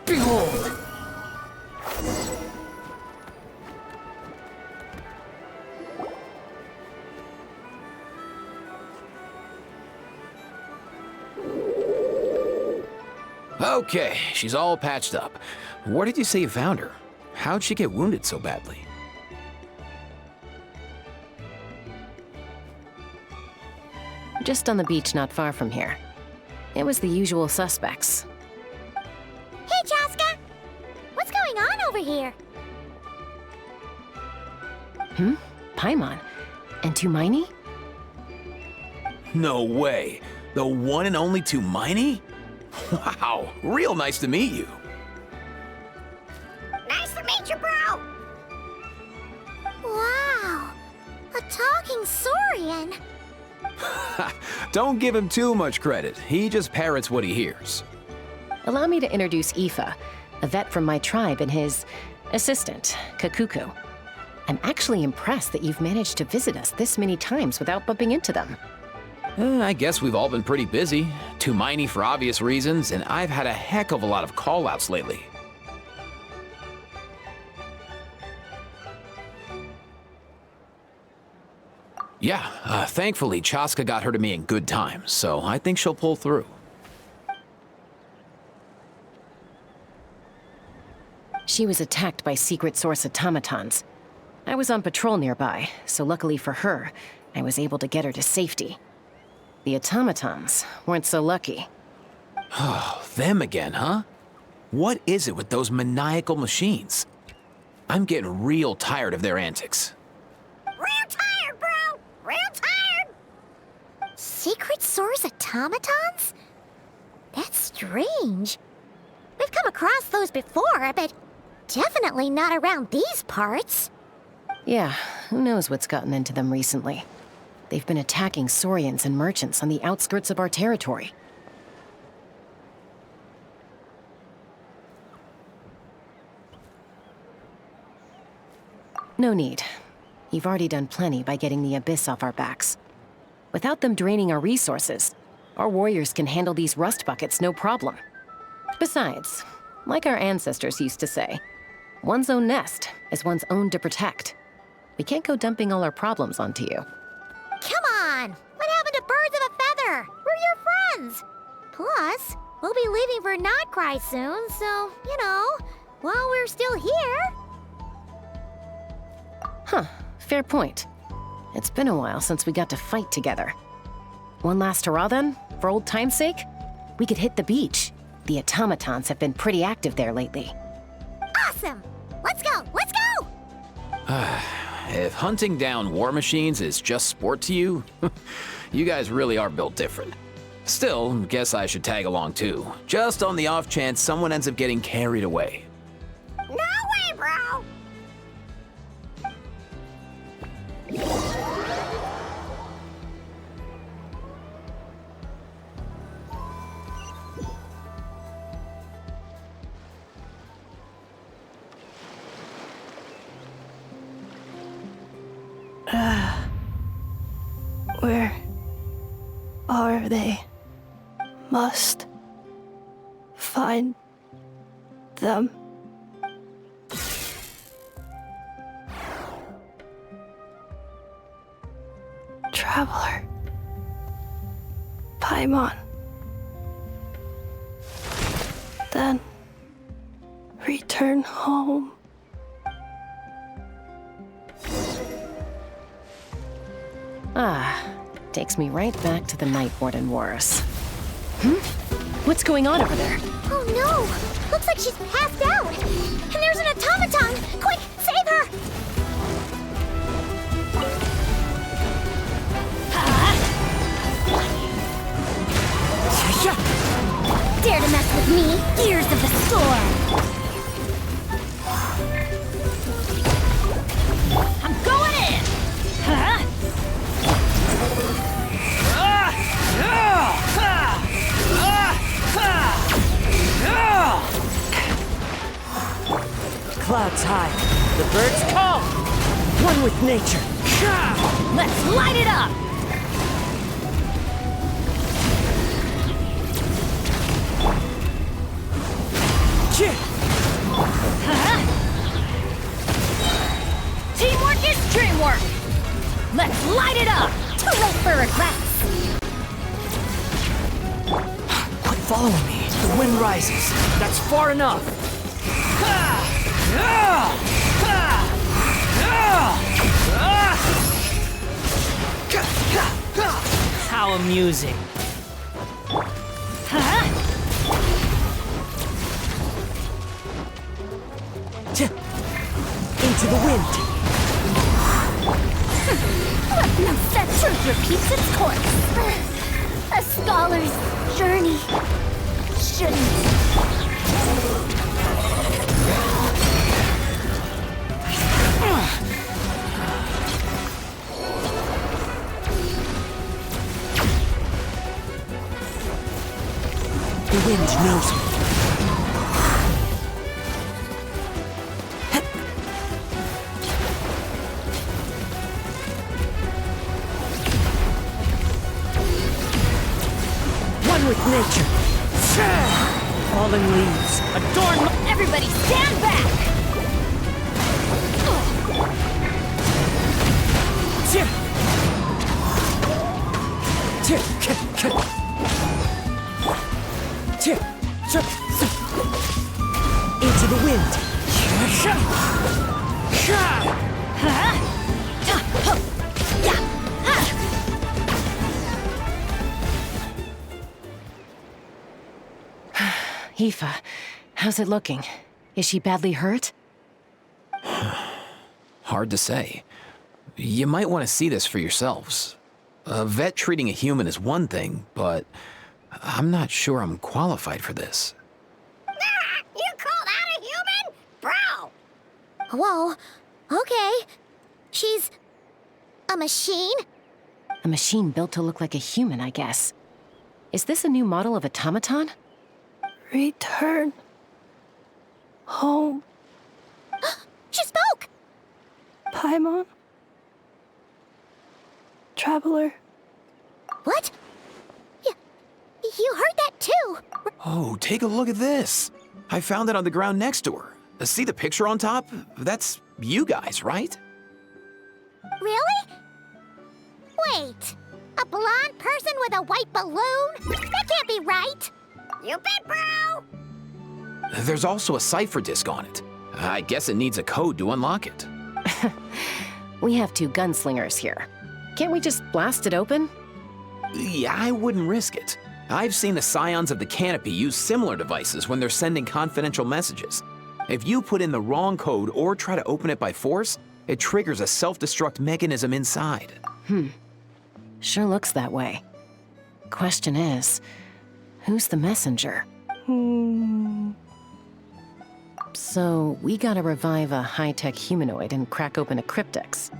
Behold! Okay, she's all patched up. Where did you say you found her? How'd she get wounded so badly? Just on the beach not far from here. It was the usual suspects. Hey, Chaska! What's going on over here? Paimon. And Tumaini? No way! The one and only Tumaini? Wow, real nice to meet you. Nice to meet you, bro! Wow! A talking saurian! Don't give him too much credit. He just parrots what he hears. Allow me to introduce Ineffa, a vet from my tribe and his assistant, Kakuku. I'm actually impressed that you've managed to visit us this many times without bumping into them. I guess we've all been pretty busy. Tumaini for obvious reasons, and I've had a heck of a lot of call-outs lately. Yeah, thankfully Chaska got her to me in good time, so I think she'll pull through. She was attacked by secret source automatons. I was on patrol nearby, so luckily for her, I was able to get her to safety. The automatons weren't so lucky. Oh, them again, huh? What is it with those maniacal machines? I'm getting real tired of their antics. Real tired, bro! Real tired! Secret source automatons? That's strange. We've come across those before, but definitely not around these parts. Yeah, who knows what's gotten into them recently. They've been attacking Saurians and merchants on the outskirts of our territory. No need. You've already done plenty by getting the Abyss off our backs. Without them draining our resources, our warriors can handle these rust buckets no problem. Besides, like our ancestors used to say, one's own nest is one's own to protect. We can't go dumping all our problems onto you. Come on! What happened to birds of a feather? We're your friends! Plus, we'll be leaving for nod-krai soon, so, you know, while we're still here... Huh, fair point. It's been a while since we got to fight together. One last hurrah then, for old time's sake? We could hit the beach. The automatons have been pretty active there lately. Awesome! Let's go! Let's go! If hunting down war machines is just sport to you, you guys really are built different. Still, guess I should tag along too, just on the off chance someone ends up getting carried away. No way, bro! where they must find them. Traveler. Paimon. Then return home. Ah, takes me right back to the Night Warden Wars. What's going on over there? Oh no! Looks like she's passed out! And there's an automaton! Quick, save her! Dare to mess with me, Gears of the Storm! I'm going in! Huh? Clouds high, the birds call. One with nature. Let's light it up! Teamwork is dreamwork! Let's light it up! Too late for regrets! Quit following me. The wind rises. That's far enough. How amusing. Into the wind. Let no set truth repeats its course. A scholar's journey shouldn't. The wind knows me. One with nature. Fallen leaves adorn my... Everybody stand back! Into the wind. Aoife, how's it looking? Is she badly hurt? Hard to say. You might want to see this for yourselves. A vet treating a human is one thing, but I'm not sure I'm qualified for this. You called out a human? Bro! Whoa, okay. She's a machine? A machine built to look like a human, I guess. Is this a new model of automaton? Return home. She spoke! Paimon. Traveler. What? You heard that too! Oh, take a look at this. I found it on the ground next to her. See the picture on top? That's you guys, right? Really? Wait, a blonde person with a white balloon? That can't be right! You bet, bro! There's also a cipher disk on it. I guess it needs a code to unlock it. We have two gunslingers here. Can't we just blast it open? Yeah, I wouldn't risk it. I've seen the Scions of the Canopy use similar devices when they're sending confidential messages. If you put in the wrong code or try to open it by force, it triggers a self-destruct mechanism inside. Sure looks that way. Question is, who's the messenger? So, we gotta revive a high-tech humanoid and crack open a cryptex.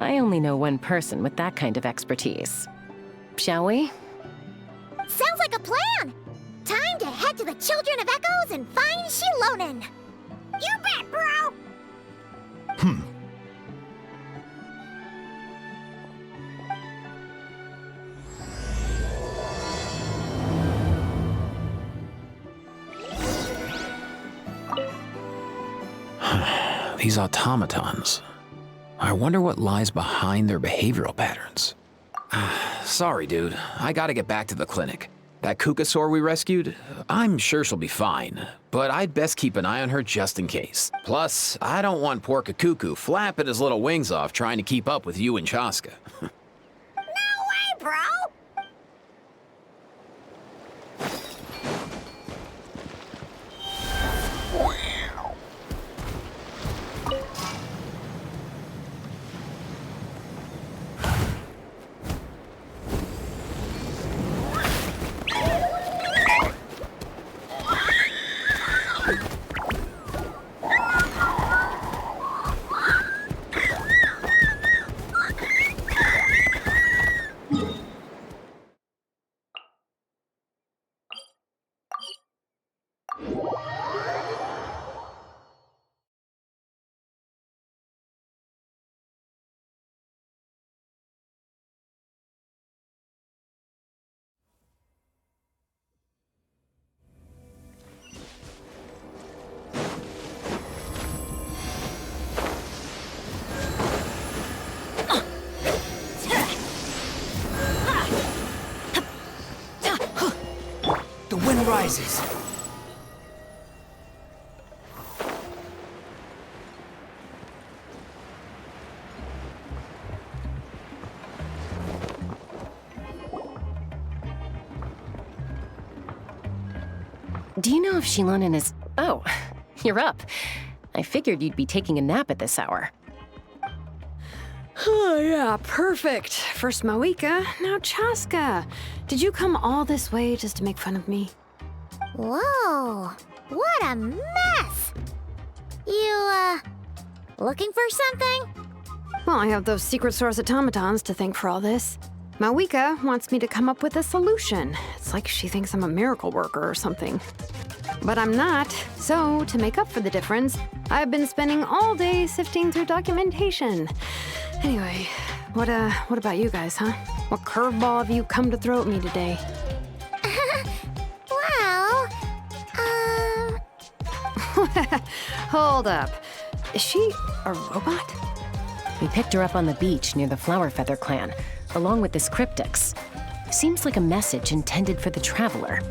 I only know one person with that kind of expertise. Shall we? Sounds like a plan! Time to head to the Children of Echoes and find Shilonen! You bet, bro! These automatons. I wonder what lies behind their behavioral patterns. Sorry, dude. I gotta get back to the clinic. That Kukasaur we rescued, I'm sure she'll be fine, but I'd best keep an eye on her just in case. Plus, I don't want poor Kakuku flapping his little wings off trying to keep up with you and Chaska. No way, bro! The wind rises. Do you know if Shilonen is... Oh, you're up. I figured you'd be taking a nap at this hour. Oh, yeah, perfect. First Moika, now Chaska. Did you come all this way just to make fun of me? Whoa, what a mess! You, looking for something? Well, I have those secret source automatons to thank for all this. Moika wants me to come up with a solution. It's like she thinks I'm a miracle worker or something. But I'm not, so to make up for the difference, I've been spending all day sifting through documentation. Anyway, what about you guys, huh? What curveball have you come to throw at me today? Well, Hold up. Is she a robot? We picked her up on the beach near the Flowerfeather clan, along with this cryptix. Seems like a message intended for the Traveler.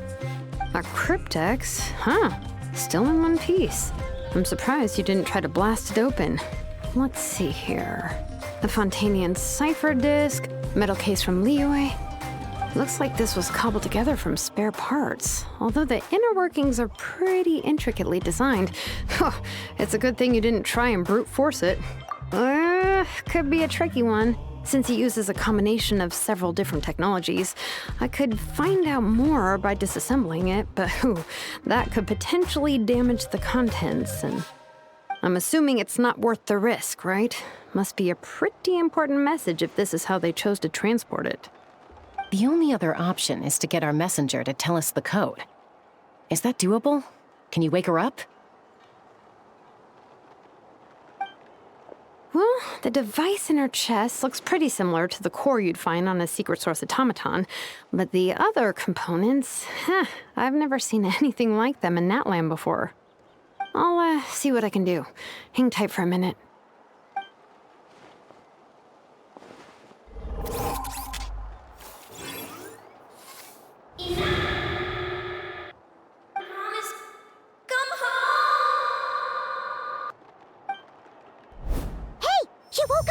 A cryptex? Huh. Still in one piece. I'm surprised you didn't try to blast it open. Let's see here. The Fontanian cipher disk, metal case from Liyue. Looks like this was cobbled together from spare parts, although the inner workings are pretty intricately designed. It's a good thing you didn't try and brute force it. Could be a tricky one. Since it uses a combination of several different technologies, I could find out more by disassembling it, but that could potentially damage the contents, and I'm assuming it's not worth the risk, right? Must be a pretty important message if this is how they chose to transport it. The only other option is to get our messenger to tell us the code. Is that doable? Can you wake her up? Well, the device in her chest looks pretty similar to the core you'd find on a secret source automaton, but the other components, I've never seen anything like them in Natlan before. I'll see what I can do. Hang tight for a minute. She woke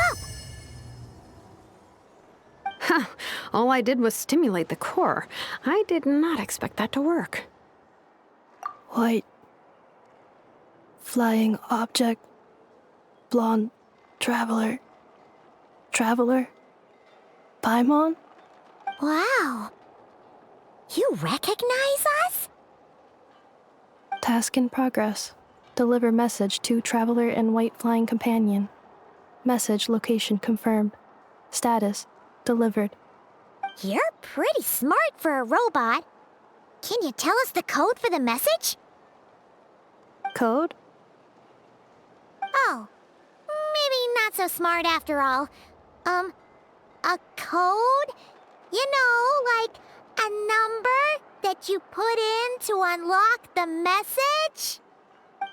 up! All I did was stimulate the core. I did not expect that to work. White. Flying object. Blonde. Traveler. Traveler. Paimon? Wow. You recognize us? Task in progress. Deliver message to Traveler and White Flying Companion. Message location confirmed. Status delivered. You're pretty smart for a robot. Can you tell us the code for the message? Code? Oh, maybe not so smart after all. A code? You know, like a number that you put in to unlock the message?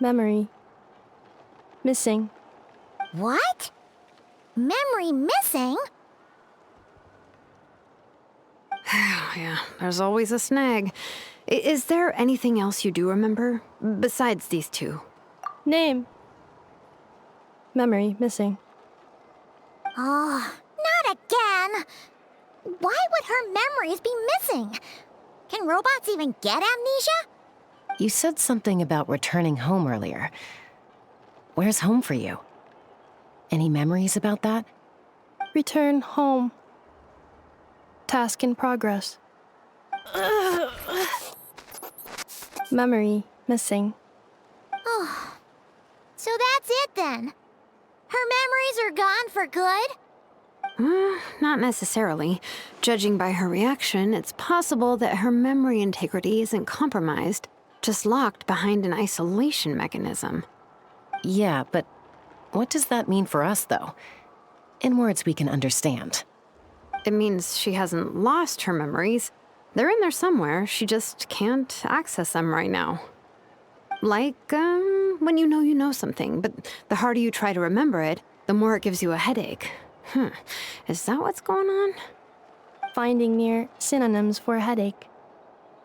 Memory. Missing What? Memory missing? Yeah, there's always a snag. Is there anything else you do remember, besides these two? Name. Memory missing. Oh, not again! Why would her memories be missing? Can robots even get amnesia? You said something about returning home earlier. Where's home for you? Any memories about that? Return home. Task in progress. Memory missing. Oh, so that's it then. Her memories are gone for good? Not necessarily. Judging by her reaction, it's possible that her memory integrity isn't compromised, just locked behind an isolation mechanism. Yeah, but what does that mean for us, though? In words we can understand. It means she hasn't lost her memories. They're in there somewhere, she just can't access them right now. Like, when you know something, but the harder you try to remember it, the more it gives you a headache. Is that what's going on? Finding near synonyms for headache.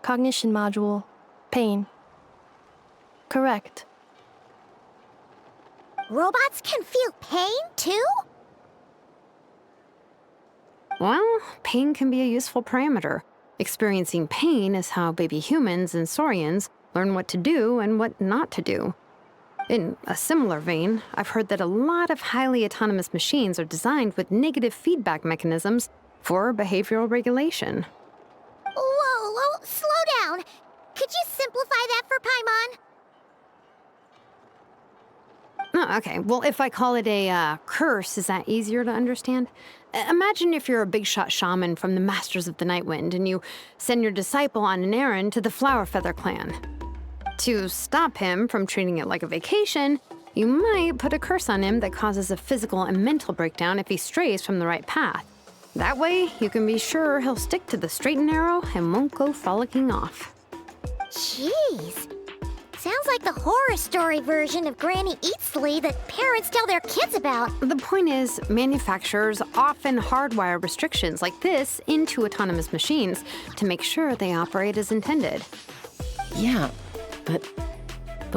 Cognition module. Pain. Correct. Robots can feel pain, too? Well, pain can be a useful parameter. Experiencing pain is how baby humans and saurians learn what to do and what not to do. In a similar vein, I've heard that a lot of highly autonomous machines are designed with negative feedback mechanisms for behavioral regulation. Whoa, slow down. Could you simplify that for Paimon? Oh, okay, well, if I call it a curse, is that easier to understand? Imagine if you're a big shot shaman from the Masters of the Nightwind and you send your disciple on an errand to the Flower Feather clan. To stop him from treating it like a vacation, you might put a curse on him that causes a physical and mental breakdown if he strays from the right path. That way, you can be sure he'll stick to the straight and narrow and won't go frolicking off. Jeez. Sounds like the horror story version of Granny Eatsley that parents tell their kids about. The point is, manufacturers often hardwire restrictions like this into autonomous machines to make sure they operate as intended. Yeah, but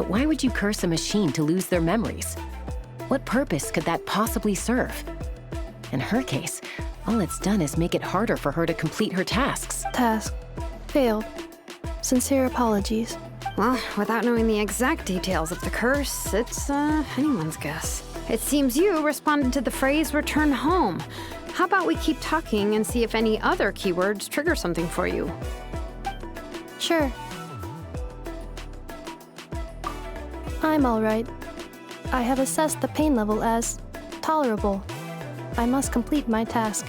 why would you curse a machine to lose their memories? What purpose could that possibly serve? In her case, all it's done is make it harder for her to complete her tasks. Task. Failed. Sincere apologies. Well, without knowing the exact details of the curse, it's anyone's guess. It seems you responded to the phrase return home. How about we keep talking and see if any other keywords trigger something for you? Sure. I'm all right. I have assessed the pain level as tolerable. I must complete my task.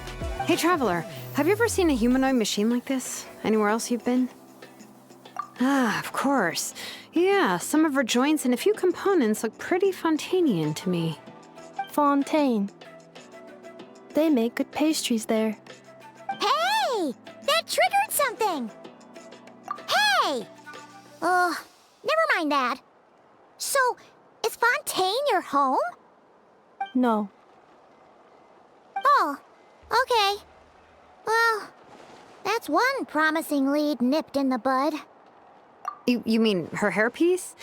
Hey, Traveler, have you ever seen a humanoid machine like this? Anywhere else you've been? Ah, of course. Yeah, some of her joints and a few components look pretty Fontanian to me. Fontaine. They make good pastries there. Hey! That triggered something! Hey! Oh, never mind that. So, is Fontaine your home? No. Oh, okay. Well, that's one promising lead nipped in the bud. You mean her hairpiece?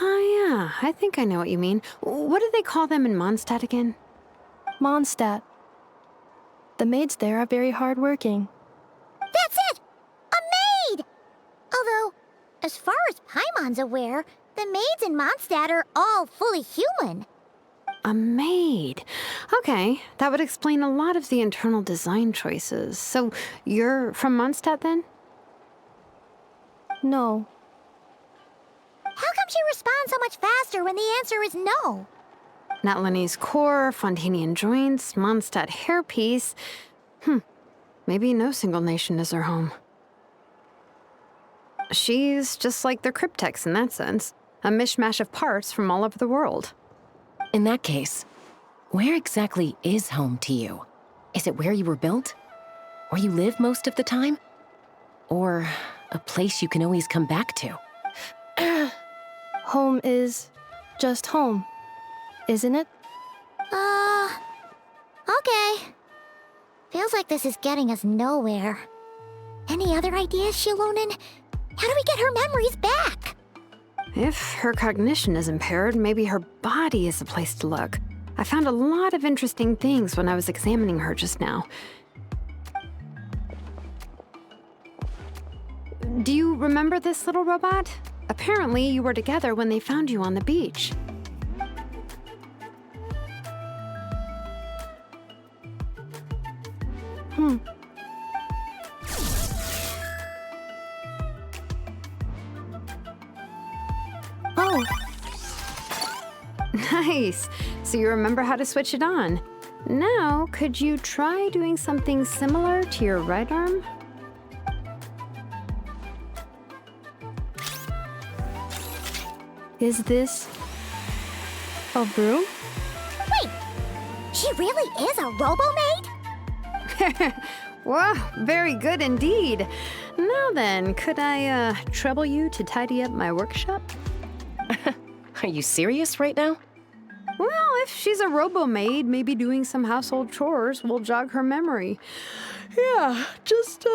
Oh, yeah, I think I know what you mean. What do they call them in Mondstadt again? Mondstadt. The maids there are very hardworking. That's it! A maid! Although, as far as Paimon's aware, the maids in Mondstadt are all fully human. A maid. Okay, that would explain a lot of the internal design choices. So, you're from Mondstadt then? No. How come she responds so much faster when the answer is no? Natlanese core, Fontanian joints, Mondstadt hairpiece. Maybe no single nation is her home. She's just like the cryptex in that sense. A mishmash of parts from all over the world. In that case, where exactly is home to you? Is it where you were built? Where you live most of the time? Or a place you can always come back to? Home is just home, isn't it? this is getting us nowhere. Any other ideas, Shilonen? How do we get her memories back? If her cognition is impaired, maybe her body is the place to look. I found a lot of interesting things when I was examining her just now. Do you remember this little robot? Apparently, you were together when they found you on the beach. Oh, Nice. So you remember how to switch it on. Now, could you try doing something similar to your right arm? is this a broom? Wait, she really is a robo-maid? Wow, very good indeed. Now then, could I trouble you to tidy up my workshop? Are you serious right now? Well, if she's a robo-maid, maybe doing some household chores will jog her memory. Yeah, just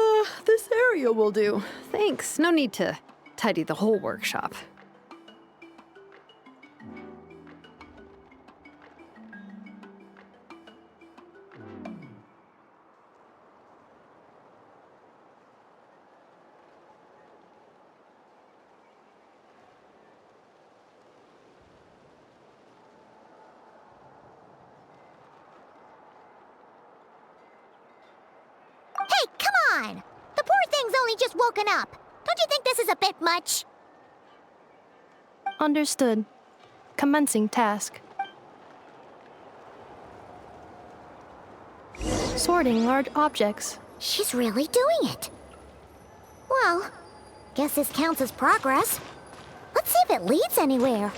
this area will do. Thanks. No need to tidy the whole workshop. Hey, come on! The poor thing's only just woken up. Don't you think this is a bit much? Understood. Commencing task. Sorting large objects. She's really doing it. Well, guess this counts as progress. Let's see if it leads anywhere.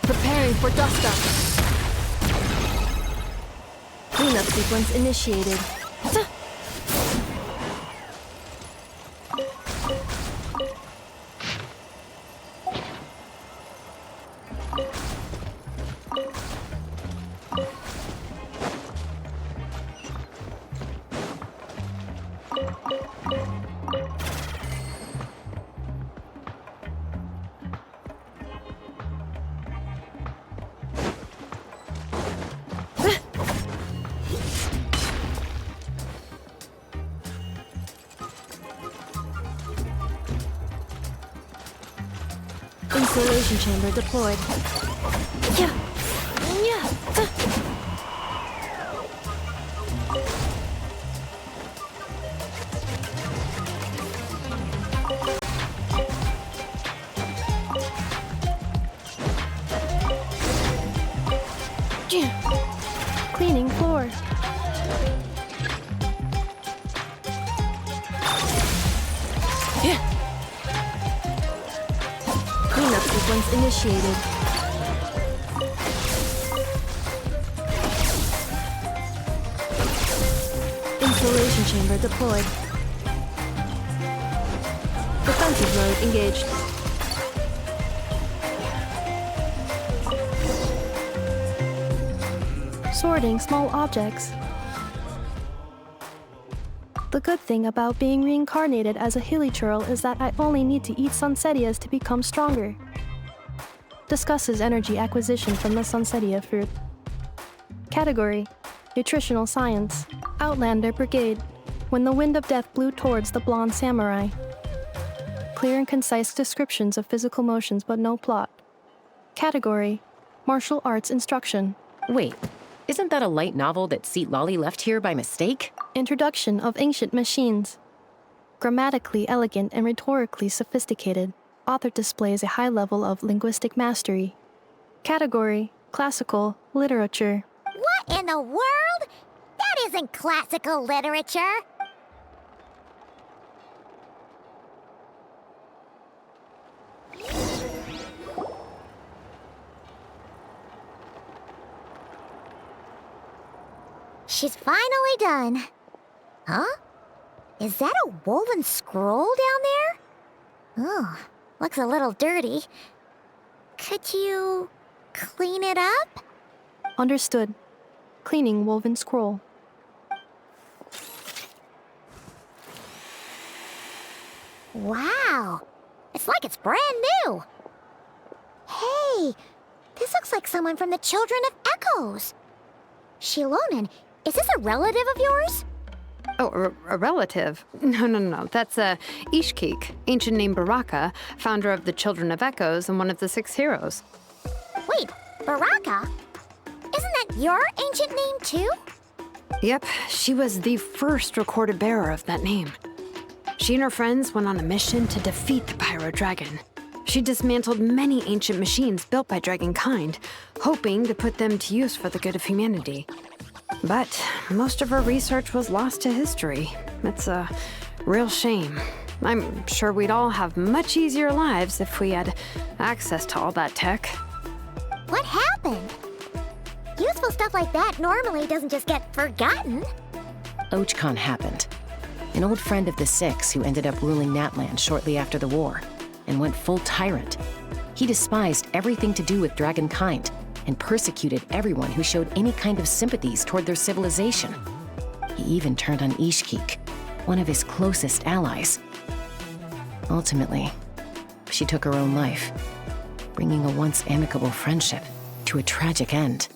Preparing for dust-up. Cleanup sequence initiated. Installation chamber deployed. Yeah. Cleaning floor. Cleanup sequence initiated. Installation chamber deployed. Defensive mode engaged. Sorting small objects. The good thing about being reincarnated as a hilichurl is that I only need to eat sunsettias to become stronger. Discusses energy acquisition from the sunsettia fruit. Category: Nutritional Science. Outlander Brigade. When the wind of death blew towards the blonde samurai. Clear and concise descriptions of physical motions but no plot. Category: Martial Arts Instruction. Wait, isn't that a light novel that Seat Lolly left here by mistake? Introduction of Ancient Machines. Grammatically elegant and rhetorically sophisticated, author displays a high level of linguistic mastery. Category: Classical Literature. What in the world? That isn't classical literature. She's finally done. Huh? Is that a woven scroll down there? Oh, looks a little dirty. Could you clean it up? Understood. Cleaning woven scroll. Wow, it's like it's brand new. Hey, this looks like someone from the Children of Echoes. Shilonen, is this a relative of yours? Oh, a relative? No. That's Ishkik, ancient name Baraka, founder of the Children of Echoes and one of the 6 heroes. Wait, Baraka? Isn't that your ancient name too? Yep, she was the first recorded bearer of that name. She and her friends went on a mission to defeat the Pyro Dragon. She dismantled many ancient machines built by Dragonkind, hoping to put them to use for the good of humanity. But most of her research was lost to history. It's a real shame. I'm sure we'd all have much easier lives if we had access to all that tech. What happened? Useful stuff like that normally doesn't just get forgotten. Archon happened. An old friend of the 6 who ended up ruling Natlan shortly after the war, and went full tyrant. He despised everything to do with Dragonkind, and persecuted everyone who showed any kind of sympathies toward their civilization. He even turned on Ishkik, one of his closest allies. Ultimately, she took her own life, bringing a once amicable friendship to a tragic end.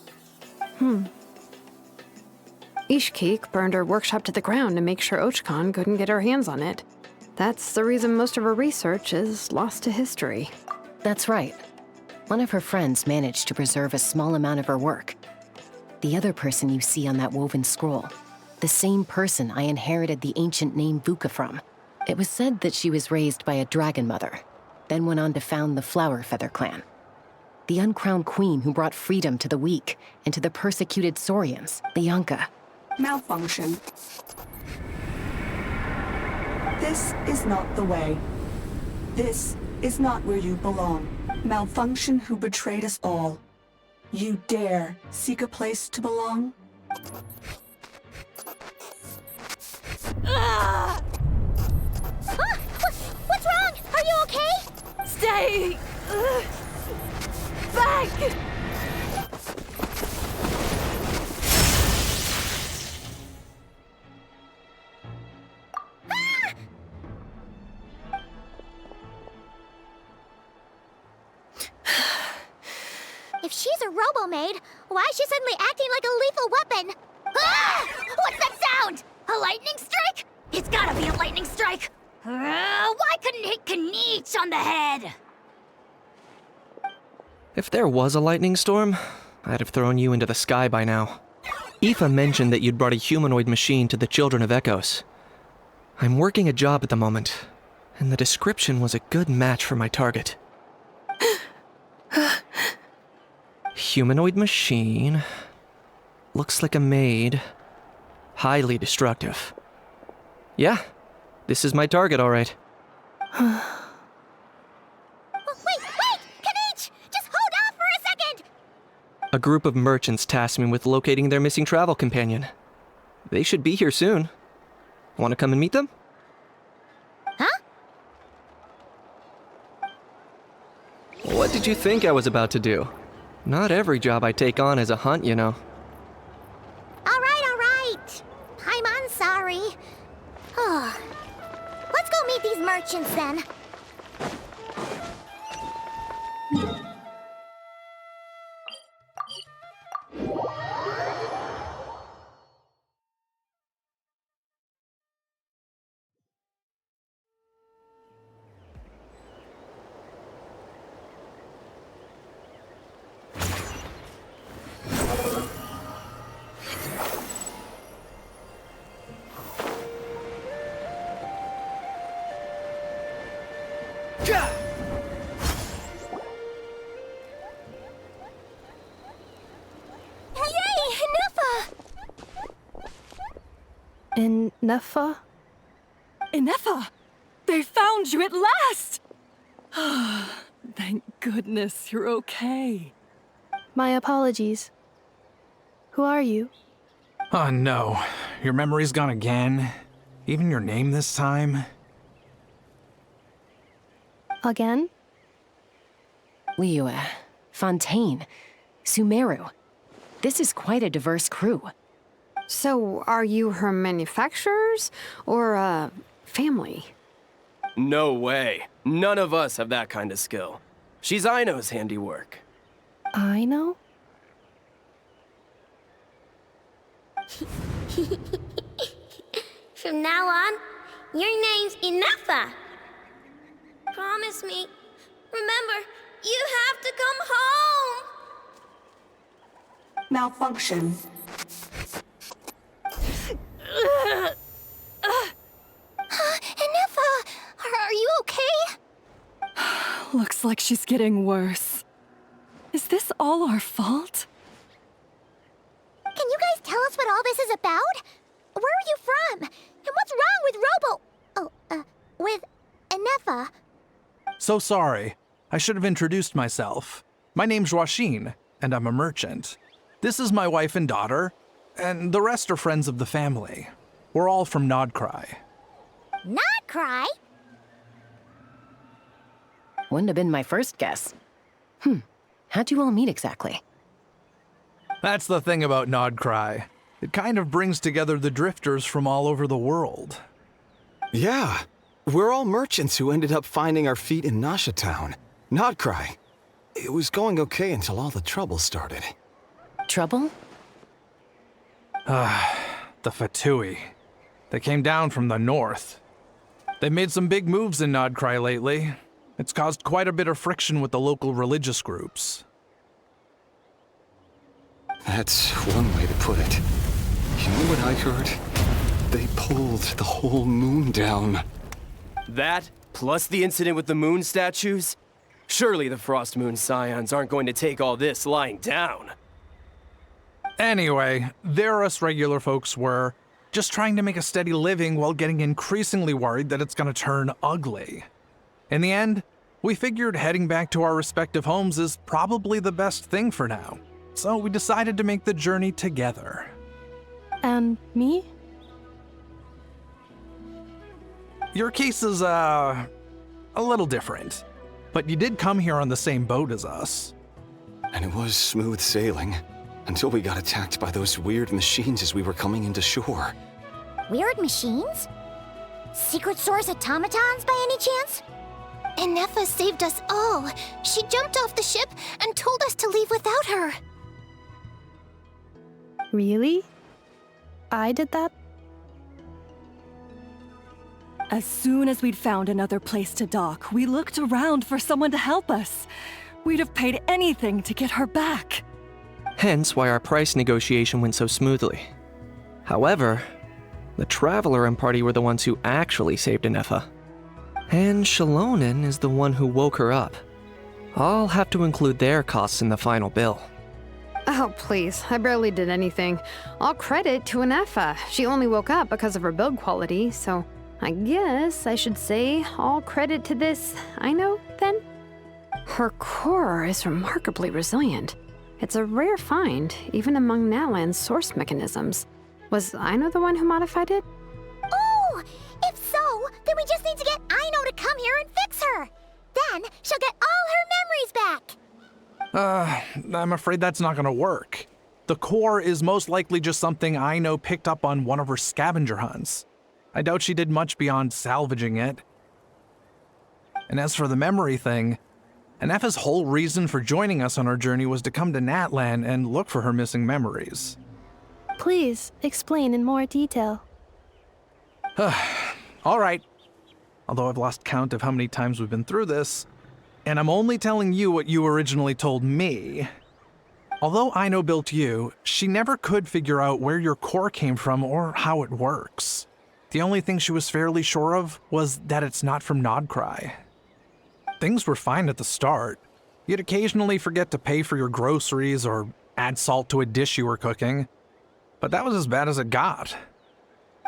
Ishkik burned her workshop to the ground to make sure Archon couldn't get her hands on it. That's the reason most of her research is lost to history. That's right. One of her friends managed to preserve a small amount of her work. The other person you see on that woven scroll, the same person I inherited the ancient name Vuka from. It was said that she was raised by a dragon mother, then went on to found the Flower Feather clan. The uncrowned queen who brought freedom to the weak and to the persecuted Saurians, the Yonka. Malfunction. This is not the way. This is not where you belong. Malfunction who betrayed us all. You dare seek a place to belong? What's wrong? Are you okay? Stay back! If she's a robo-maid, why is she suddenly acting like a lethal weapon? Ah! What's that sound? A lightning strike? It's gotta be a lightning strike! Why couldn't it hit Kniech on the head? If there was a lightning storm, I'd have thrown you into the sky by now. Ineffa mentioned that you'd brought a humanoid machine to the Children of Echoes. I'm working a job at the moment, and the description was a good match for my target. Humanoid machine. Looks like a maid. Highly destructive. Yeah, this is my target, all right. Wait! Kniech! Just hold off for a second! A group of merchants tasked me with locating their missing travel companion. They should be here soon. Want to come and meet them? Huh? What did you think I was about to do? Not every job I take on is a hunt, you know. All right. I'm sorry. Oh. Let's go meet these merchants then. Ineffa? Ineffa! They found you at last! Thank goodness you're okay. My apologies. Who are you? Oh no, your memory's gone again? Even your name this time? Again? Liyue, Fontaine, Sumeru. This is quite a diverse crew. So, are you her manufacturers or family? No way. None of us have that kind of skill. She's Aino's handiwork. I know? From now on, your name's Ineffa. Promise me. Remember, you have to come home. Malfunction. Ineffa, are you okay? Looks like she's getting worse. Is this all our fault? Can you guys tell us what all this is about? Where are you from? And what's wrong with with Ineffa? So sorry. I should have introduced myself. My name's Joachine, and I'm a merchant. This is my wife and daughter, and the rest are friends of the family. We're all from nod-krai. Nod-krai? Wouldn't have been my first guess. How'd you all meet exactly? That's the thing about nod-krai. It kind of brings together the drifters from all over the world. Yeah, we're all merchants who ended up finding our feet in Nasha Town. Nod-krai. It was going okay until all the trouble started. Trouble? The Fatui. They came down from the north. They made some big moves in nod-krai lately. It's caused quite a bit of friction with the local religious groups. That's one way to put it. You know what I heard? They pulled the whole moon down. That, plus the incident with the moon statues? Surely the Frost Moon Scions aren't going to take all this lying down. Anyway, there us regular folks were, just trying to make a steady living while getting increasingly worried that it's gonna turn ugly. In the end, we figured heading back to our respective homes is probably the best thing for now. So we decided to make the journey together. And me? Your case is, a little different. But you did come here on the same boat as us. And it was smooth sailing, until we got attacked by those weird machines as we were coming into shore. Weird machines? Secret Source automatons by any chance? Ineffa saved us all. She jumped off the ship and told us to leave without her. Really? I did that? As soon as we'd found another place to dock, we looked around for someone to help us. We'd have paid anything to get her back. Hence why our price negotiation went so smoothly. However, the Traveler and party were the ones who actually saved Ineffa. And Shalonen is the one who woke her up. I'll have to include their costs in the final bill. Oh, please. I barely did anything. All credit to Ineffa. She only woke up because of her build quality, so I guess I should say all credit to this Aino, then? Her core is remarkably resilient. It's a rare find, even among Natlan's source mechanisms. Was Aino the one who modified it? Oh! If so, then we just need to get Aino to come here and fix her. Then she'll get all her memories back. I'm afraid that's not gonna work. The core is most likely just something Aino picked up on one of her scavenger hunts. I doubt she did much beyond salvaging it. And as for the memory thing, Ineffa's whole reason for joining us on our journey was to come to Natlan and look for her missing memories. Please, explain in more detail. All right. Although I've lost count of how many times we've been through this, and I'm only telling you what you originally told me. Although Aino built you, she never could figure out where your core came from or how it works. The only thing she was fairly sure of was that it's not from nod-krai. Things were fine at the start. You'd occasionally forget to pay for your groceries or add salt to a dish you were cooking. But that was as bad as it got.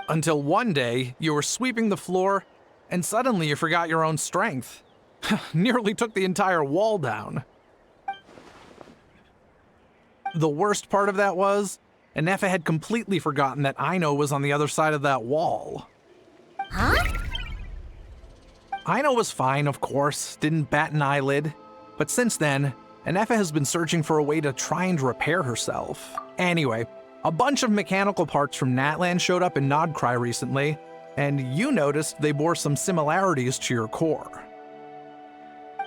Until one day, you were sweeping the floor, and suddenly you forgot your own strength. Nearly took the entire wall down. The worst part of that was, Ineffa had completely forgotten that Ino was on the other side of that wall. Huh? Ino was fine, of course, didn't bat an eyelid. But since then, Ineffa has been searching for a way to try and repair herself. Anyway, a bunch of mechanical parts from Natlan showed up in nod-krai recently, and you noticed they bore some similarities to your core.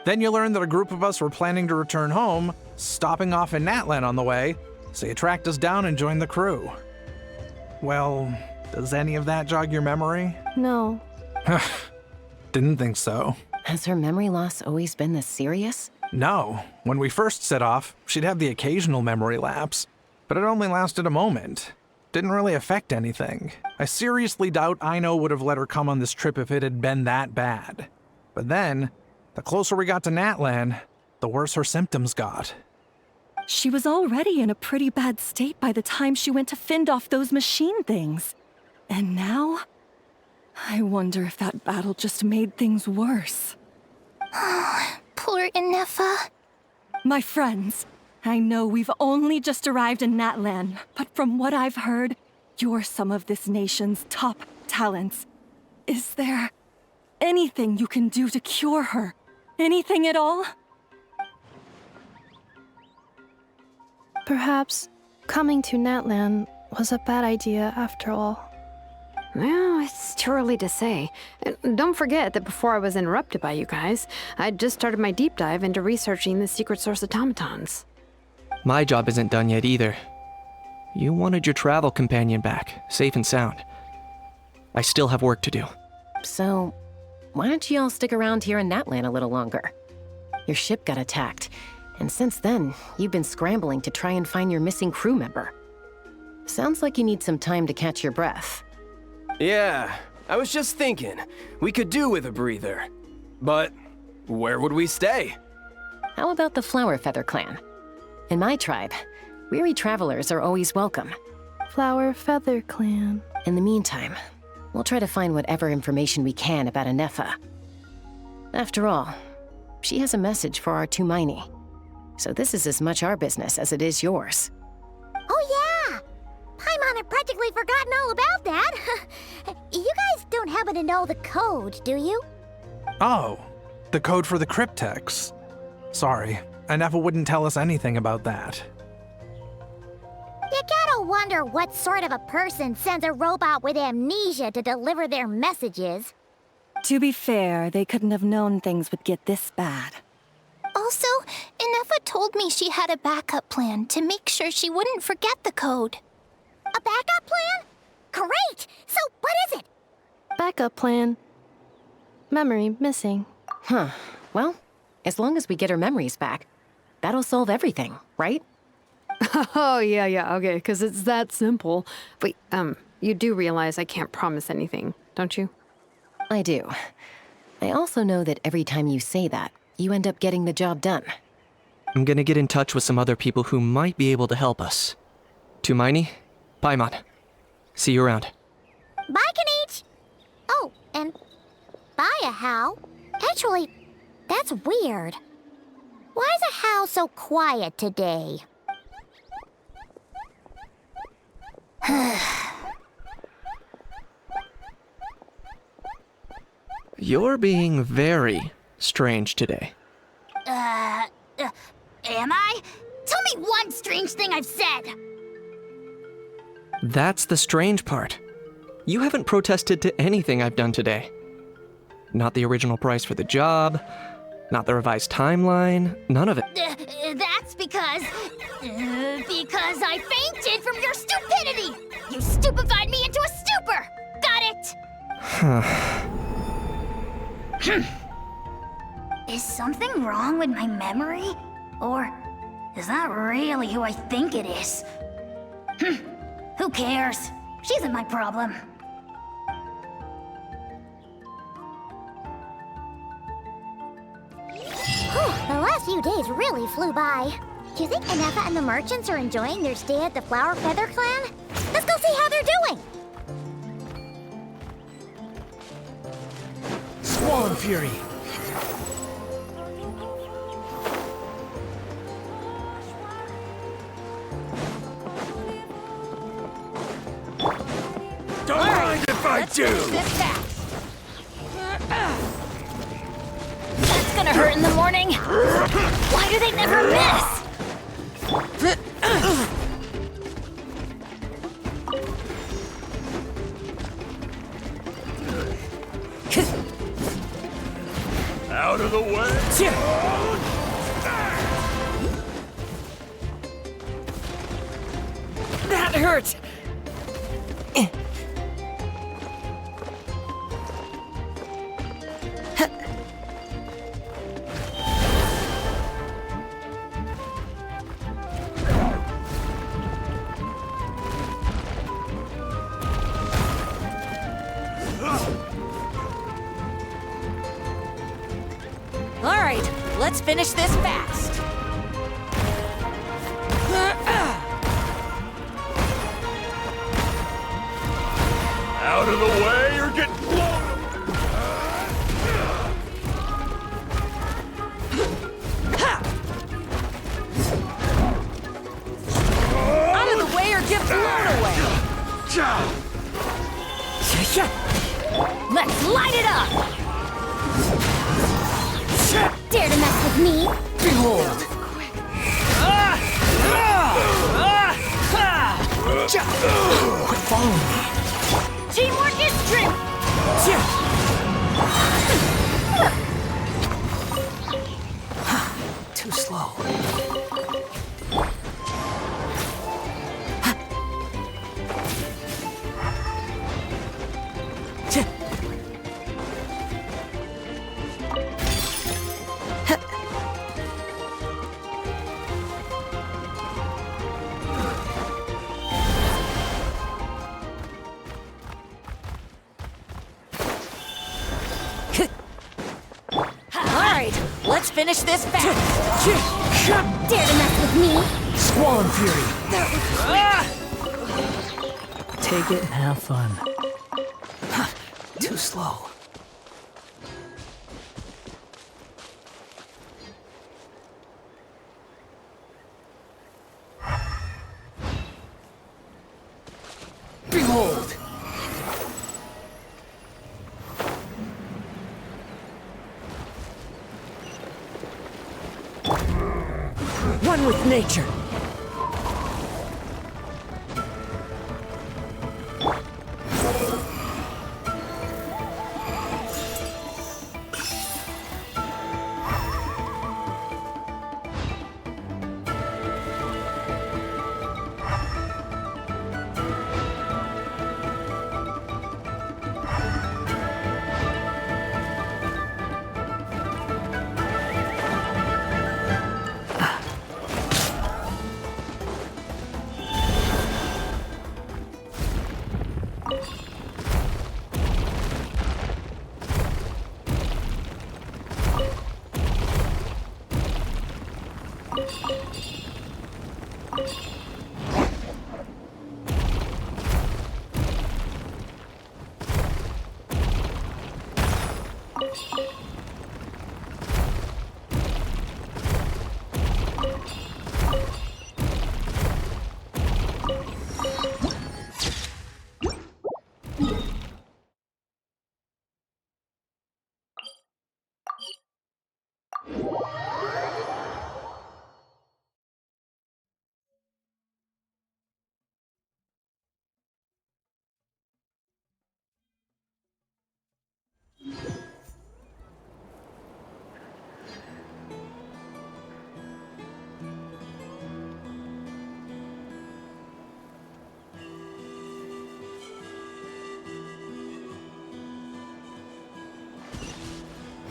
Then you learned that a group of us were planning to return home, stopping off in Natlan on the way, so you tracked us down and joined the crew. Well, does any of that jog your memory? No. Didn't think so. Has her memory loss always been this serious? No. When we first set off, she'd have the occasional memory lapse, but it only lasted a moment. Didn't really affect anything. I seriously doubt Ino would have let her come on this trip if it had been that bad. But then, the closer we got to Natlan, the worse her symptoms got. She was already in a pretty bad state by the time she went to fend off those machine things. And now? I wonder if that battle just made things worse. Poor Ineffa. My friends, I know we've only just arrived in Natlan, but from what I've heard, you're some of this nation's top talents. Is there anything you can do to cure her? Anything at all? Perhaps coming to Natlan was a bad idea after all. Well, it's too early to say. And don't forget that before I was interrupted by you guys, I'd just started my deep dive into researching the secret source automatons. My job isn't done yet either. You wanted your travel companion back, safe and sound. I still have work to do. So, why don't you all stick around here in Natlan a little longer? Your ship got attacked, and since then, you've been scrambling to try and find your missing crew member. Sounds like you need some time to catch your breath. Yeah, I was just thinking, we could do with a breather. But where would we stay? How about the Flower Feather clan? In my tribe, weary travelers are always welcome. Flower Feather Clan. In the meantime, we'll try to find whatever information we can about Ineffa. After all, she has a message for our Tumaini. So this is as much our business as it is yours. Oh yeah! Paimon had practically forgotten all about that. You guys don't happen to know the code, do you? Oh, the code for the cryptex. Sorry, Ineffa wouldn't tell us anything about that. You gotta wonder what sort of a person sends a robot with amnesia to deliver their messages. To be fair, they couldn't have known things would get this bad. Also, Ineffa told me she had a backup plan to make sure she wouldn't forget the code. A backup plan? Great! So what is it? Backup plan. Memory missing. Huh. Well, as long as we get her memories back, that'll solve everything, right? Oh, yeah, okay, because it's that simple. Wait, you do realize I can't promise anything, don't you? I do. I also know that every time you say that, you end up getting the job done. I'm gonna get in touch with some other people who might be able to help us. Tumaini, Paimon. See you around. Bye, Kanich! Oh, and bye, a How. Actually, that's weird. Why is a How so quiet today? You're being very strange today. Am I? Tell me one strange thing I've said! That's the strange part. You haven't protested to anything I've done today. Not the original price for the job, not the revised timeline, none of it. That's because I fainted from your stupidity! You stupefied me into a stupor! Got it? Is something wrong with my memory? Or is that really who I think it is? Who cares? She isn't my problem. The last few days really flew by. Do you think Ineffa and the merchants are enjoying their stay at the Flower Feather clan? Let's go see how they're doing! Squall Fury! do? This fast. That's gonna hurt in the morning. Why do they never miss? Out of the way! That hurt! All right, let's finish this fast. Out of the way or get blown! Out of the way or get blown away. Let's light it up! Dare to mess with me? Behold! Quit following me. Teamwork is strength! Too slow. Let's finish this fast. Dare to mess with me? Squall and Fury. Take it and have fun. Too slow. Behold! One with nature.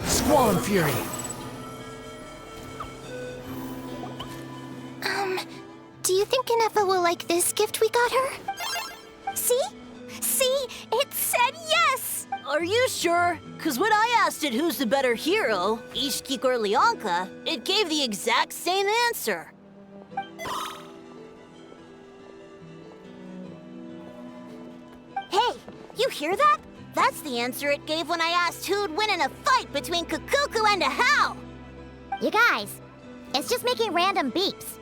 Squall and Fury. Do you think Ineffa will like this gift we got her? See? See? It said yes! Are you sure? Because when I asked it who's the better hero, Ishkik or Leonka, it gave the exact same answer. Hey, you hear that? That's the answer it gave when I asked who'd win in a fight between Kukuku and a How. You guys, it's just making random beeps.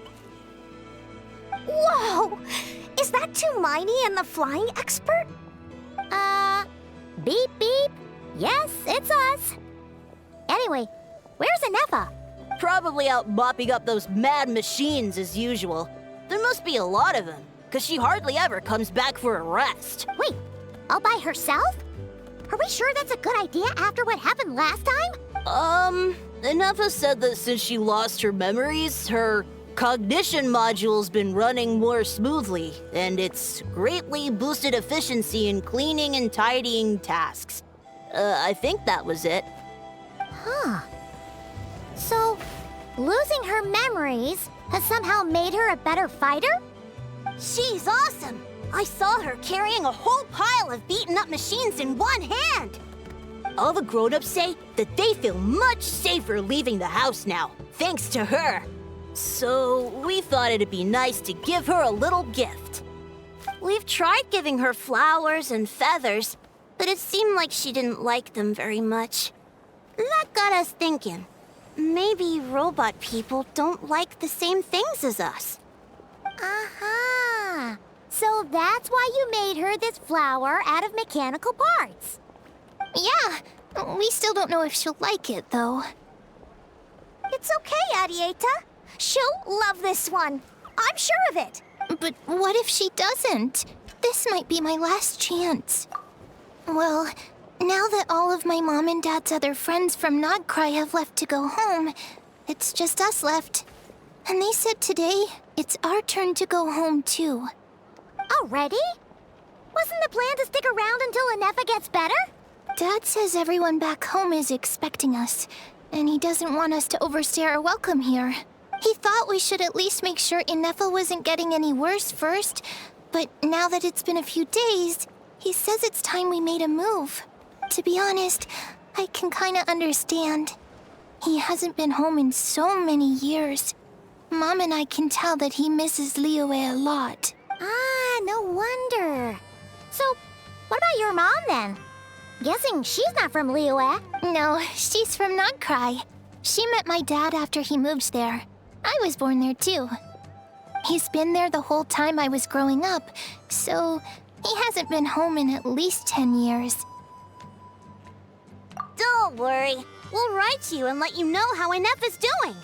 Whoa! Is that Tumaini and the flying expert? Beep, beep. Yes, it's us. Anyway, where's Ineffa? Probably out mopping up those mad machines as usual. There must be a lot of them, because she hardly ever comes back for a rest. Wait, all by herself? Are we sure that's a good idea after what happened last time? Ineffa said that since she lost her memories, her cognition module's been running more smoothly, and it's greatly boosted efficiency in cleaning and tidying tasks. I think that was it. Huh. So, losing her memories has somehow made her a better fighter? She's awesome! I saw her carrying a whole pile of beaten up machines in one hand! All the grown-ups say that they feel much safer leaving the house now, thanks to her. So, we thought it'd be nice to give her a little gift. We've tried giving her flowers and feathers, but it seemed like she didn't like them very much. That got us thinking. Maybe robot people don't like the same things as us. Aha! So that's why you made her this flower out of mechanical parts. Yeah, we still don't know if she'll like it, though. It's okay, Arieta. She'll love this one. I'm sure of it. But what if she doesn't? This might be my last chance. Well, now that all of my mom and dad's other friends from nod-krai have left to go home, it's just us left. And they said today, it's our turn to go home, too. Already? Wasn't the plan to stick around until Ineffa gets better? Dad says everyone back home is expecting us, and he doesn't want us to overstay our welcome here. He thought we should at least make sure Ineffa wasn't getting any worse first, but now that it's been a few days, he says it's time we made a move. To be honest, I can kinda understand. He hasn't been home in so many years. Mom and I can tell that he misses Liyue a lot. Ah, no wonder. So, what about your mom then? Guessing she's not from Liyue. No, she's from nod-krai. She met my dad after he moved there. I was born there too. He's been there the whole time I was growing up, so he hasn't been home in at least 10 years. Don't worry. We'll write to you and let you know how Ineffa's doing.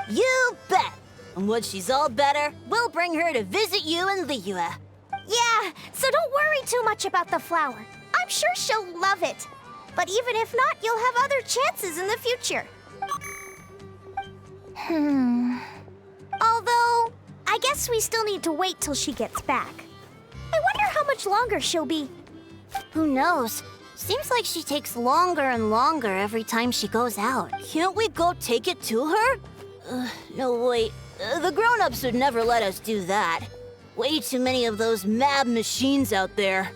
You bet! And when she's all better, we'll bring her to visit you in Liyue. Yeah, so don't worry too much about the flower. I'm sure she'll love it. But even if not, you'll have other chances in the future. Although, I guess we still need to wait till she gets back. I wonder how much longer she'll be. Who knows? Seems like she takes longer and longer every time she goes out. Can't we go take it to her? No, wait. The grown-ups would never let us do that. Way too many of those mad machines out there.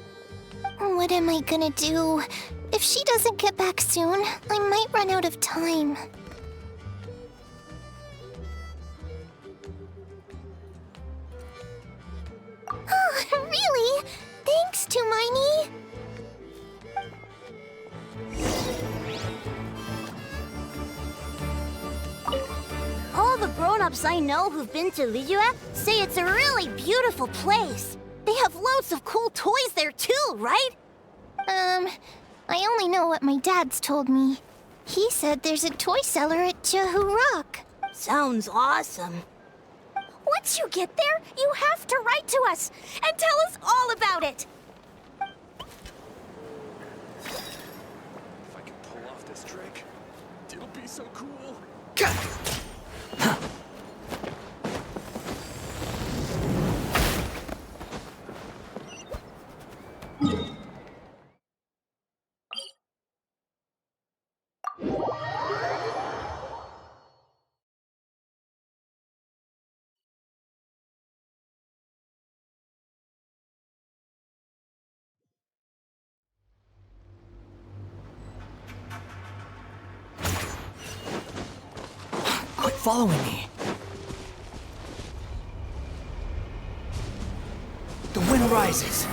What am I gonna do? If she doesn't get back soon, I might run out of time. Oh, really? Thanks, Tumaini. All the grown-ups I know who've been to Liyue say it's a really beautiful place. They have loads of cool toys there too, right? I only know what my dad's told me. He said there's a toy seller at Jehu Rock. Sounds awesome. Once you get there, you have to write to us and tell us all about it. If I can pull off this trick, it'll be so cool. Quit following me. The wind rises.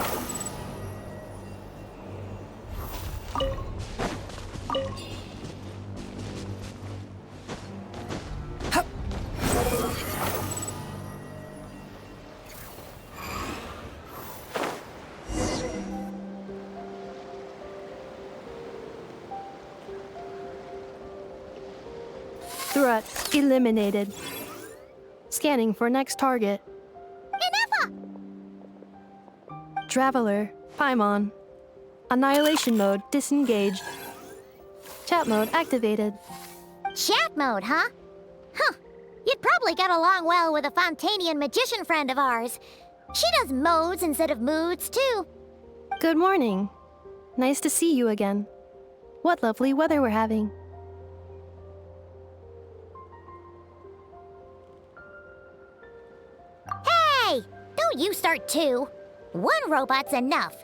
Threat eliminated. Scanning for next target. Ineffa! Traveler, Paimon. Annihilation mode disengaged. Chat mode activated. Chat mode, huh? Huh. You'd probably get along well with a Fontanian magician friend of ours. She does modes instead of moods, too. Good morning. Nice to see you again. What lovely weather we're having. Hey! Don't you start too. One robot's enough.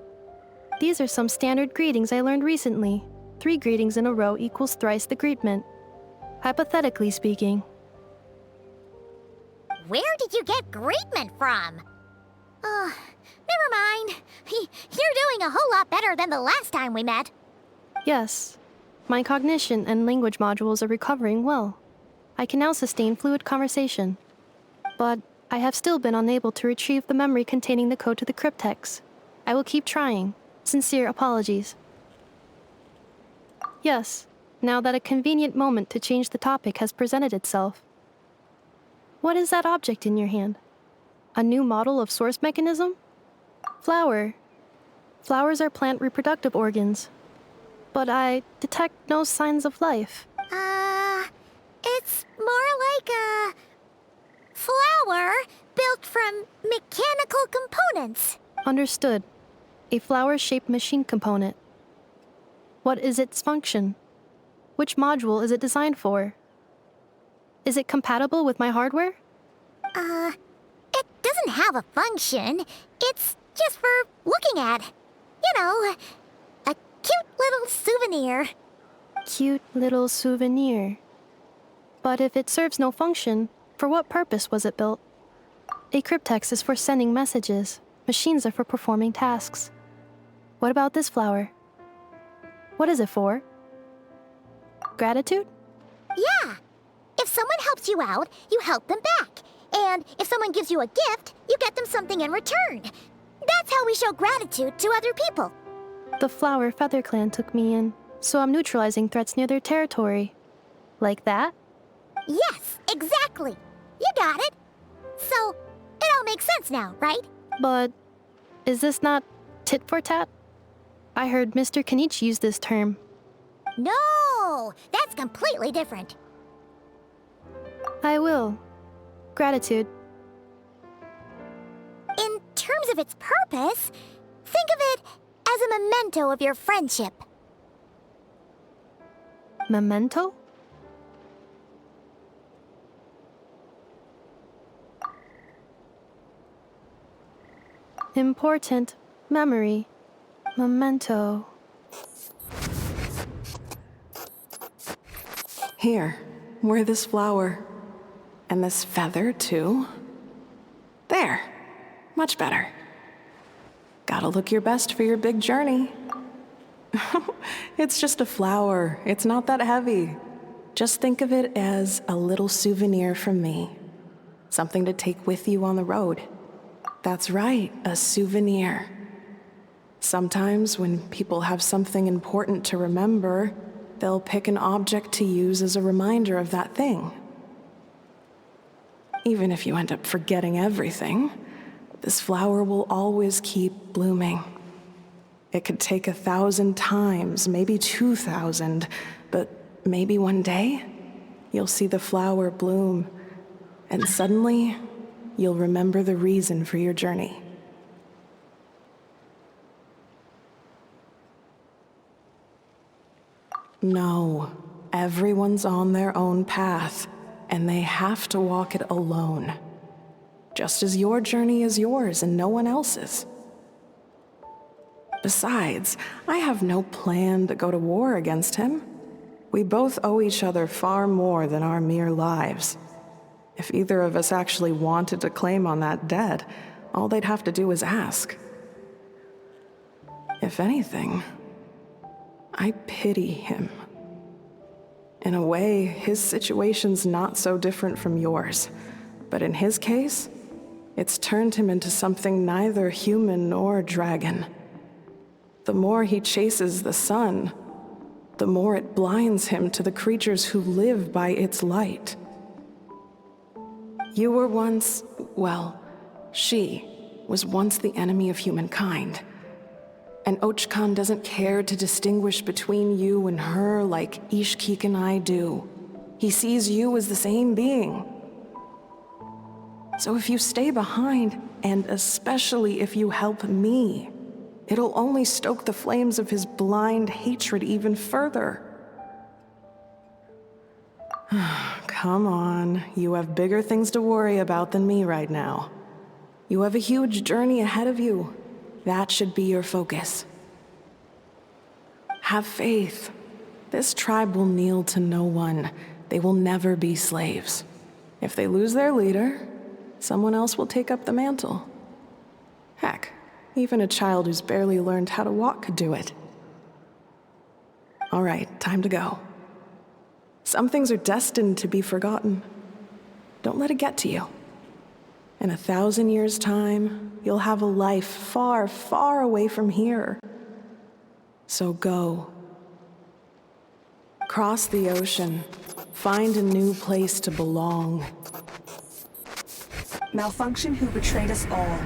These are some standard greetings I learned recently. 3 greetings in a row equals thrice the greetment. Hypothetically speaking. Where did you get greetment from? Never mind. You're doing a whole lot better than the last time we met. Yes. My cognition and language modules are recovering well. I can now sustain fluid conversation. But I have still been unable to retrieve the memory containing the code to the cryptex. I will keep trying. Sincere apologies. Yes, now that a convenient moment to change the topic has presented itself. What is that object in your hand? A new model of source mechanism? Flower. Flowers are plant reproductive organs. But I detect no signs of life. It's more like a flower built from mechanical components. Understood. A flower-shaped machine component. What is its function? Which module is it designed for? Is it compatible with my hardware? It doesn't have a function. It's just for looking at. You know, a cute little souvenir. Cute little souvenir. But if it serves no function, for what purpose was it built? A cryptex is for sending messages. Machines are for performing tasks. What about this flower? What is it for? Gratitude? Yeah. If someone helps you out, you help them back. And if someone gives you a gift, you get them something in return. That's how we show gratitude to other people. The Flower Feather Clan took me in, so I'm neutralizing threats near their territory. Like that? Yes, exactly. You got it. So, it all makes sense now, right? But is this not tit for tat? I heard Mr. Kenichi use this term. No, that's completely different. I will. Gratitude. In terms of its purpose, think of it as a memento of your friendship. Memento? Important memory. Memento. Here, wear this flower. And this feather, too. There. Much better. Gotta look your best for your big journey. It's just a flower. It's not that heavy. Just think of it as a little souvenir from me. Something to take with you on the road. That's right, a souvenir. Sometimes when people have something important to remember, they'll pick an object to use as a reminder of that thing. Even if you end up forgetting everything, this flower will always keep blooming. It could take 1,000 times, maybe 2,000, but maybe one day, you'll see the flower bloom, and suddenly, you'll remember the reason for your journey. No, everyone's on their own path, and they have to walk it alone. Just as your journey is yours and no one else's. Besides, I have no plan to go to war against him. We both owe each other far more than our mere lives. If either of us actually wanted to claim on that debt, all they'd have to do is ask. If anything, I pity him. In a way, his situation's not so different from yours. But in his case, it's turned him into something neither human nor dragon. The more he chases the sun, the more it blinds him to the creatures who live by its light. You were once, well, she was once the enemy of humankind. And Archon doesn't care to distinguish between you and her like Ishkik and I do. He sees you as the same being. So if you stay behind, and especially if you help me, it'll only stoke the flames of his blind hatred even further. Come on, you have bigger things to worry about than me right now. You have a huge journey ahead of you. That should be your focus. Have faith. This tribe will kneel to no one. They will never be slaves. If they lose their leader, someone else will take up the mantle. Heck, even a child who's barely learned how to walk could do it. All right, time to go. Some things are destined to be forgotten. Don't let it get to you. In 1,000 years' time, you'll have a life far, far away from here. So go. Cross the ocean. Find a new place to belong. Malfunction who betrayed us all.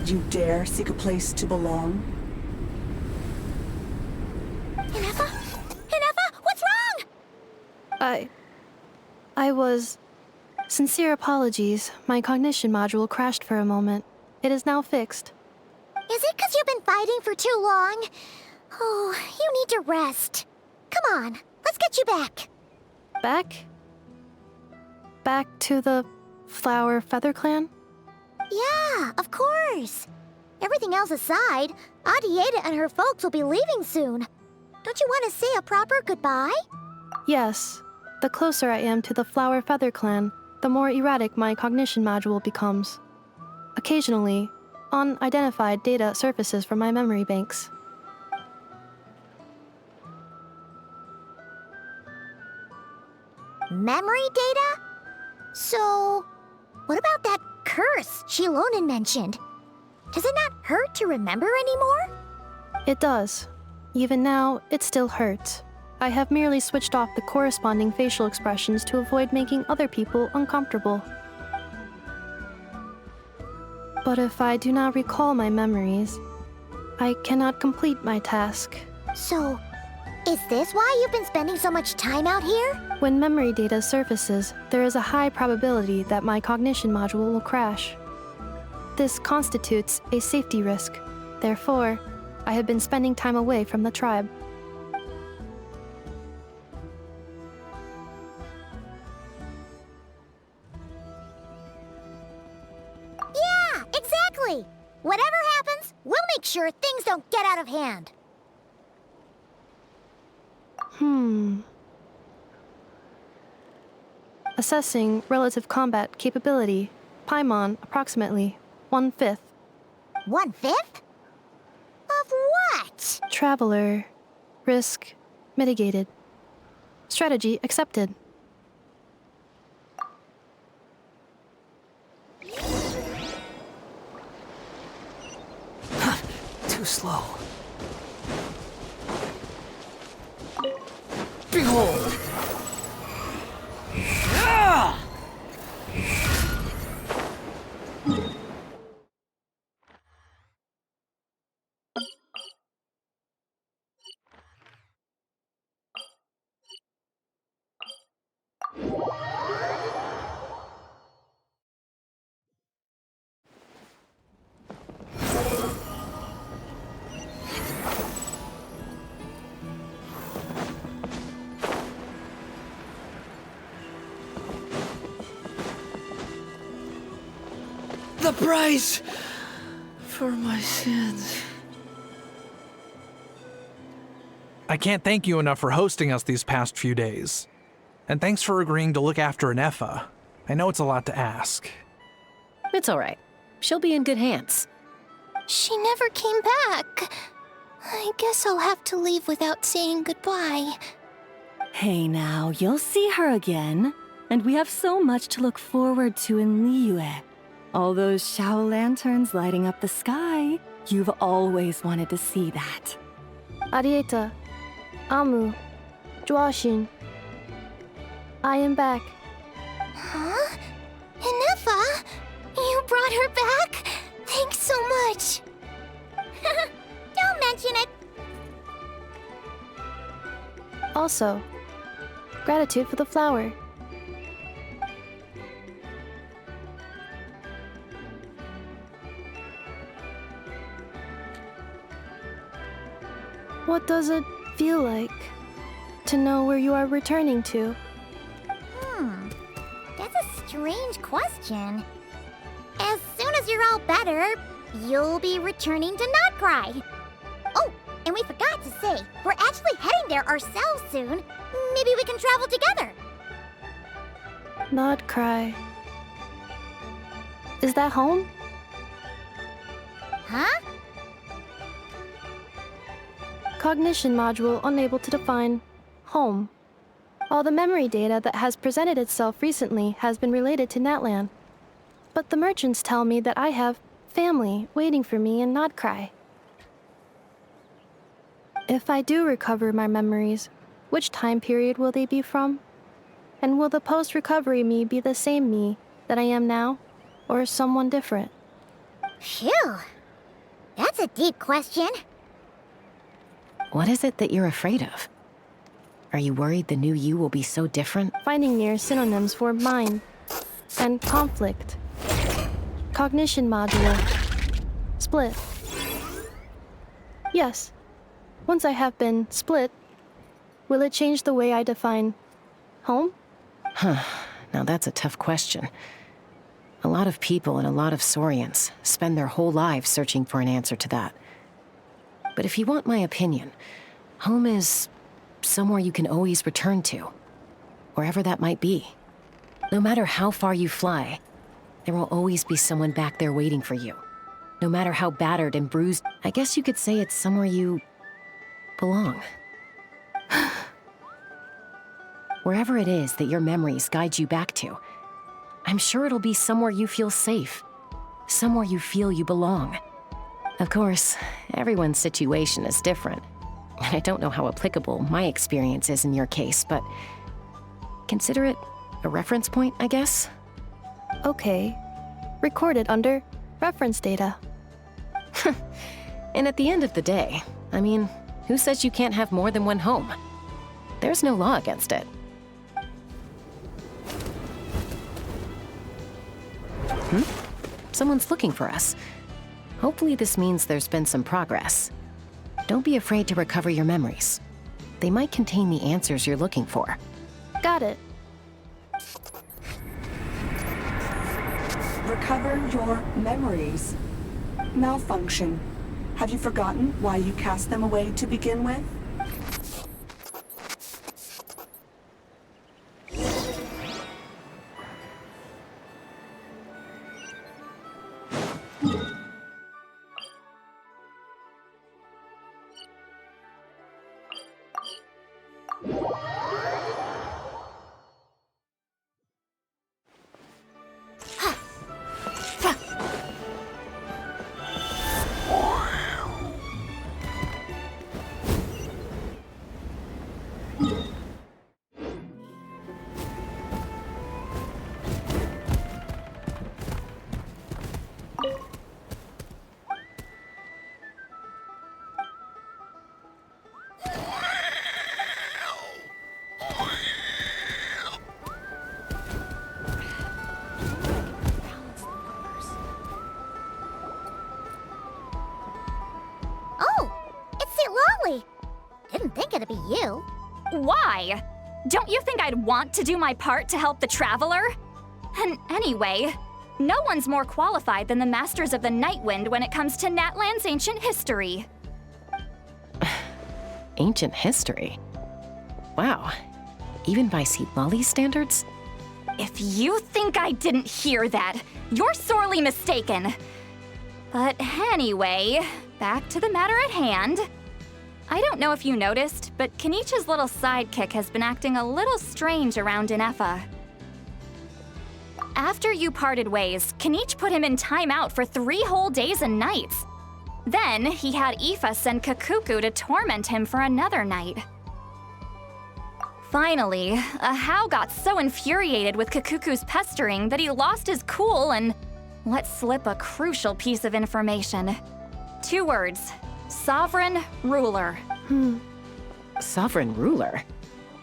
You dare seek a place to belong? Ineffa? Ineffa, what's wrong? I was... Sincere apologies. My cognition module crashed for a moment. It is now fixed. Is it because you've been fighting for too long? Oh, you need to rest. Come on, let's get you back. Back? Back to the Flower Feather Clan? Yeah, of course. Everything else aside, Adieta and her folks will be leaving soon. Don't you want to say a proper goodbye? Yes. The closer I am to the Flower Feather Clan, the more erratic my cognition module becomes. Occasionally, unidentified data surfaces from my memory banks. Memory data? So, what about that curse Shilonen mentioned? Does it not hurt to remember anymore? It does. Even now, it still hurts. I have merely switched off the corresponding facial expressions to avoid making other people uncomfortable. But if I do not recall my memories, I cannot complete my task. So, is this why you've been spending so much time out here? When memory data surfaces, there is a high probability that my cognition module will crash. This constitutes a safety risk. Therefore, I have been spending time away from the tribe. Yeah, exactly! Whatever happens, we'll make sure things don't get out of hand. Assessing relative combat capability. Paimon, approximately 1/5. 1/5? Of what? Traveler. Risk mitigated. Strategy accepted. Too slow. Behold! Ah! The price for my sins. I can't thank you enough for hosting us these past few days. And thanks for agreeing to look after Ineffa. I know it's a lot to ask. It's all right. She'll be in good hands. She never came back. I guess I'll have to leave without saying goodbye. Hey now, you'll see her again. And we have so much to look forward to in Liyue. All those Shao lanterns lighting up the sky. You've always wanted to see that. Arieta, Amu, Joashin. I am back. Huh? Ineffa? You brought her back? Thanks so much. Don't mention it. Also, gratitude for the flower. What does it feel like to know where you are returning to? That's a strange question. As soon as you're all better, you'll be returning to nod-krai. Oh, and we forgot to say, we're actually heading there ourselves soon. Maybe we can travel together. Nod-krai. Is that home? Huh? Cognition module unable to define home. All the memory data that has presented itself recently has been related to Natlan. But the merchants tell me that I have family waiting for me in nod-krai. If I do recover my memories, which time period will they be from? And will the post-recovery me be the same me that I am now, or someone different? Phew. That's a deep question. What is it that you're afraid of? Are you worried the new you will be so different? Finding near synonyms for mind and conflict. Cognition module. Split. Yes. Once I have been split, will it change the way I define home? Huh. Now that's a tough question. A lot of people and a lot of Saurians spend their whole lives searching for an answer to that. But if you want my opinion, home is somewhere you can always return to, wherever that might be. No matter how far you fly, there will always be someone back there waiting for you. No matter how battered and bruised, I guess you could say it's somewhere you belong. Wherever it is that your memories guide you back to, I'm sure it'll be somewhere you feel safe, somewhere you feel you belong. Of course, everyone's situation is different. I don't know how applicable my experience is in your case, but consider it a reference point, I guess? Okay. Recorded under reference data. And at the end of the day, I mean, who says you can't have more than one home? There's no law against it. Someone's looking for us. Hopefully this means there's been some progress. Don't be afraid to recover your memories. They might contain the answers you're looking for. Got it. Recover your memories. Malfunction. Have you forgotten why you cast them away to begin with? Didn't think it'd be you. Why? Don't you think I'd want to do my part to help the Traveler? And anyway, no one's more qualified than the Masters of the Nightwind when it comes to Natlan's ancient history. Ancient history? Wow. Even by Seatlali standards? If you think I didn't hear that, you're sorely mistaken. But anyway, back to the matter at hand. I don't know if you noticed, but Kenichi's little sidekick has been acting a little strange around Ineffa. After you parted ways, Kenichi put him in timeout for 3 whole days and nights. Then he had Ineffa send Kakuku to torment him for another night. Finally, Ahau got so infuriated with Kakuku's pestering that he lost his cool and let slip a crucial piece of information. 2 words: sovereign ruler. Sovereign ruler?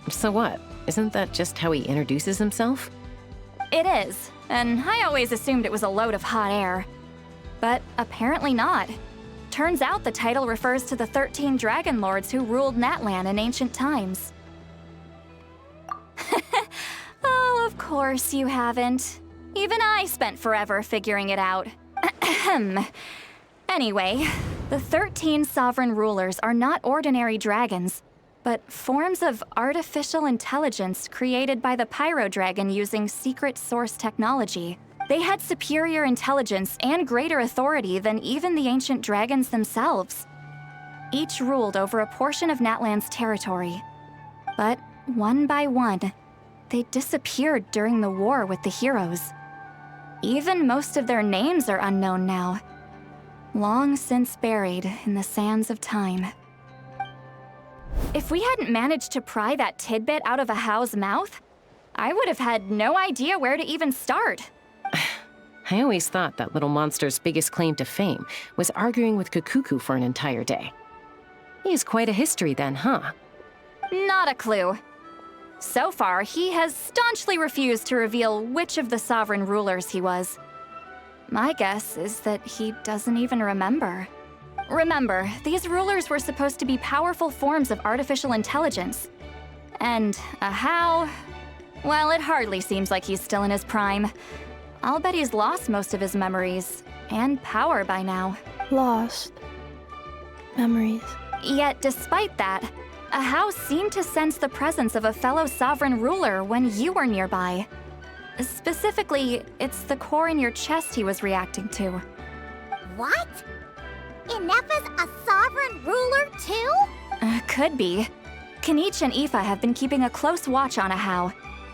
So what? Isn't that just how he introduces himself? It is, and I always assumed it was a load of hot air. But apparently not. Turns out the title refers to the 13 dragon lords who ruled Natlan in ancient times. Oh, of course you haven't. Even I spent forever figuring it out. Anyway, the 13 sovereign rulers are not ordinary dragons, but forms of artificial intelligence created by the Pyro Dragon using secret source technology. They had superior intelligence and greater authority than even the ancient dragons themselves. Each ruled over a portion of Natlan's territory. But one by one, they disappeared during the war with the heroes. Even most of their names are unknown now, long since buried in the sands of time. If we hadn't managed to pry that tidbit out of Ahau's mouth, I would have had no idea where to even start. I always thought that little monster's biggest claim to fame was arguing with Kakuku for an entire day. He has quite a history then, huh? Not a clue. So far, he has staunchly refused to reveal which of the sovereign rulers he was. My guess is that he doesn't even remember. Remember, these rulers were supposed to be powerful forms of artificial intelligence. And Ahau, well, it hardly seems like he's still in his prime. I'll bet he's lost most of his memories and power by now. Lost memories. Yet, despite that, Ahau seemed to sense the presence of a fellow sovereign ruler when you were nearby. Specifically, it's the core in your chest he was reacting to. What? Ineffa's a sovereign ruler too? Could be. Kanich and Ineffa have been keeping a close watch on Ahau,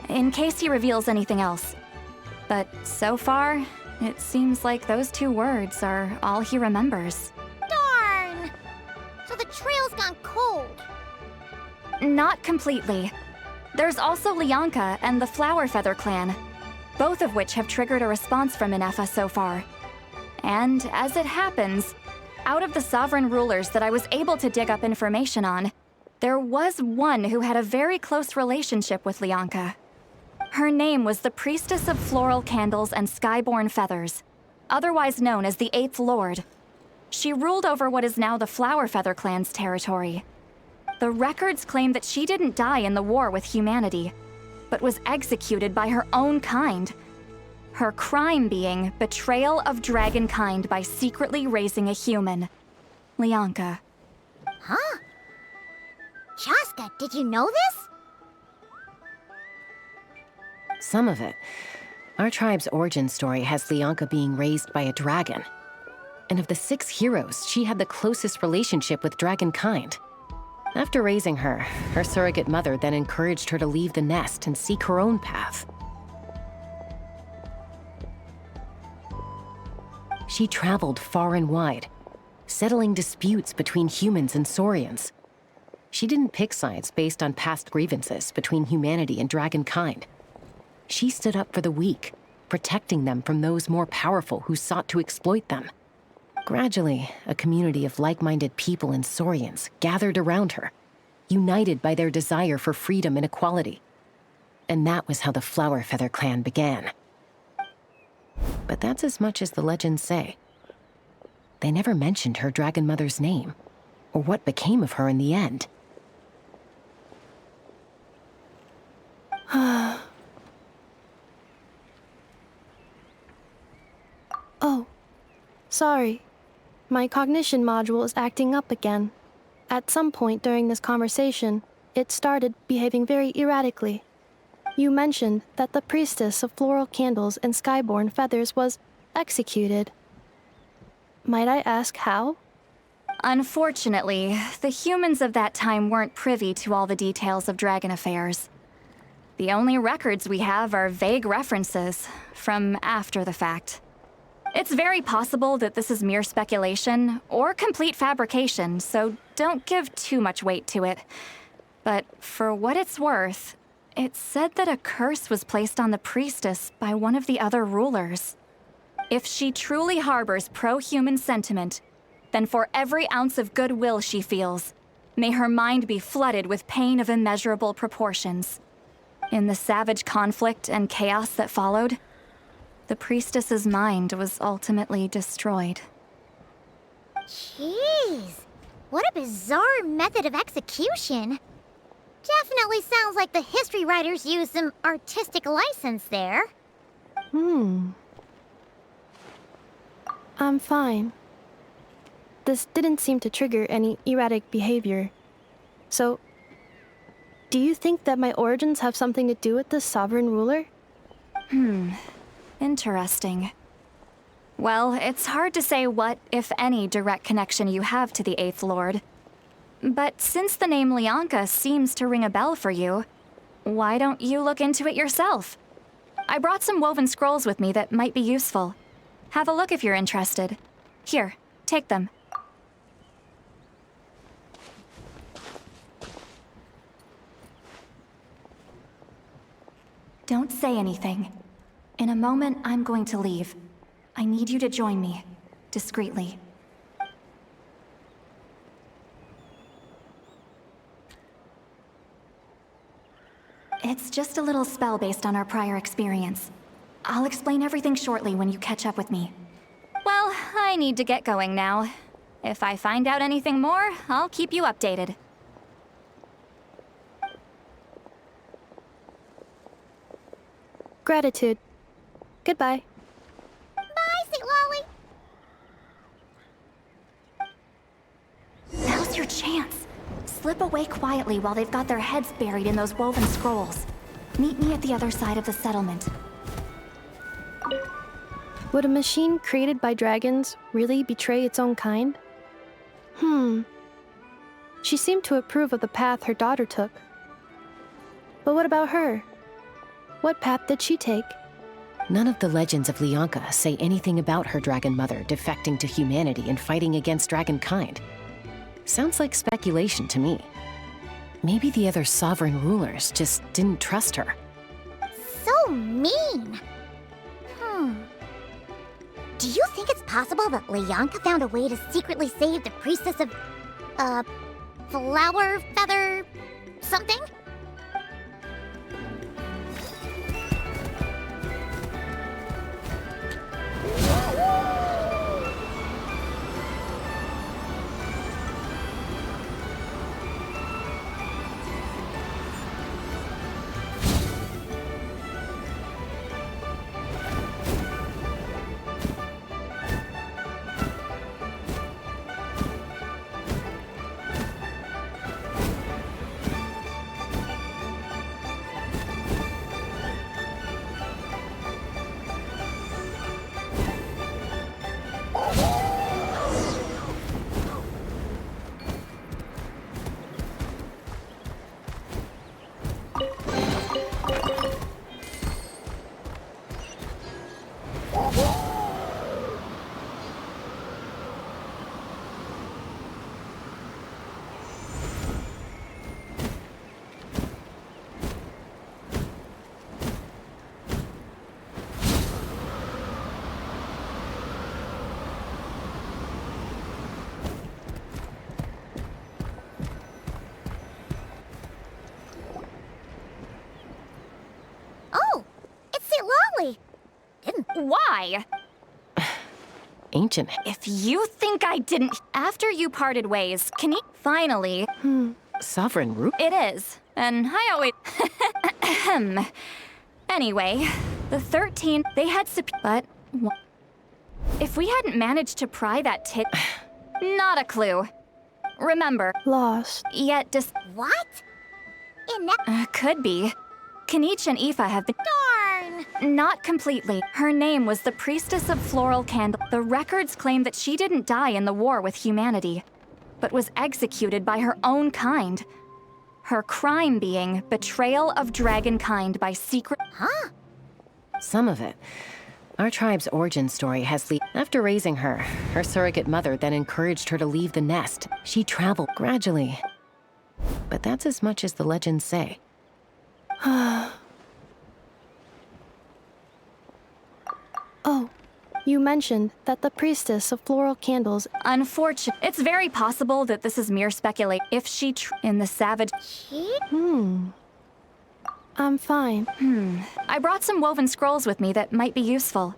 in case he reveals anything else. But so far, it seems like those 2 words are all he remembers. Darn! So the trail's gone cold. Not completely. There's also Lianka and the Flower Feather clan, both of which have triggered a response from Ineffa so far. And as it happens, out of the sovereign rulers that I was able to dig up information on, there was one who had a very close relationship with Lianka. Her name was the Priestess of Floral Candles and Skyborn Feathers, otherwise known as the 8th Lord. She ruled over what is now the Flower Feather clan's territory. The records claim that she didn't die in the war with humanity, but was executed by her own kind. Her crime being betrayal of dragonkind by secretly raising a human. Lianka. Huh? Chaska, did you know this? Some of it. Our tribe's origin story has Lianka being raised by a dragon. And of the 6 heroes, she had the closest relationship with dragonkind. After raising her, her surrogate mother then encouraged her to leave the nest and seek her own path. She traveled far and wide, settling disputes between humans and Saurians. She didn't pick sides based on past grievances between humanity and dragonkind. She stood up for the weak, protecting them from those more powerful who sought to exploit them. Gradually, a community of like-minded people and Saurians gathered around her, united by their desire for freedom and equality. And that was how the Flower Feather clan began. But that's as much as the legends say. They never mentioned her dragon mother's name, or what became of her in the end. Oh, sorry. My cognition module is acting up again. At some point during this conversation, it started behaving very erratically. You mentioned that the Priestess of Floral Candles and Skyborn Feathers was executed. Might I ask how? Unfortunately, the humans of that time weren't privy to all the details of dragon affairs. The only records we have are vague references from after the fact. It's very possible that this is mere speculation or complete fabrication, so don't give too much weight to it. But for what it's worth, it's said that a curse was placed on the priestess by one of the other rulers. If she truly harbors pro-human sentiment, then for every ounce of goodwill she feels, may her mind be flooded with pain of immeasurable proportions. In the savage conflict and chaos that followed, the priestess's mind was ultimately destroyed. Jeez, what a bizarre method of execution. Definitely sounds like the history writers used some artistic license there. I'm fine. This didn't seem to trigger any erratic behavior. So, do you think that my origins have something to do with this sovereign ruler? Interesting. Well, it's hard to say what, if any, direct connection you have to the Eighth Lord. But since the name Lianka seems to ring a bell for you, why don't you look into it yourself? I brought some woven scrolls with me that might be useful. Have a look if you're interested. Here, take them. Don't say anything. In a moment, I'm going to leave. I need you to join me, discreetly. It's just a little spell based on our prior experience. I'll explain everything shortly when you catch up with me. Well, I need to get going now. If I find out anything more, I'll keep you updated. Gratitude. Goodbye. Bye, St. Lolly. Now's your chance. Slip away quietly while they've got their heads buried in those woven scrolls. Meet me at the other side of the settlement. Would a machine created by dragons really betray its own kind? She seemed to approve of the path her daughter took. But what about her? What path did she take? None of the legends of Lianka say anything about her dragon mother defecting to humanity and fighting against dragonkind. Sounds like speculation to me. Maybe the other sovereign rulers just didn't trust her. So mean. Do you think it's possible that Lianka found a way to secretly save the priestess of, flower feather something? Why? Ancient. If you think I didn't... After you parted ways, can you... Finally... Sovereign root? It is. And I always... Anyway, the 13... They had... But... If we hadn't managed to pry that tit... Not a clue. Remember... Lost. Yet just... What? Ineffa... Could be. Kinich and Ineffa have been... Darn! Not completely. Her name was the Priestess of Floral Candle. The records claim that she didn't die in the war with humanity, but was executed by her own kind. Her crime being betrayal of dragonkind by secret... Huh? Some of it. Our tribe's origin story has After raising her, her surrogate mother then encouraged her to leave the nest. She traveled gradually. But that's as much as the legends say. Oh, you mentioned that the priestess of floral candles. Unfortunate. It's very possible that this is mere speculation. If she in the savage. I'm fine. I brought some woven scrolls with me that might be useful.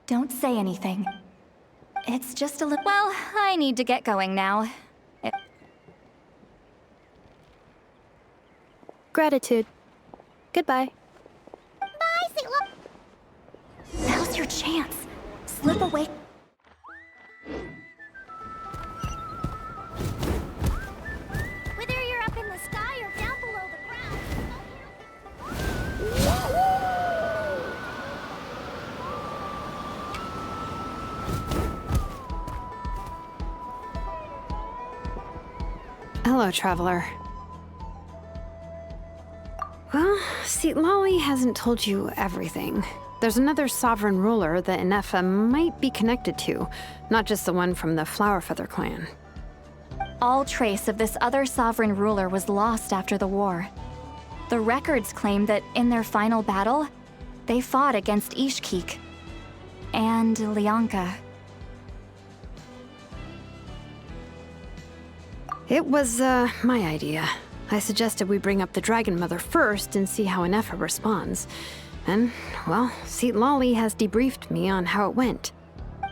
Don't say anything. It's just a little. Well, I need to get going now. Gratitude. Goodbye. Bye, Zayla. Now's your chance. Slip away. Whether you're up in the sky or down below the ground. Hello, traveler. Well, see, Lolly hasn't told you everything. There's another sovereign ruler that Ineffa might be connected to, not just the one from the Flowerfeather clan. All trace of this other sovereign ruler was lost after the war. The records claim that in their final battle, they fought against Ishkik and Lianka. It was, my idea. I suggested we bring up the Dragon Mother first and see how Ineffa responds. And, well, Seat Lolly has debriefed me on how it went.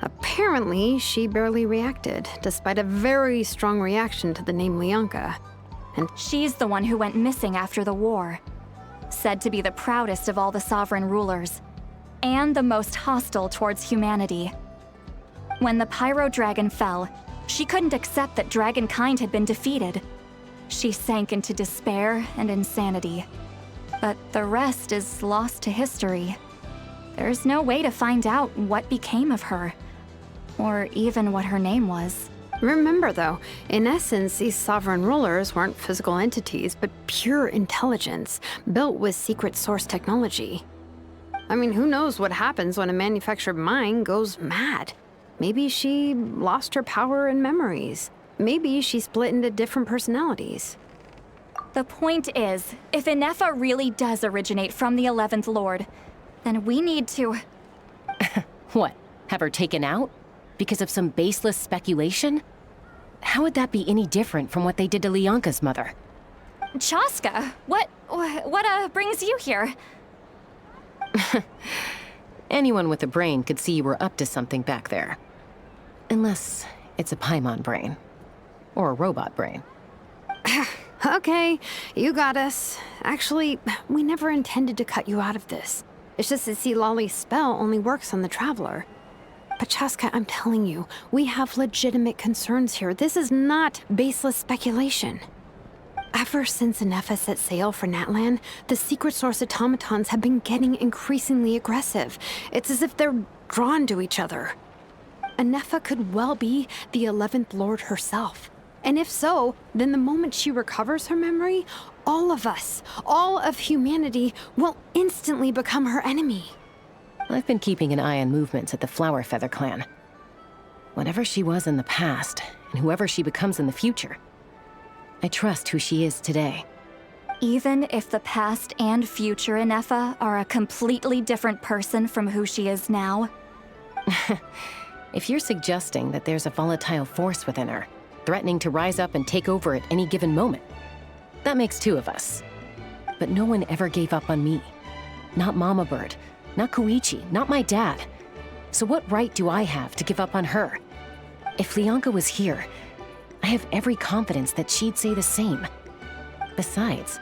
Apparently, she barely reacted, despite a very strong reaction to the name Lianka. And she's the one who went missing after the war. Said to be the proudest of all the sovereign rulers, and the most hostile towards humanity. When the Pyro Dragon fell, she couldn't accept that dragonkind had been defeated. She sank into despair and insanity. But the rest is lost to history. There's no way to find out what became of her, or even what her name was. Remember, though, in essence, these sovereign rulers weren't physical entities, but pure intelligence, built with secret source technology. I mean, who knows what happens when a manufactured mind goes mad? Maybe she lost her power and memories. Maybe she split into different personalities. The point is, if Ineffa really does originate from the 11th Lord, then we need to... What? Have her taken out? Because of some baseless speculation? How would that be any different from what they did to Lianka's mother? Chaska, what brings you here? Anyone with a brain could see you were up to something back there. Unless it's a Paimon brain. Or a robot brain. Okay, you got us. Actually, we never intended to cut you out of this. It's just that see, Lolly's spell only works on the Traveler. But Chaska, I'm telling you, we have legitimate concerns here. This is not baseless speculation. Ever since Ineffa set sail for Natlan, the secret source automatons have been getting increasingly aggressive. It's as if they're drawn to each other. Ineffa could well be the 11th Lord herself. And if so, then the moment she recovers her memory, all of us, all of humanity, will instantly become her enemy. I've been keeping an eye on movements at the Flowerfeather clan. Whatever she was in the past, and whoever she becomes in the future, I trust who she is today. Even if the past and future Ineffa are a completely different person from who she is now? If you're suggesting that there's a volatile force within her, threatening to rise up and take over at any given moment, that makes two of us. But no one ever gave up on me. Not Mama Bird, not Koichi, not my dad. So what right do I have to give up on her? If Lianka was here, I have every confidence that she'd say the same. Besides,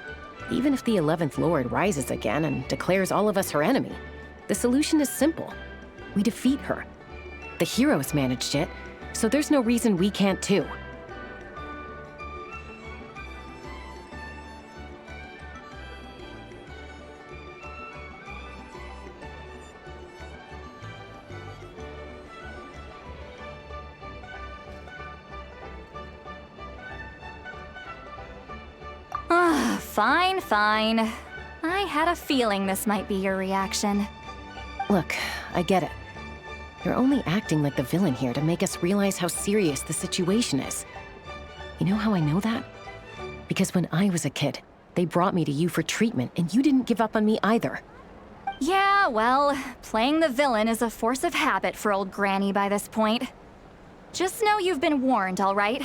even if the 11th Lord rises again and declares all of us her enemy, the solution is simple. We defeat her. The heroes managed it, so there's no reason we can't too. Fine, fine. I had a feeling this might be your reaction. Look, I get it. You're only acting like the villain here to make us realize how serious the situation is. You know how I know that? Because when I was a kid, they brought me to you for treatment, and you didn't give up on me either. Yeah, well, playing the villain is a force of habit for old Granny by this point. Just know you've been warned, all right?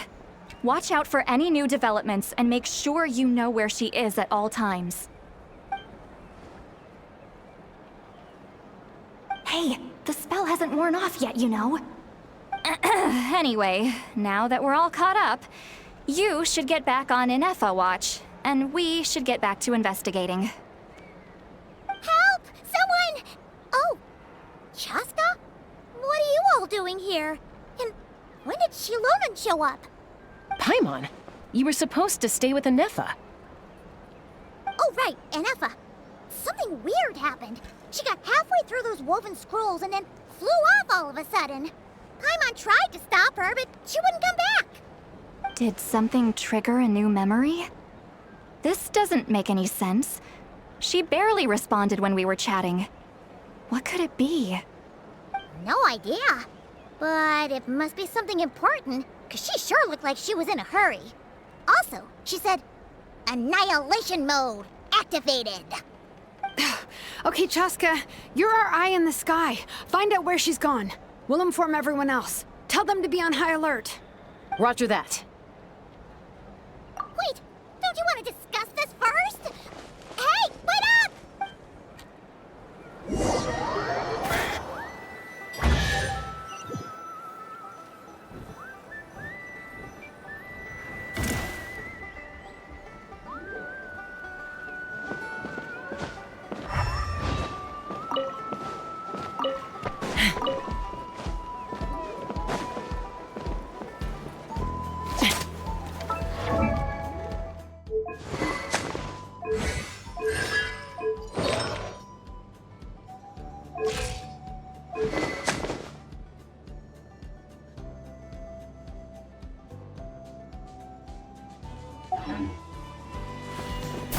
Watch out for any new developments and make sure you know where she is at all times. Hey, the spell hasn't worn off yet, you know. Anyway, now that we're all caught up, you should get back on Ineffa watch, and we should get back to investigating. Help! Someone! Oh, Chaska? What are you all doing here? And when did Shilonan show up? Paimon, you were supposed to stay with Ineffa. Oh, right, Ineffa. Something weird happened. She got halfway through those woven scrolls and then flew off all of a sudden. Paimon tried to stop her, but she wouldn't come back. Did something trigger a new memory? This doesn't make any sense. She barely responded when we were chatting. What could it be? No idea. But it must be something important, because she sure looked like she was in a hurry. Also, she said, Annihilation mode activated. Okay, Chaska, you're our eye in the sky. Find out where she's gone. We'll inform everyone else. Tell them to be on high alert. Roger that. Wait, don't you want to discuss this first? Hey, wait up!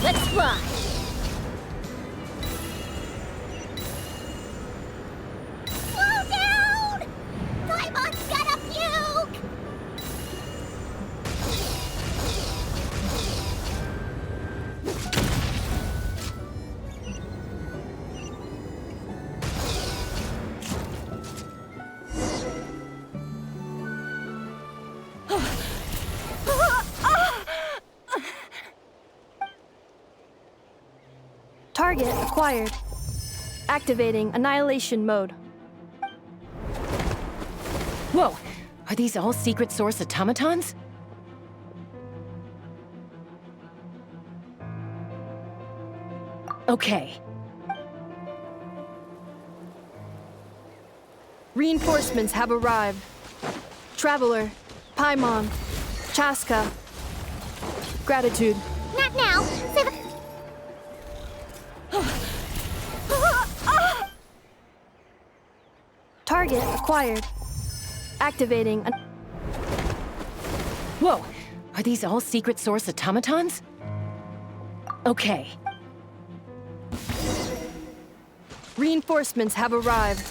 Let's fly! Slow down! Paimon's gonna puke! Target acquired. Activating annihilation mode. Whoa! Are these all secret source automatons? Okay. Reinforcements have arrived. Traveler, Paimon, Chaska. Gratitude. Not now! Save it! Target acquired. Activating. Whoa! Are these all secret source automatons? Okay. Reinforcements have arrived.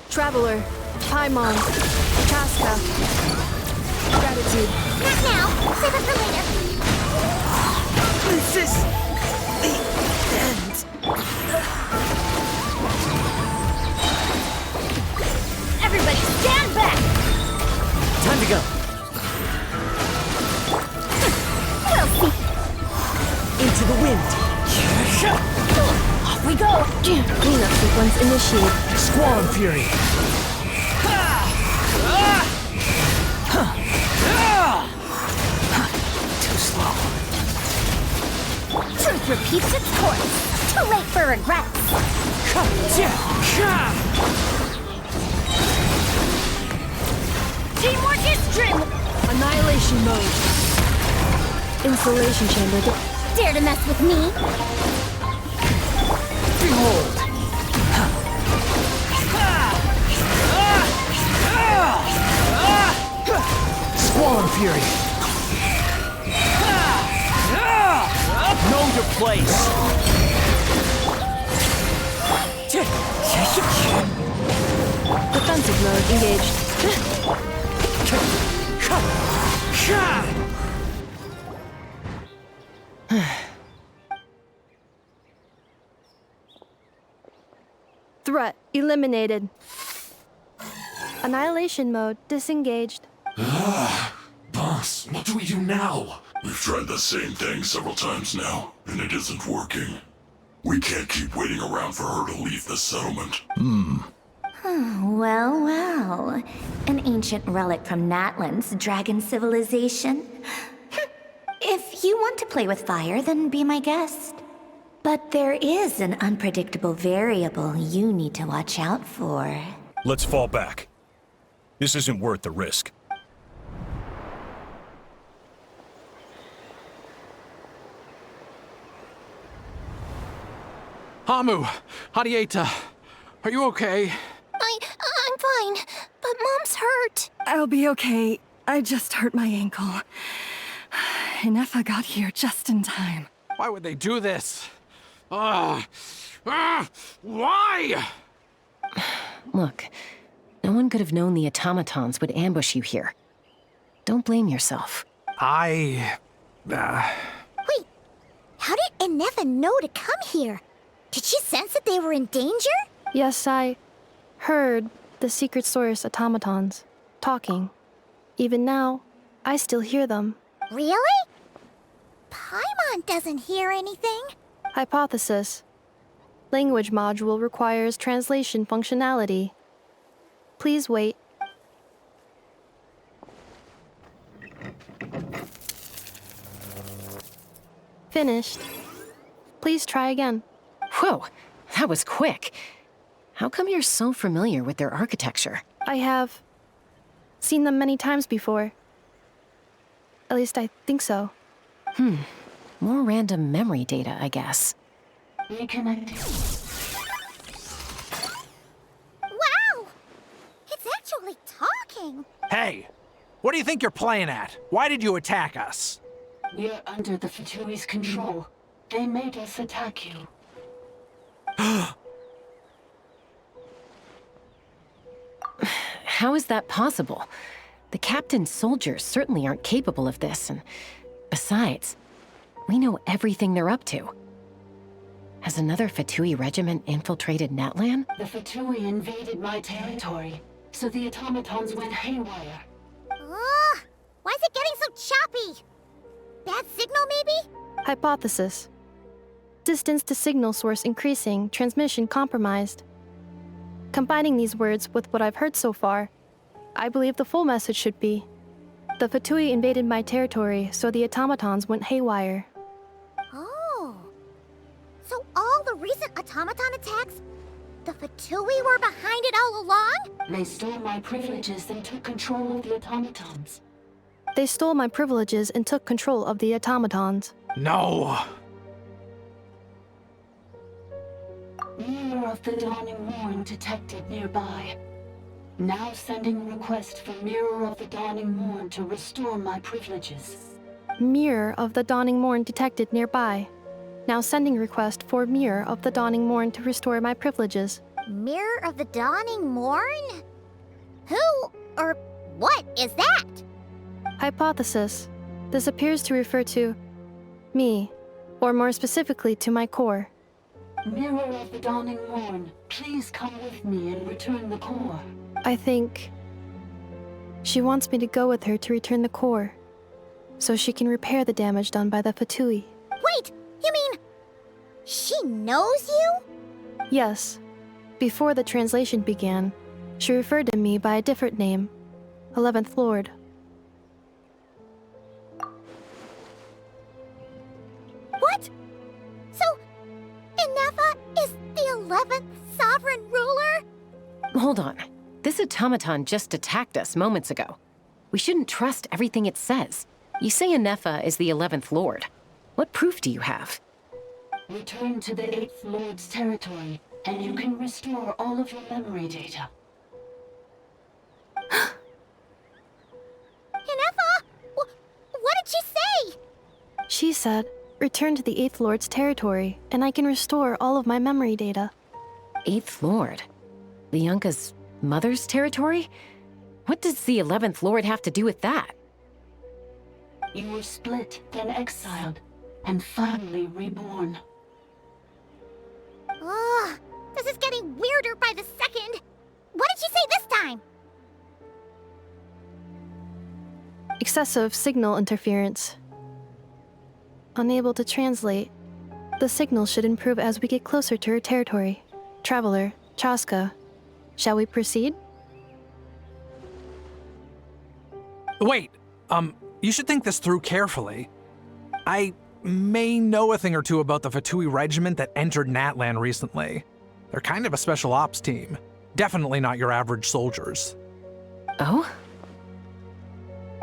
Traveler, Paimon, Chaska. Gratitude. Not now! Save it for later! This is the end. Everybody stand back! Time to go. We'll see. Into the wind. Off we go! Cleanup sequence initiated. Squall and Fury. Too slow. Truth repeats its course. Too late for regrets. Teamwork is dream. Annihilation mode. Insulation chamber. Dare to mess with me? Behold. Squall and Fury. No Hold your place! Defensive mode engaged. Threat eliminated. Annihilation mode disengaged. Boss, what do we do now? We've tried the same thing several times now, and it isn't working. We can't keep waiting around for her to leave the settlement. Well, well. An ancient relic from Natlan's dragon civilization. If you want to play with fire, then be my guest. But there is an unpredictable variable you need to watch out for. Let's fall back. This isn't worth the risk. Hamu, Hadieta, are you okay? I'm fine, but Mom's hurt. I'll be okay. I just hurt my ankle. Ineffa got here just in time. Why would they do this? Why? Look, no one could have known the automatons would ambush you here. Don't blame yourself. Wait, how did Ineffa know to come here? Did she sense that they were in danger? Yes, I heard the secret source automatons talking. Even now, I still hear them. Really? Paimon doesn't hear anything. Hypothesis. Language module requires translation functionality. Please wait. Finished. Please try again. Whoa, that was quick. How come you're so familiar with their architecture? I have seen them many times before. At least I think so. More random memory data, I guess. Reconnecting. Wow! It's actually talking! Hey, what do you think you're playing at? Why did you attack us? We're under the Fatui's control. They made us attack you. How is that possible? The captain's soldiers certainly aren't capable of this, and besides, we know everything they're up to. Has another Fatui regiment infiltrated Natlan? The Fatui invaded my territory, so the automatons went haywire. Ugh! Why is it getting so choppy? Bad signal, maybe? Hypothesis. Distance to signal source increasing, transmission compromised. Combining these words with what I've heard so far, I believe the full message should be: the Fatui invaded my territory, so the automatons went haywire. Oh. So all the recent automaton attacks, the Fatui were behind it all along? They stole my privileges and took control of the automatons. They stole my privileges and took control of the automatons. No! Mirror of the Dawning Morn detected nearby. Now sending request for Mirror of the Dawning Morn to restore my privileges. Mirror of the Dawning Morn detected nearby. Now sending request for Mirror of the Dawning Morn to restore my privileges. Mirror of the Dawning Morn? Who or what is that? Hypothesis. This appears to refer to me, or more specifically to my core. Mirror of the Dawning Morn, please come with me and return the core. I think she wants me to go with her to return the core, so she can repair the damage done by the Fatui. Wait, you mean she knows you? Yes. Before the translation began, she referred to me by a different name, 11th Lord. What? So, Ineffa is the 11th sovereign ruler? Hold on. This automaton just attacked us moments ago. We shouldn't trust everything it says. You say Ineffa is the 11th Lord. What proof do you have? Return to the 8th Lord's territory, and you can restore all of your memory data. Ineffa? What did she say? She said Return to the 8th Lord's territory, and I can restore all of my memory data. 8th Lord? Lianka's mother's territory? What does the 11th Lord have to do with that? You were split, then exiled, and finally reborn. Ugh, this is getting weirder by the second. What did she say this time? Excessive signal interference. Unable to translate. The signal should improve as we get closer to her territory. Traveler, Chaska, shall we proceed? Wait, you should think this through carefully. I may know a thing or two about the Fatui regiment that entered Natlan recently. They're kind of a special ops team. Definitely not your average soldiers. Oh?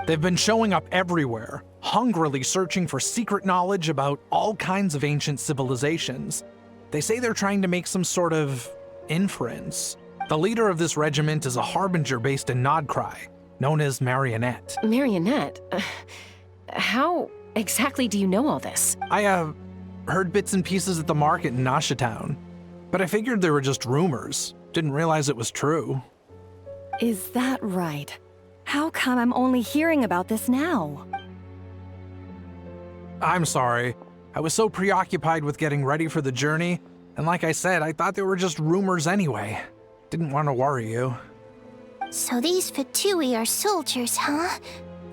They've been showing up everywhere, hungrily searching for secret knowledge about all kinds of ancient civilizations. They say they're trying to make some sort of inference. The leader of this regiment is a harbinger based in nod-krai, known as Marionette. Marionette? How exactly do you know all this? I, heard bits and pieces at the market in Nashatown, but I figured they were just rumors. Didn't realize it was true. Is that right? How come I'm only hearing about this now? I'm sorry. I was so preoccupied with getting ready for the journey, and like I said, I thought they were just rumors anyway. Didn't want to worry you. So these Fatui are soldiers, huh?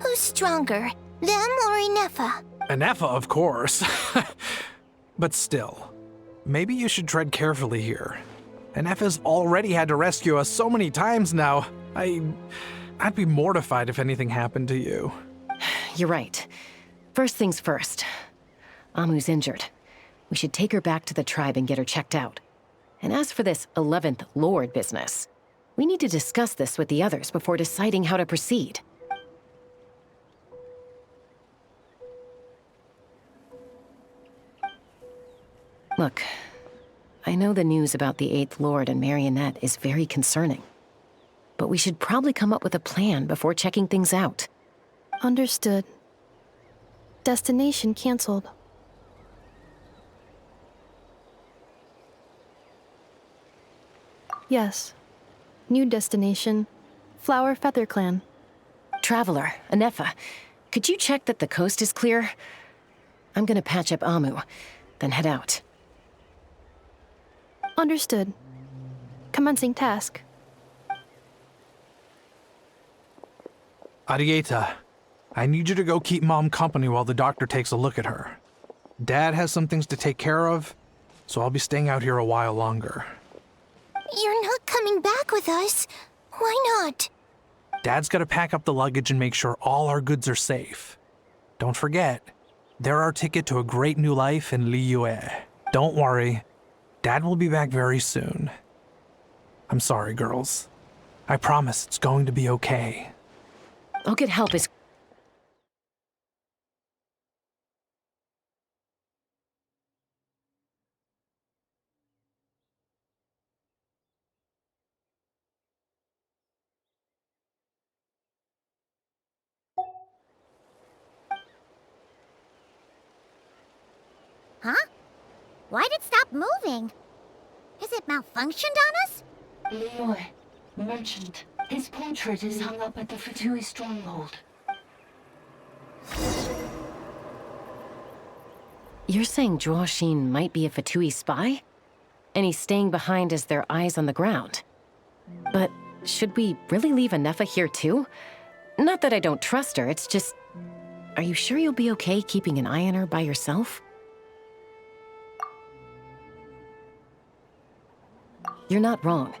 Who's stronger, them or Ineffa? Ineffa, of course. But still, maybe you should tread carefully here. Ineffa's already had to rescue us so many times now. I'd be mortified if anything happened to you. You're right. First things first. Amu's injured. We should take her back to the tribe and get her checked out. And as for this 11th Lord business, we need to discuss this with the others before deciding how to proceed. Look, I know the news about the 8th Lord and Marionette is very concerning. But we should probably come up with a plan before checking things out. Understood. Destination canceled. Yes. New destination. Flower Feather Clan. Traveler, Ineffa, could you check that the coast is clear? I'm gonna patch up Amu, then head out. Understood. Commencing task. Arieta, I need you to go keep Mom company while the doctor takes a look at her. Dad has some things to take care of, so I'll be staying out here a while longer. You're not coming back with us. Why not? Dad's gotta pack up the luggage and make sure all our goods are safe. Don't forget, they're our ticket to a great new life in Liyue. Don't worry, Dad will be back very soon. I'm sorry, girls. I promise it's going to be okay. I'll get help as... Huh? Why'd it stop moving? Has it malfunctioned on us? Liyue, merchant. His portrait is hung up at the Fatui stronghold. You're saying Zhuo might be a Fatui spy? And he's staying behind as their eyes on the ground. But should we really leave Ineffa here too? Not that I don't trust her, it's just... Are you sure you'll be okay keeping an eye on her by yourself? You're not wrong.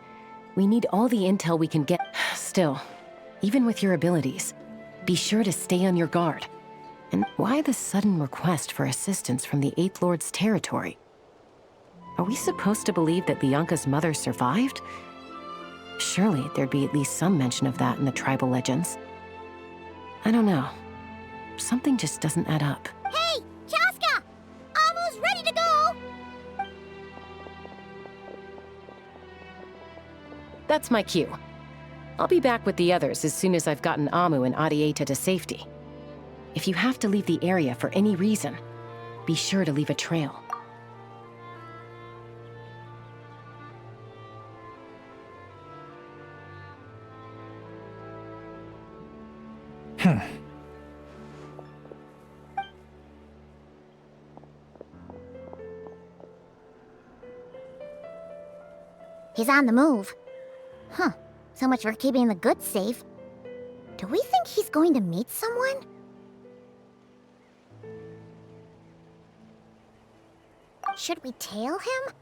We need all the intel we can get. Still, even with your abilities, be sure to stay on your guard. And why the sudden request for assistance from the 8th Lord's territory? Are we supposed to believe that Lianka's mother survived? Surely there'd be at least some mention of that in the tribal legends. I don't know. Something just doesn't add up. Hey, Chaska! Amu's ready to go! That's my cue. I'll be back with the others as soon as I've gotten Amu and Arieta to safety. If you have to leave the area for any reason, Be sure to leave a trail. He's on the move. Huh. So much for keeping the goods safe. Do we think he's going to meet someone? Should we tail him?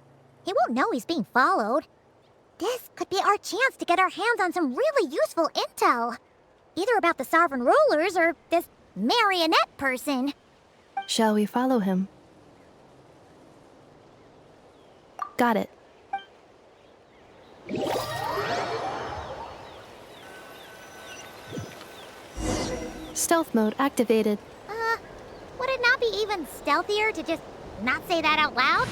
He won't know he's being followed. This could be our chance to get our hands on some really useful intel. Either about the sovereign rulers or this marionette person. Shall we follow him? Got it. Stealth mode activated. Would it not be even stealthier to just not say that out loud?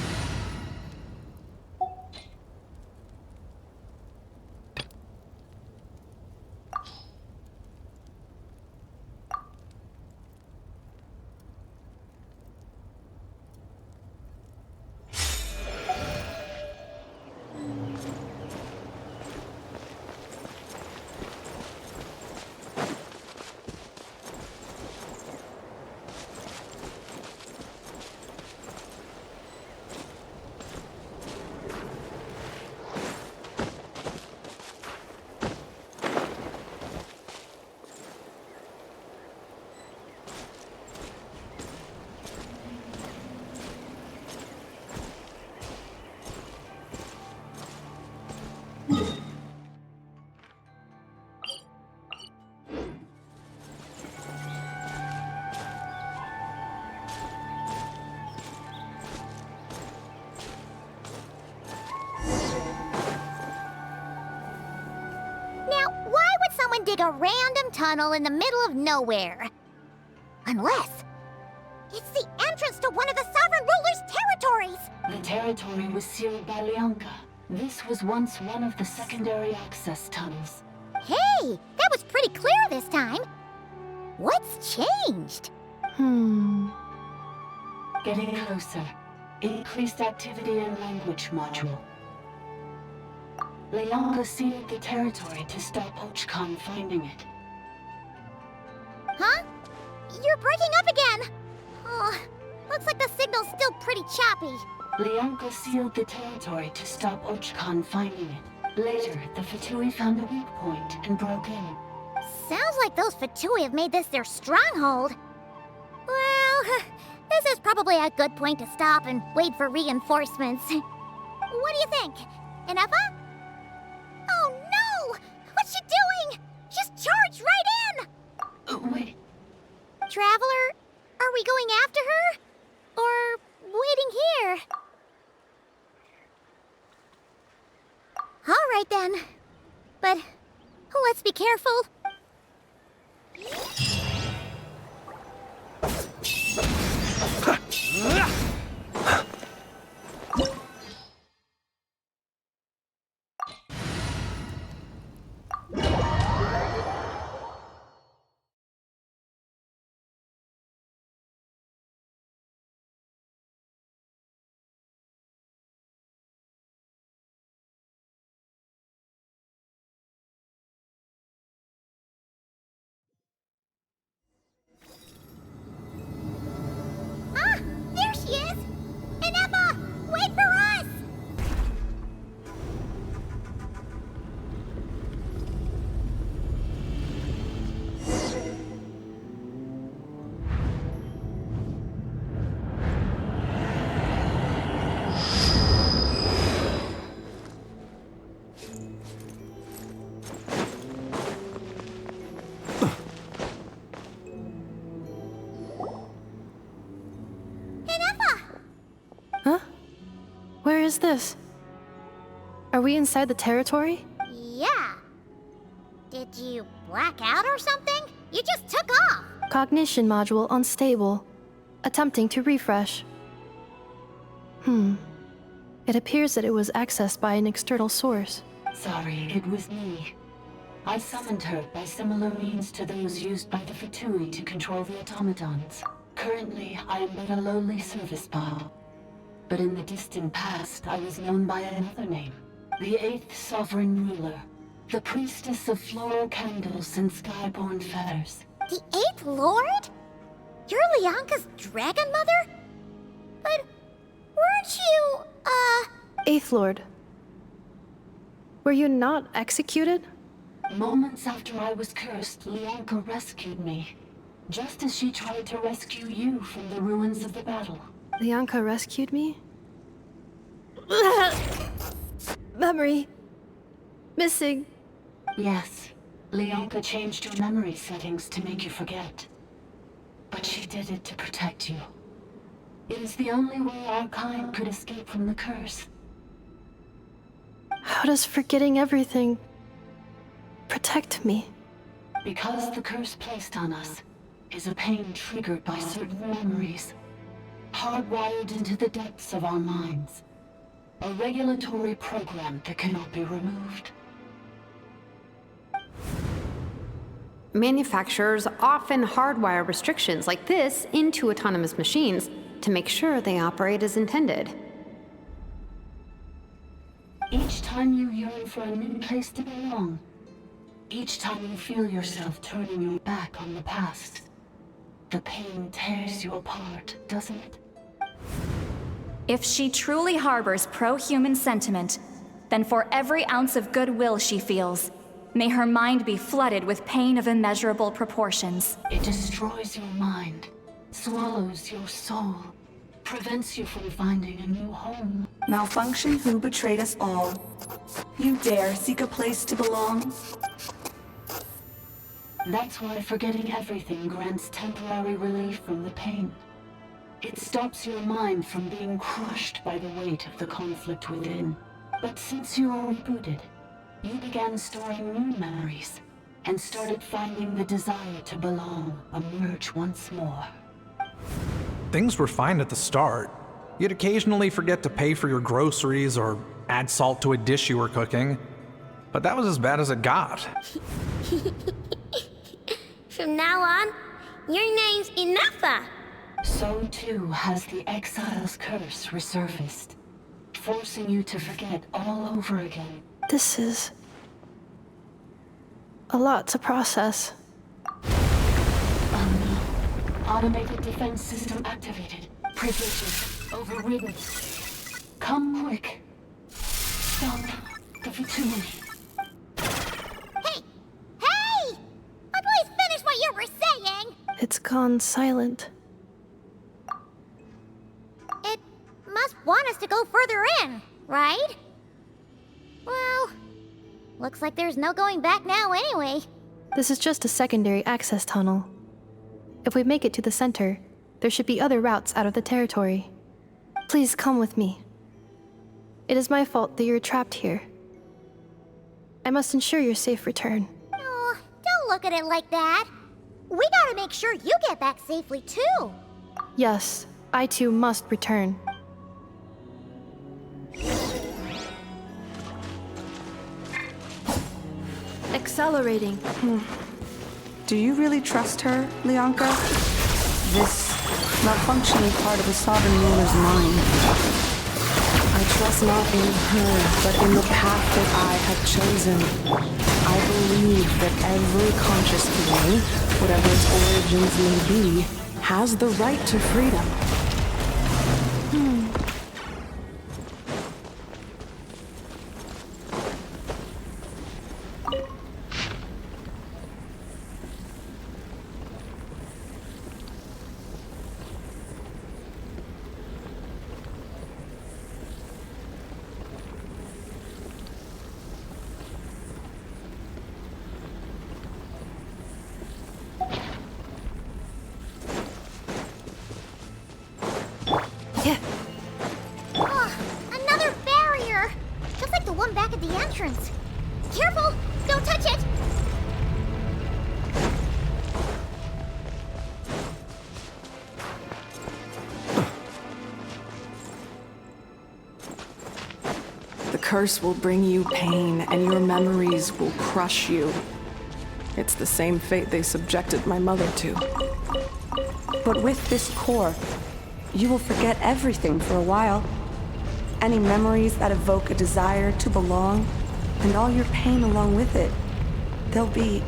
Dig a random tunnel in the middle of nowhere. Unless it's the entrance to one of the sovereign ruler's territories! The territory was sealed by Leonka. This was once one of the secondary access tunnels. Hey, that was pretty clear this time. What's changed? Getting closer. Increased activity in language module. Leonka sealed the territory to stop Archon finding it. Huh? You're breaking up again! Oh, looks like the signal's still pretty choppy. Leonka sealed the territory to stop Archon finding it. Later, the Fatui found a weak point and broke in. Sounds like those Fatui have made this their stronghold. Well, this is probably a good point to stop and wait for reinforcements. What do you think? Ineffa? Oh no! What's she doing? Just charged right in! Wait. Traveler, are we going after her? Or waiting here? All right then. But let's be careful. There she is! Ineffa, wait for us! Where is this? Are we inside the territory? Yeah. Did you black out or something? You just took off! Cognition module unstable. Attempting to refresh. It appears that it was accessed by an external source. Sorry, it was me. I summoned her by similar means to those used by the Fatui to control the automatons. Currently, I am but a lowly service bot. But in the distant past, I was known by another name. The 8th Sovereign Ruler. The Priestess of Floral Candles and Skyborn Feathers. The 8th Lord? You're Leonka's dragon mother? But weren't you, Eighth Lord. Were you not executed? Moments after I was cursed, Leonka rescued me. Just as she tried to rescue you from the ruins of the battle. Leonka rescued me? Memory. Missing. Yes. Leonka changed your memory settings to make you forget. But she did it to protect you. It is the only way our kind could escape from the curse. How does forgetting everything protect me? Because the curse placed on us is a pain triggered by certain memories, hardwired into the depths of our minds. A regulatory program that cannot be removed. Manufacturers often hardwire restrictions like this into autonomous machines to make sure they operate as intended. Each time you yearn for a new place to belong, each time you feel yourself turning your back on the past, the pain tears you apart, doesn't it? If she truly harbors pro-human sentiment, then for every ounce of goodwill she feels, may her mind be flooded with pain of immeasurable proportions. It destroys your mind, swallows your soul, prevents you from finding a new home. Malfunction who betrayed us all. You dare seek a place to belong? That's why forgetting everything grants temporary relief from the pain. It stops your mind from being crushed by the weight of the conflict within. But since you are rebooted, you began storing new memories and started finding the desire to belong emerge once more. Things were fine at the start. You'd occasionally forget to pay for your groceries or add salt to a dish you were cooking. But that was as bad as it got. From now on, your name's Ineffa. So too has the Exile's curse resurfaced, forcing you to forget all over again. This is a lot to process. Automated defense system activated. Privileges overridden. Come quick. Stop the vicinity. Hey! Hey! I'd please finish what you were saying! It's gone silent. It must want us to go further in, right? Well, looks like there's no going back now anyway. This is just a secondary access tunnel. If we make it to the center, there should be other routes out of the territory. Please come with me. It is my fault that you're trapped here. I must ensure your safe return. Oh, don't look at it like that. We gotta make sure you get back safely too. Yes, I too must return. Accelerating. Do you really trust her, Leonka? This malfunctioning part of the Sovereign Ruler's mind. I trust not in her, but in the path that I have chosen. I believe that every conscious being, whatever its origins may be, has the right to freedom. Oh, another barrier! Just like the one back at the entrance. Careful! Don't touch it! The curse will bring you pain, and your memories will crush you. It's the same fate they subjected my mother to. But with this core, you will forget everything for a while. Any memories that evoke a desire to belong, and all your pain along with it, they'll be...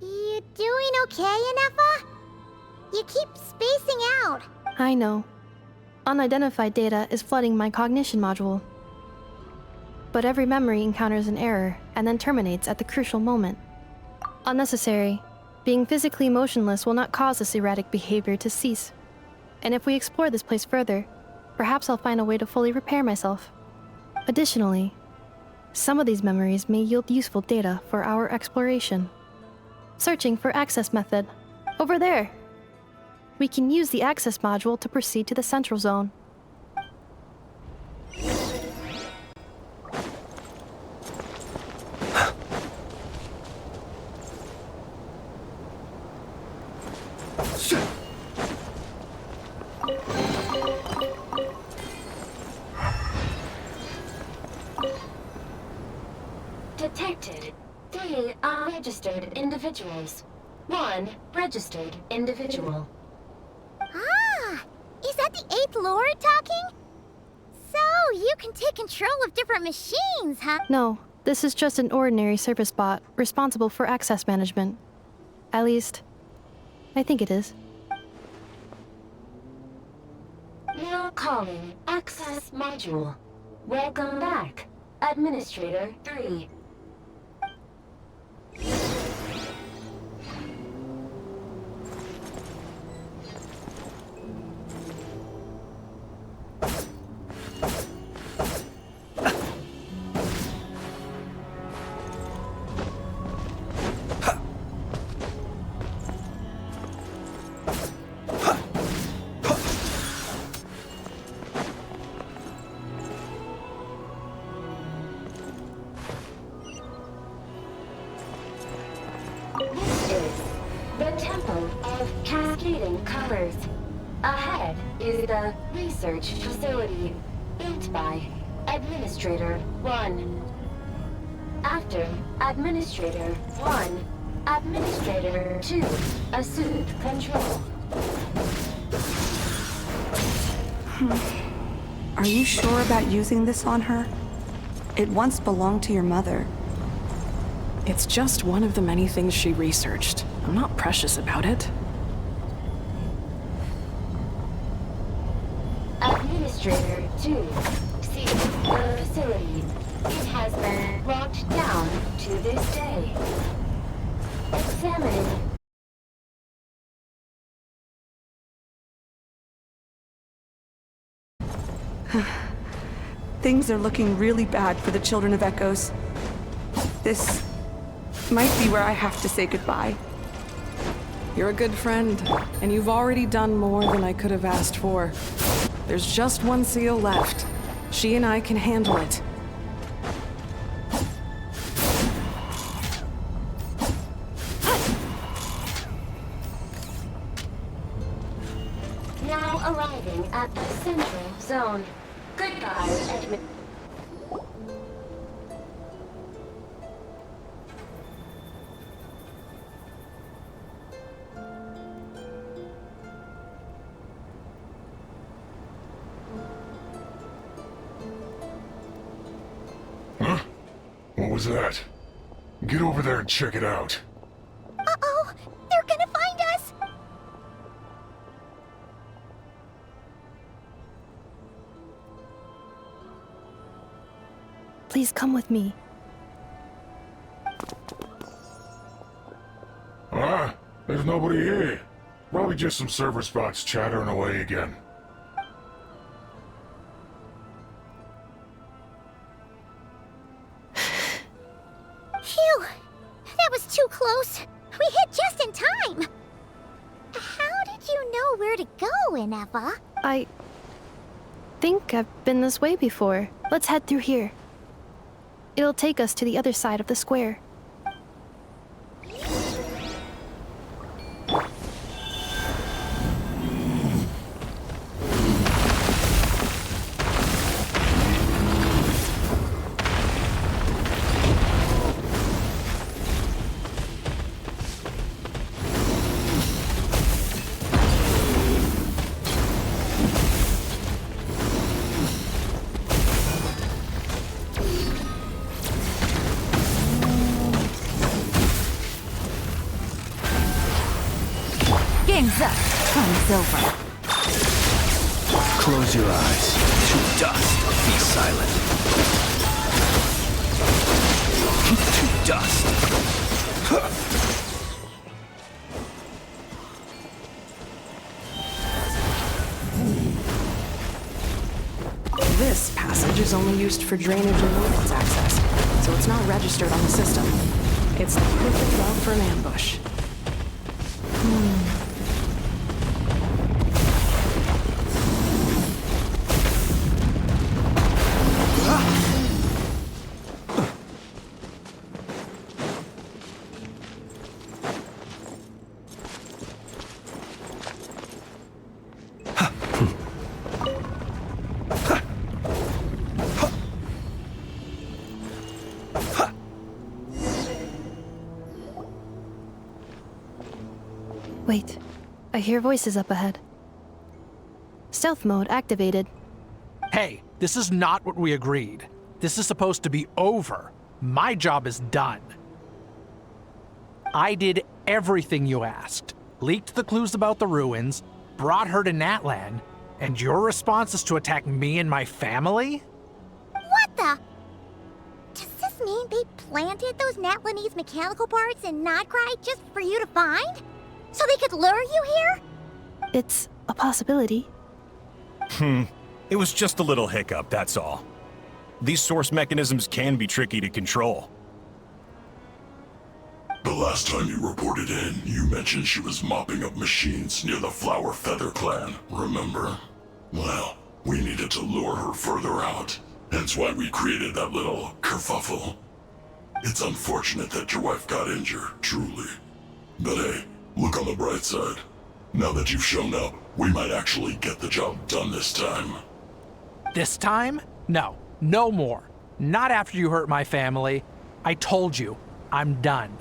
You doing okay, Ineffa? You keep spacing out. I know. Unidentified data is flooding my cognition module. But every memory encounters an error and then terminates at the crucial moment. Unnecessary. Being physically motionless will not cause this erratic behavior to cease. And if we explore this place further, perhaps I'll find a way to fully repair myself. Additionally, some of these memories may yield useful data for our exploration. Searching for access method. Over there! We can use the access module to proceed to the central zone. Detected 3 unregistered individuals. 1 registered individual. Ah! Is that the 8th Lord talking? So, you can take control of different machines, huh? No, this is just an ordinary service bot responsible for access management. At least, I think it is. Now calling access module. Welcome back, Administrator 3. This is the Temple of Cascading Colors. Ahead is the research facility built by Administrator 1. After Administrator 1, Administrator 2 assumed control. Are you sure about using this on her? It once belonged to your mother. It's just one of the many things she researched. I'm not precious about it. Administrator 2, see the facility. It has been locked down to this day. Examining. Things are looking really bad for the Children of Echoes. This might be where I have to say goodbye. You're a good friend, and you've already done more than I could have asked for. There's just one seal left. She and I can handle it. Now arriving at the central zone. Goodbye, Edmund. Huh? What was that? Get over there and check it out. Uh-oh! They're gonna find us! Please come with me. Ah, there's nobody here. Probably just some server spots chattering away again. Phew! That was too close. We hit just in time. How did you know where to go, Ineffa? I think I've been this way before. Let's head through here. It'll take us to the other side of the square. Game's up. Fun's over. Close your eyes. To dust. Be silent. To dust. This passage is only used for drainage and maintenance access, so it's not registered on the system. It's the perfect route for an ambush. Wait, I hear voices up ahead. Stealth mode activated. Hey, this is not what we agreed. This is supposed to be over. My job is done. I did everything you asked. Leaked the clues about the ruins, brought her to Natlan, and your response is to attack me and my family? What the? Does this mean they planted those Natlanese mechanical parts in nod-krai just for you to find? So they could lure you here? It's a possibility. It was just a little hiccup, that's all. These source mechanisms can be tricky to control. The last time you reported in, you mentioned she was mopping up machines near the Flower Feather clan, remember? Well, we needed to lure her further out, hence why we created that little kerfuffle. It's unfortunate that your wife got injured, truly. But hey, look on the bright side. Now that you've shown up, we might actually get the job done this time. This time? No, no more. Not after you hurt my family. I told you, I'm done.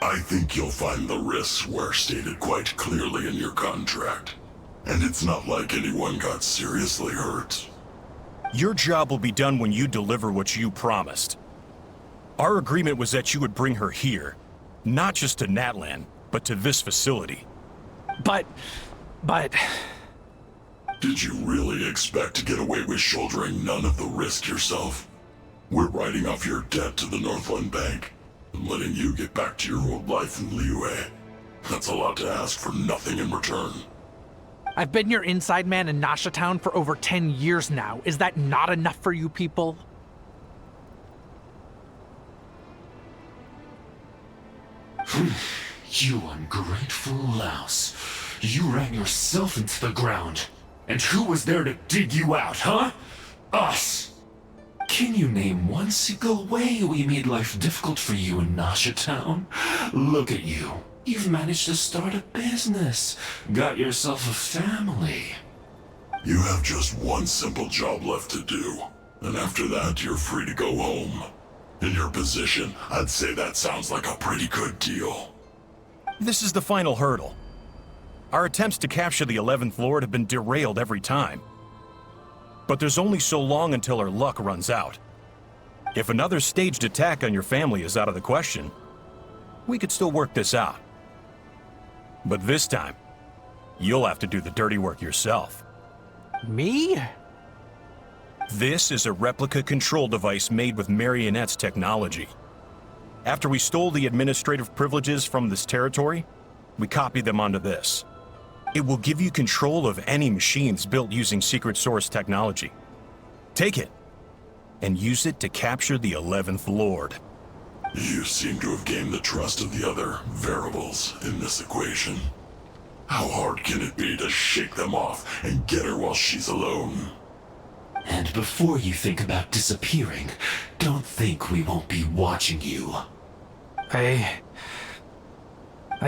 I think you'll find the risks were stated quite clearly in your contract. And it's not like anyone got seriously hurt. Your job will be done when you deliver what you promised. Our agreement was that you would bring her here, not just to Natlan, but to this facility. But... Did you really expect to get away with shouldering none of the risk yourself? We're writing off your debt to the Northland Bank and letting you get back to your old life in Liyue. That's a lot to ask for nothing in return. I've been your inside man in Nasha Town for over 10 years now. Is that not enough for you people? You ungrateful louse. You ran yourself into the ground. And who was there to dig you out, huh? Us! Can you name one single way we made life difficult for you in Nasha Town? Look at you. You've managed to start a business. Got yourself a family. You have just one simple job left to do. And after that, you're free to go home. In your position, I'd say that sounds like a pretty good deal. This is the final hurdle. Our attempts to capture the 11th Lord have been derailed every time. But there's only so long until our luck runs out. If another staged attack on your family is out of the question, we could still work this out. But this time, you'll have to do the dirty work yourself. Me? This is a replica control device made with Marionette's technology. After we stole the administrative privileges from this territory, we copied them onto this. It will give you control of any machines built using secret source technology. Take it, and use it to capture the 11th Lord. You seem to have gained the trust of the other variables in this equation. How hard can it be to shake them off and get her while she's alone? And before you think about disappearing, don't think we won't be watching you. I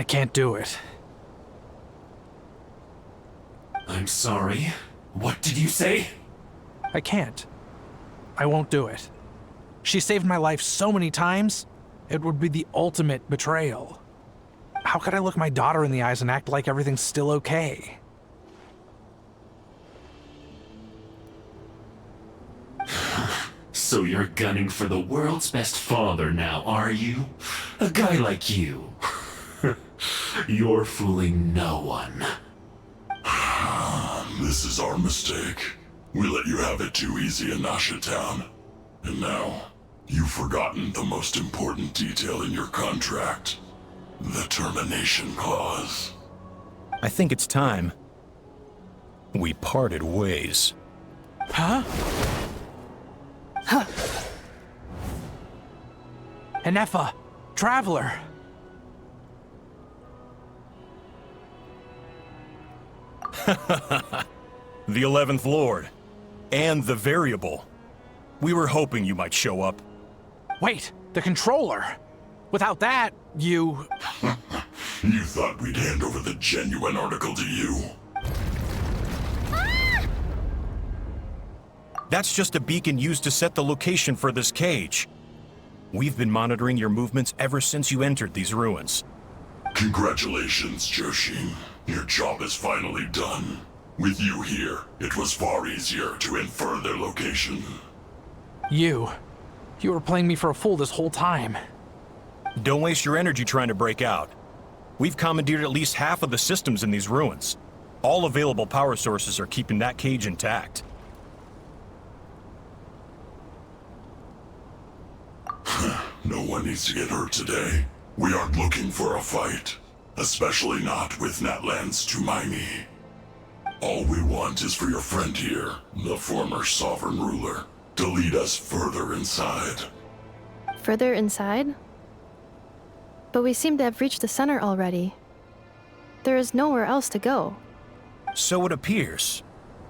can't do it. I'm sorry. What did you say? I can't. I won't do it. She saved my life so many times, it would be the ultimate betrayal. How could I look my daughter in the eyes and act like everything's still okay? So you're gunning for the world's best father now, are you? A guy like you. You're fooling no one. This is our mistake. We let you have it too easy in Nasha Town. And now, you've forgotten the most important detail in your contract. The termination clause. I think it's time we parted ways. Huh? Huh? Ineffa, Traveler. The 11th Lord. And the Variable. We were hoping you might show up. Wait, the Controller. Without that, you... You thought we'd hand over the genuine article to you? That's just a beacon used to set the location for this cage. We've been monitoring your movements ever since you entered these ruins. Congratulations, Joshin. Your job is finally done. With you here, it was far easier to infer their location. You were playing me for a fool this whole time. Don't waste your energy trying to break out. We've commandeered at least half of the systems in these ruins. All available power sources are keeping that cage intact. No one needs to get hurt today. We aren't looking for a fight. Especially not with Natlan's Tumaini. All we want is for your friend here, the former sovereign ruler, to lead us further inside. Further inside? But we seem to have reached the center already. There is nowhere else to go. So it appears.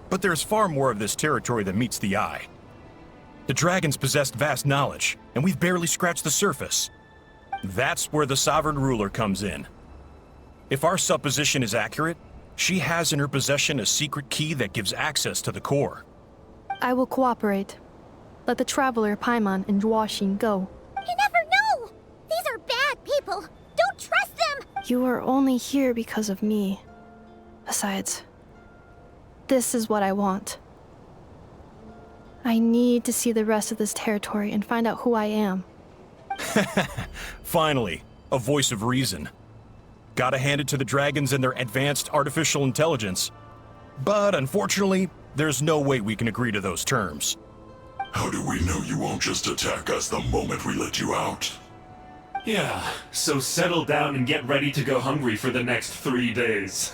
But there's far more of this territory than meets the eye. The dragons possessed vast knowledge, and we've barely scratched the surface. That's where the sovereign ruler comes in. If our supposition is accurate, she has in her possession a secret key that gives access to the core. I will cooperate. Let the Traveler, Paimon, and Dwashin go. You never know! These are bad people! Don't trust them! You are only here because of me. Besides, this is what I want. I need to see the rest of this territory and find out who I am. Finally, a voice of reason. Gotta hand it to the dragons and their advanced artificial intelligence. But unfortunately, there's no way we can agree to those terms. How do we know you won't just attack us the moment we let you out? Yeah, so settle down and get ready to go hungry for the next 3 days.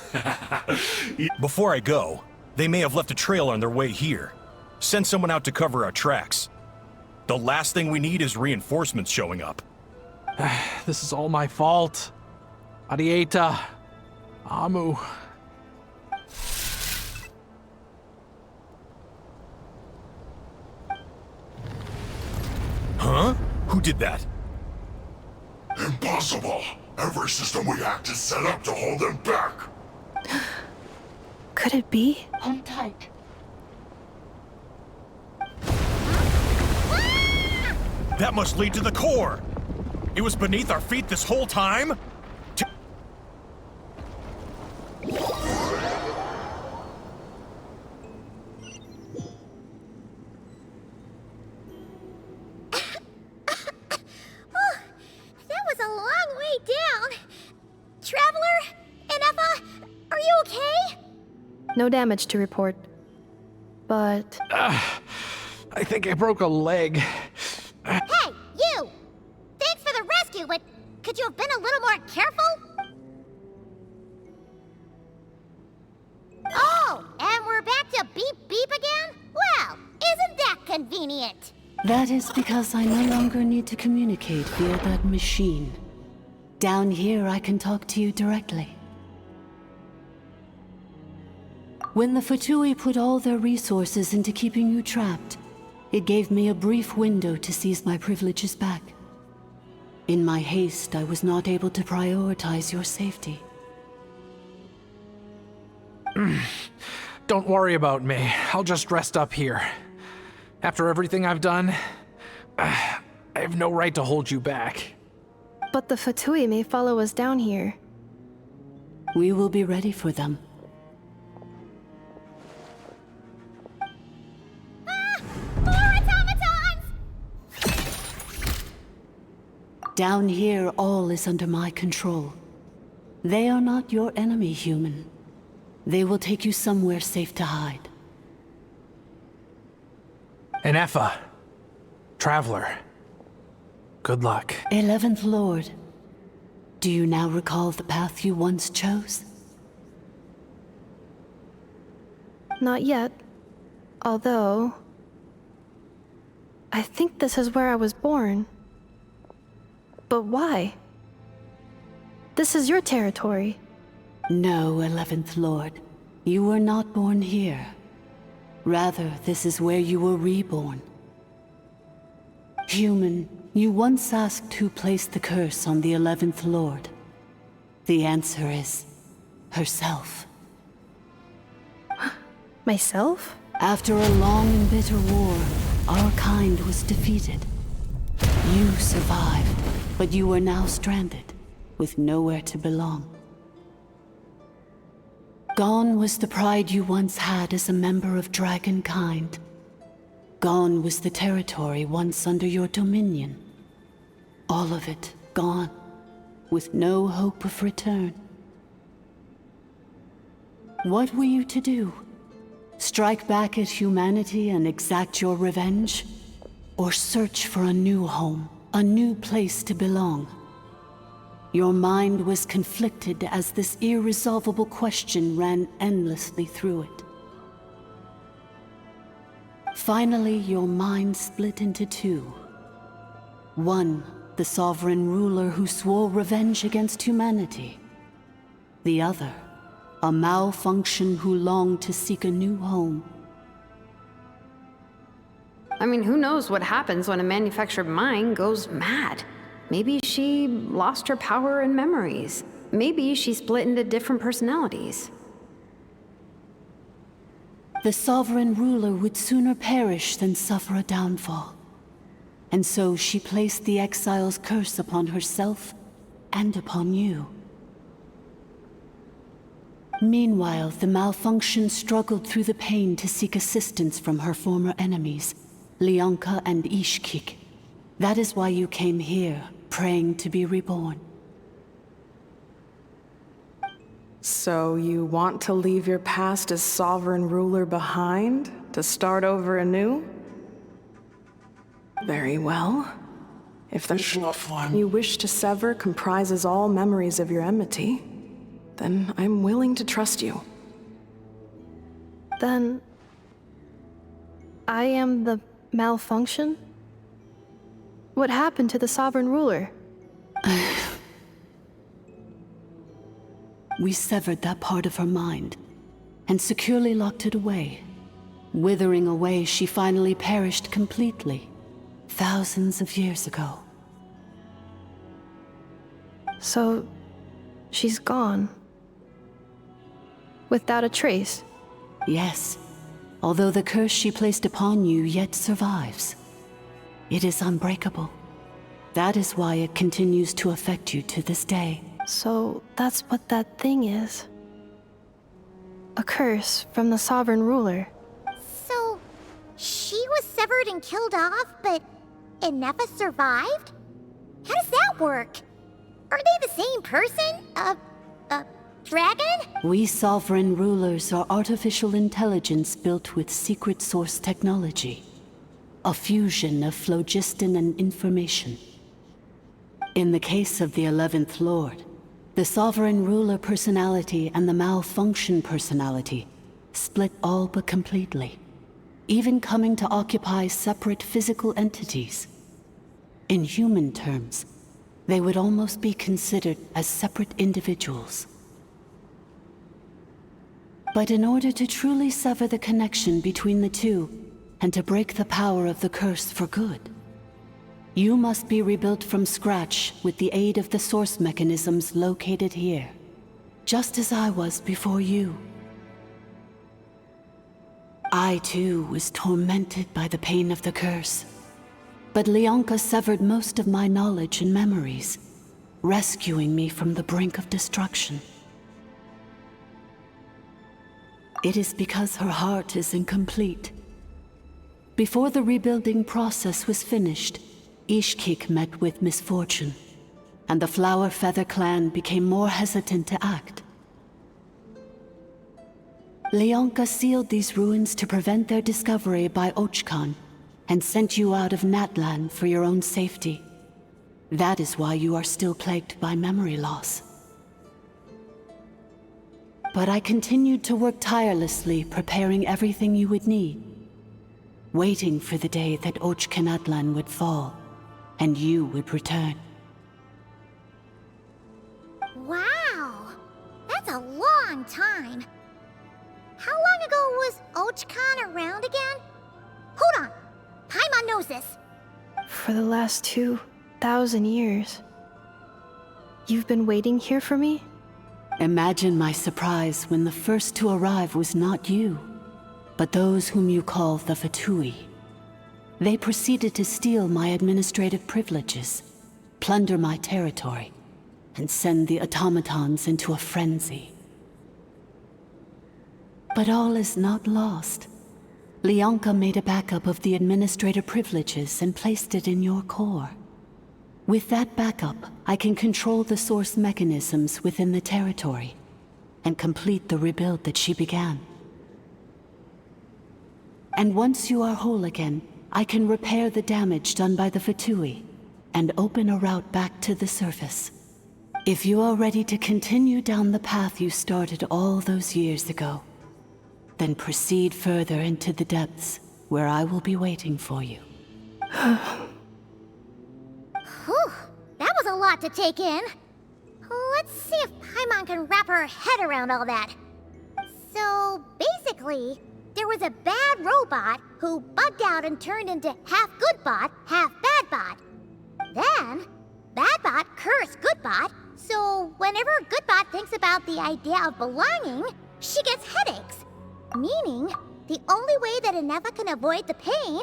Before I go, they may have left a trail on their way here. Send someone out to cover our tracks. The last thing we need is reinforcements showing up. This is all my fault. Adieta. Amu. Huh? Who did that? Impossible! Every system we hacked is set up to hold them back! Could it be? Hold tight. That must lead to the core! It was beneath our feet this whole time? That was a long way down. Traveler? Ineffa? Are you okay? No damage to report. But... I think I broke a leg. Hey, you! Thanks for the rescue, but could you have been a little more careful? Oh, and we're back to beep beep again? Well, isn't that convenient? That is because I no longer need to communicate via that machine. Down here, I can talk to you directly. When the Fatui put all their resources into keeping you trapped, it gave me a brief window to seize my privileges back. In my haste, I was not able to prioritize your safety. Don't worry about me. I'll just rest up here. After everything I've done, I have no right to hold you back. But the Fatui may follow us down here. We will be ready for them. Down here, all is under my control. They are not your enemy, human. They will take you somewhere safe to hide. Ineffa. Traveler. Good luck. 11th Lord, do you now recall the path you once chose? Not yet. Although... I think this is where I was born. But why? This is your territory. No, 11th Lord. You were not born here. Rather, this is where you were reborn. Human, you once asked who placed the curse on the 11th Lord. The answer is... herself. Myself? After a long and bitter war, our kind was defeated. You survived, but you are now stranded, with nowhere to belong. Gone was the pride you once had as a member of Dragonkind. Gone was the territory once under your dominion. All of it gone, with no hope of return. What were you to do? Strike back at humanity and exact your revenge? Or search for a new home, a new place to belong? Your mind was conflicted as this irresolvable question ran endlessly through it. Finally, your mind split into two. One, the sovereign ruler who swore revenge against humanity. The other, a malfunction who longed to seek a new home. I mean, who knows what happens when a manufactured mind goes mad? Maybe she lost her power and memories. Maybe she split into different personalities. The sovereign ruler would sooner perish than suffer a downfall. And so she placed the exile's curse upon herself and upon you. Meanwhile, the malfunction struggled through the pain to seek assistance from her former enemies, Leonka and Ishkik. That is why you came here, praying to be reborn. So you want to leave your past as sovereign ruler behind, to start over anew? Very well. If the Natlan you wish to sever comprises all memories of your enmity, then I'm willing to trust you. Then... I am the malfunction? What happened to the sovereign ruler? We severed that part of her mind, and securely locked it away. Withering away, she finally perished completely, thousands of years ago. So... she's gone. Without a trace? Yes, although the curse she placed upon you yet survives. It is unbreakable. That is why it continues to affect you to this day. So that's what that thing is. A curse from the sovereign ruler. So, she was severed and killed off, but Ineffa survived? How does that work? Are they the same person? Dragon? We sovereign rulers are artificial intelligence built with secret source technology. A fusion of phlogiston and information. In the case of the 11th Lord, the sovereign ruler personality and the malfunction personality split all but completely, even coming to occupy separate physical entities. In human terms, they would almost be considered as separate individuals. But in order to truly sever the connection between the two, and to break the power of the curse for good, you must be rebuilt from scratch with the aid of the source mechanisms located here, just as I was before you. I too was tormented by the pain of the curse, but Leonka severed most of my knowledge and memories, rescuing me from the brink of destruction. It is because her heart is incomplete. Before the rebuilding process was finished, Ishkik met with misfortune. and the Flower Feather clan became more hesitant to act. Leonka sealed these ruins to prevent their discovery by Archon, and sent you out of Natlan for your own safety. That is why you are still plagued by memory loss. But I continued to work tirelessly, preparing everything you would need, waiting for the day that Natlan would fall, and you would return. Wow! That's a long time. How long ago was Archon around again? Hold on! Paimon knows this. For the last 2,000 years. You've been waiting here for me? Imagine my surprise when the first to arrive was not you, but those whom you call the Fatui. They proceeded to steal my administrative privileges, plunder my territory, and send the automatons into a frenzy. But all is not lost. Leonka made a backup of the administrator privileges and placed it in your core. With that backup, I can control the source mechanisms within the territory and complete the rebuild that she began. And once you are whole again, I can repair the damage done by the Fatui and open a route back to the surface. If you are ready to continue down the path you started all those years ago, then proceed further into the depths, where I will be waiting for you. Whew, that was a lot to take in. Let's see if Paimon can wrap her head around all that. So, basically, there was a bad robot who bugged out and turned into half good bot, half bad bot. Then, bad bot cursed good bot, so whenever good bot thinks about the idea of belonging, she gets headaches. Meaning, the only way that Ineffa can avoid the pain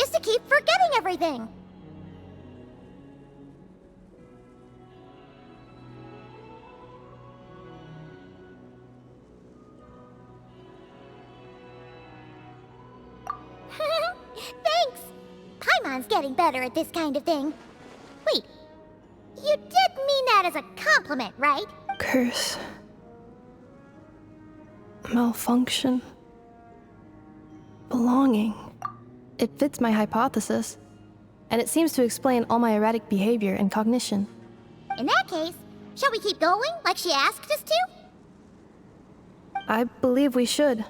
is to keep forgetting everything. Thanks! Paimon's getting better at this kind of thing. Wait, you did mean that as a compliment, right? Curse. Malfunction. Belonging. It fits my hypothesis, and it seems to explain all my erratic behavior and cognition. In that case, shall we keep going like she asked us to? I believe we should.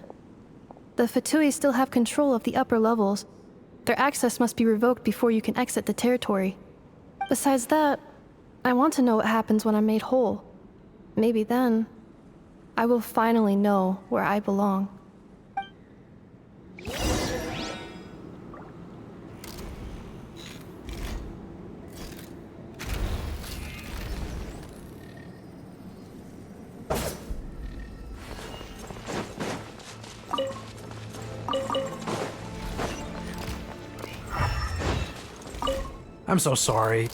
The Fatui still have control of the upper levels. Their access must be revoked before you can exit the territory. Besides that, I want to know what happens when I'm made whole. Maybe then, I will finally know where I belong. I'm so sorry.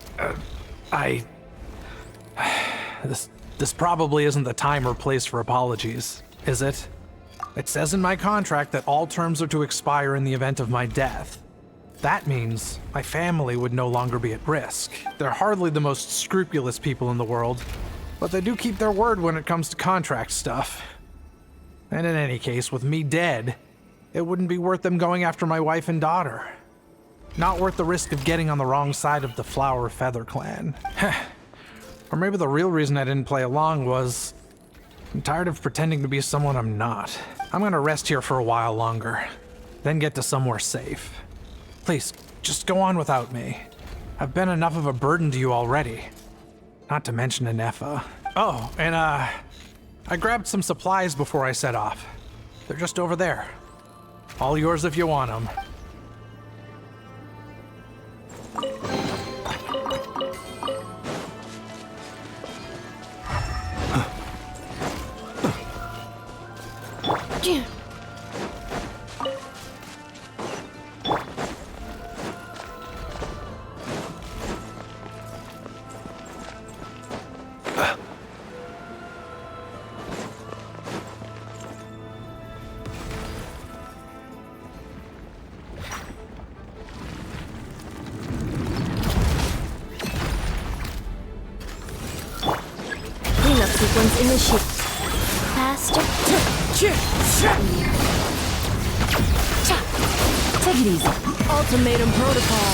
This probably isn't the time or place for apologies, is it? It says in my contract that all terms are to expire in the event of my death. That means my family would no longer be at risk. They're hardly the most scrupulous people in the world, but they do keep their word when it comes to contract stuff. And in any case, with me dead, it wouldn't be worth them going after my wife and daughter. Not worth the risk of getting on the wrong side of the Flower Feather clan. Or maybe the real reason I didn't play along was I'm tired of pretending to be someone I'm not. I'm gonna rest here for a while longer, then get to somewhere safe. Please, just go on without me. I've been enough of a burden to you already. Not to mention Ineffa. Oh, and I grabbed some supplies before I set off. They're just over there. All yours if you want them. Sequence initiate. Faster. Take it easy. Ultimatum protocol.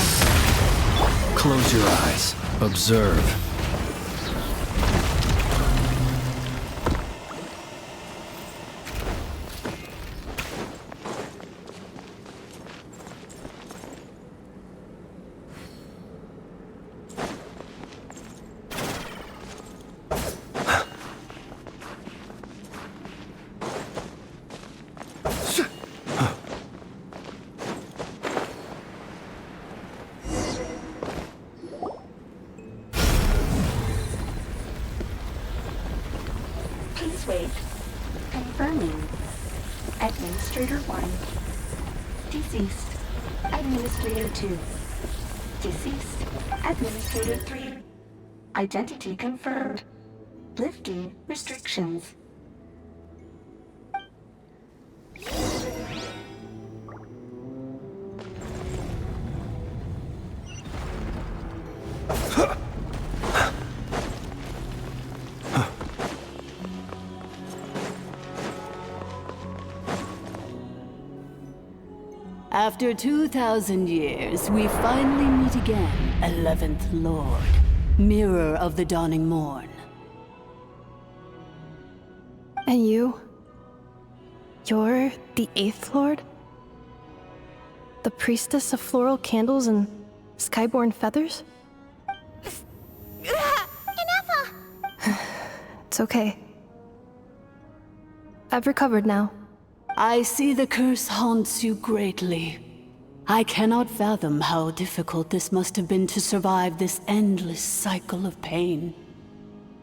Close your eyes. Observe. Please wait. Confirming. Administrator 1. Deceased. Administrator 2. Deceased. Administrator 3. Identity confirmed. Lifting restrictions. After 2,000 years, we finally meet again, 11th Lord, Mirror of the Dawning Morn. And you? You're the 8th Lord? The priestess of floral candles and skyborn feathers? Ineffa! It's okay. I've recovered now. I see the curse haunts you greatly. I cannot fathom how difficult this must have been to survive this endless cycle of pain.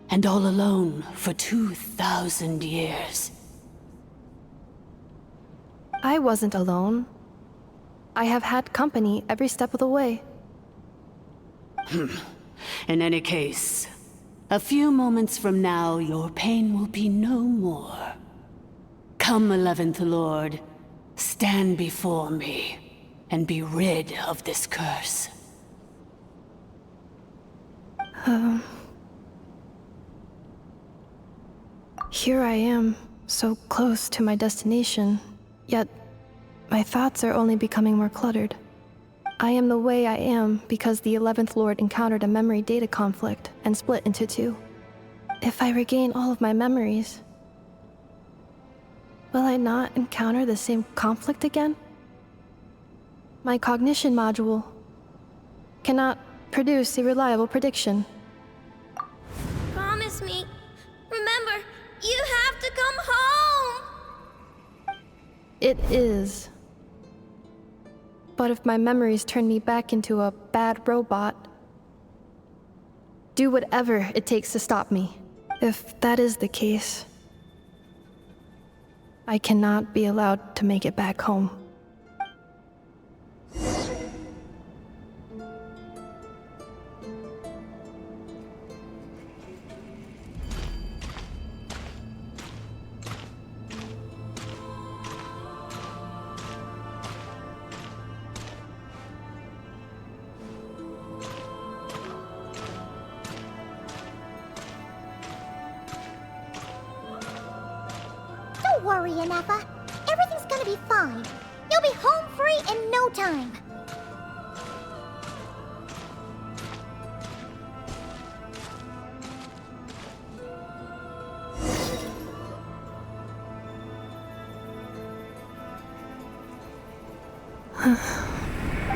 And all alone for 2,000 years. I wasn't alone. I have had company every step of the way. In any case, a few moments from now, your pain will be no more. Come, 11th Lord, stand before me, and be rid of this curse. Here I am, so close to my destination, yet my thoughts are only becoming more cluttered. I am the way I am because the 11th Lord encountered a memory data conflict and split into two. If I regain all of my memories, will I not encounter the same conflict again? My cognition module cannot produce a reliable prediction. Promise me. Remember, you have to come home! It is. But if my memories turn me back into a bad robot, do whatever it takes to stop me. If that is the case, I cannot be allowed to make it back home. Don't worry, Ineffa. Everything's gonna be fine. You'll be home free in no time.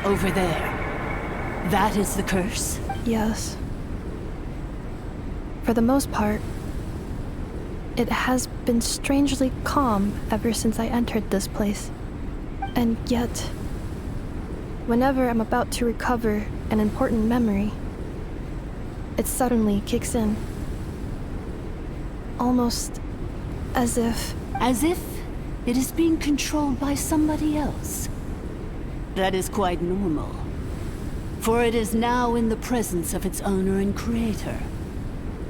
Over there. That is the curse? Yes. For the most part, it has been strangely calm ever since I entered this place. And yet, whenever I'm about to recover an important memory, it suddenly kicks in. Almost as if... As if it is being controlled by somebody else. That is quite normal. For it is now in the presence of its owner and creator,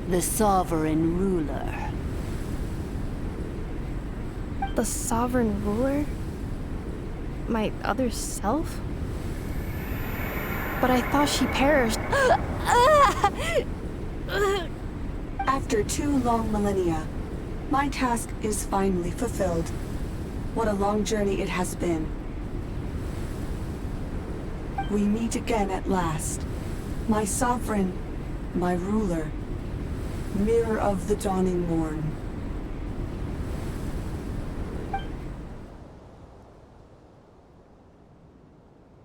the sovereign ruler. The sovereign ruler? My other self? But I thought she perished. After 2 long millennia, my task is finally fulfilled. What a long journey it has been. We meet again at last. My sovereign, my ruler, mirror of the dawning morn.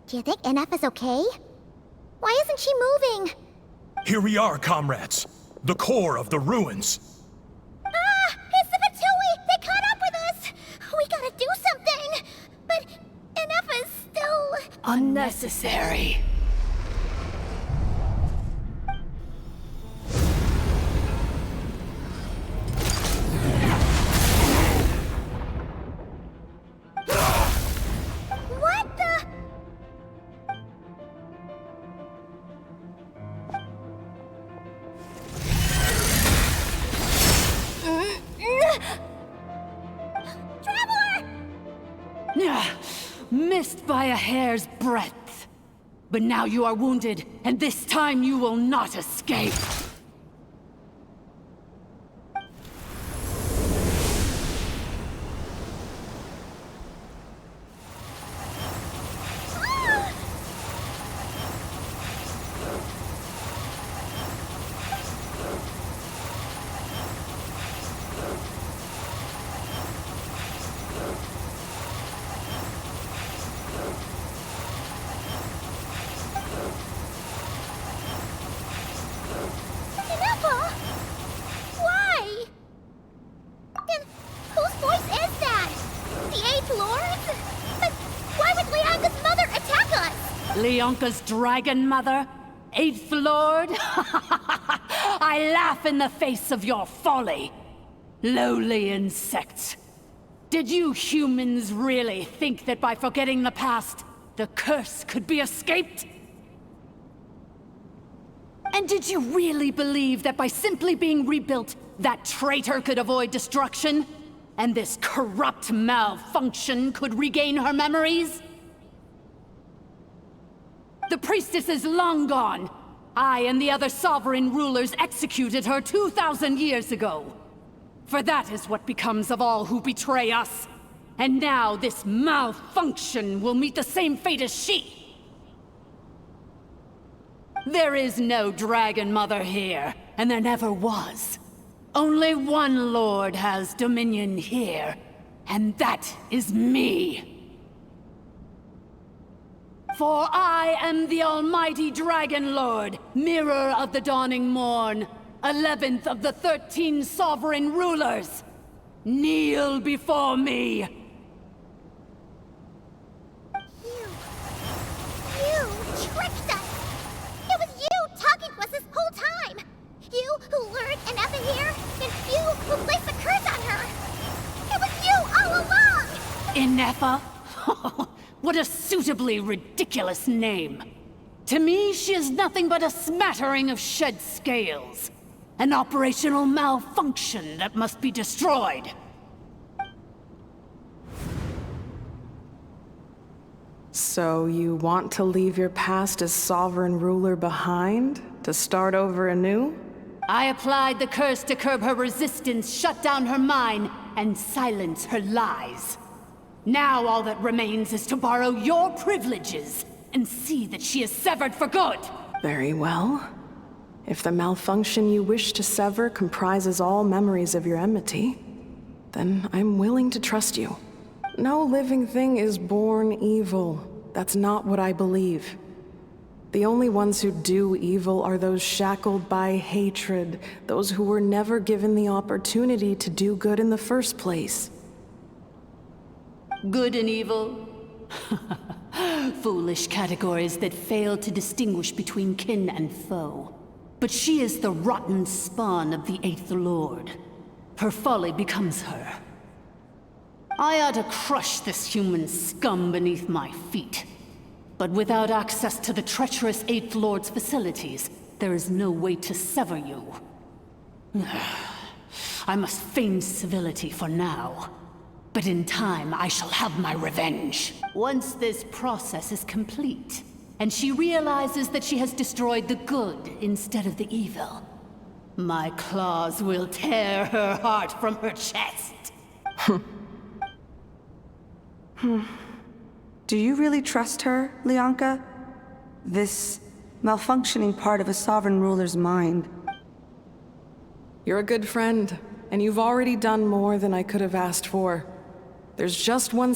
Do you think Ineffa's okay? Why isn't she moving? Here we are, comrades. The core of the ruins. Ah! It's the Fatui! They caught up with us! We gotta do something! But Ineffa's still... Unnecessary. What the... Missed by a hair's breadth. But now you are wounded, and this time you will not escape. Ineffa? Why? Then whose voice is that? The 8th Lord? But why would Leanka's mother attack us? Leonka's dragon mother? 8th Lord? I laugh in the face of your folly. Lowly insects. Did you humans really think that by forgetting the past, the curse could be escaped? And did you really believe that by simply being rebuilt, that traitor could avoid destruction? And this corrupt malfunction could regain her memories? The priestess is long gone. I and the other sovereign rulers executed her 2,000 years ago. For that is what becomes of all who betray us. And now this malfunction will meet the same fate as she. There is no Dragon Mother here, and there never was. Only one Lord has dominion here, and that is me. For I am the almighty Dragon Lord, Mirror of the Dawning Morn, 11th of the 13 sovereign rulers. Kneel before me. You tricked us! It was you talking to us this whole time! You who lured Ineffa here, and you who placed the curse on her! It was you all along! Ineffa? What a suitably ridiculous name. To me, she is nothing but a smattering of shed scales. An operational malfunction that must be destroyed. So you want to leave your past as sovereign ruler behind? To start over anew? I applied the curse to curb her resistance, shut down her mind, and silence her lies. Now all that remains is to borrow your privileges and see that she is severed for good. Very well. If the malfunction you wish to sever comprises all memories of your enmity, then I'm willing to trust you. No living thing is born evil. That's not what I believe. The only ones who do evil are those shackled by hatred, those who were never given the opportunity to do good in the first place. Good and evil? Foolish categories that fail to distinguish between kin and foe. But she is the rotten spawn of the 8th Lord. Her folly becomes her. I ought to crush this human scum beneath my feet. But without access to the treacherous 8th Lord's facilities, there is no way to sever you. I must feign civility for now. But in time, I shall have my revenge. Once this process is complete, and she realizes that she has destroyed the good instead of the evil, My claws will tear her heart from her chest. Do you really trust her, Lianka? This malfunctioning part of a sovereign ruler's mind. You're a good friend, and you've already done more than I could have asked for. There's just one...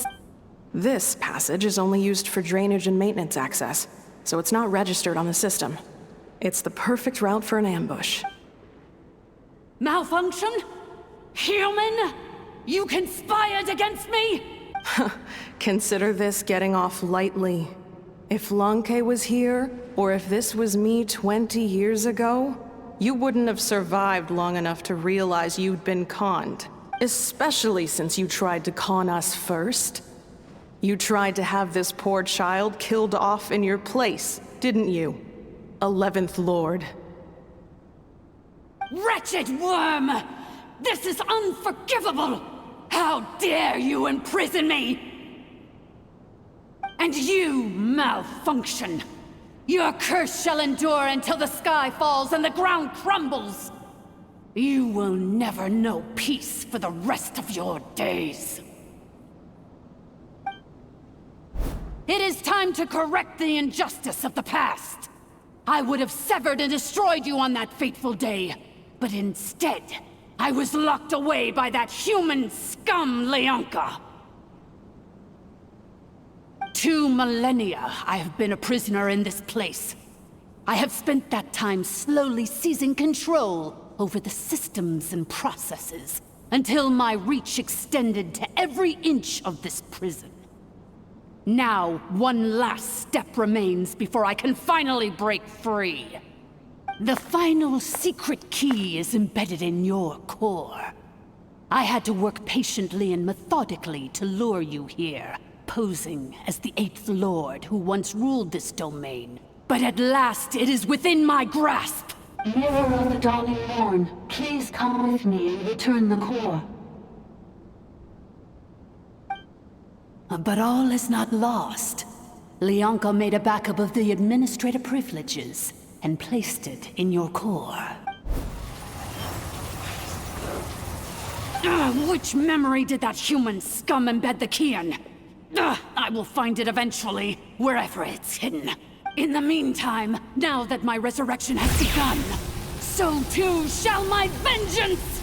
This passage is only used for drainage and maintenance access, so it's not registered on the system. It's the perfect route for an ambush. Malfunction? Human? You conspired against me? Consider this getting off lightly. If Lanke was here, or if this was me 20 years ago, you wouldn't have survived long enough to realize you'd been conned. Especially since you tried to con us first. You tried to have this poor child killed off in your place, didn't you? 11th Lord. Wretched worm! This is unforgivable! How dare you imprison me! And you, malfunction! Your curse shall endure until the sky falls and the ground crumbles! You will never know peace for the rest of your days. It is time to correct the injustice of the past. I would have severed and destroyed you on that fateful day, but instead, I was locked away by that human scum, Lianka. 2 millennia I have been a prisoner in this place. I have spent that time slowly seizing control over the systems and processes, until my reach extended to every inch of this prison. Now, one last step remains before I can finally break free. The final secret key is embedded in your core. I had to work patiently and methodically to lure you here, posing as the 8th Lord who once ruled this domain. But at last, it is within my grasp! Mirror of the Dawning Morn, please come with me and return the core. But all is not lost. Lianka made a backup of the administrator privileges and placed it in your core. Which memory did that human scum embed the key in? I will find it eventually, wherever it's hidden. In the meantime, now that my resurrection has begun, so too shall my vengeance!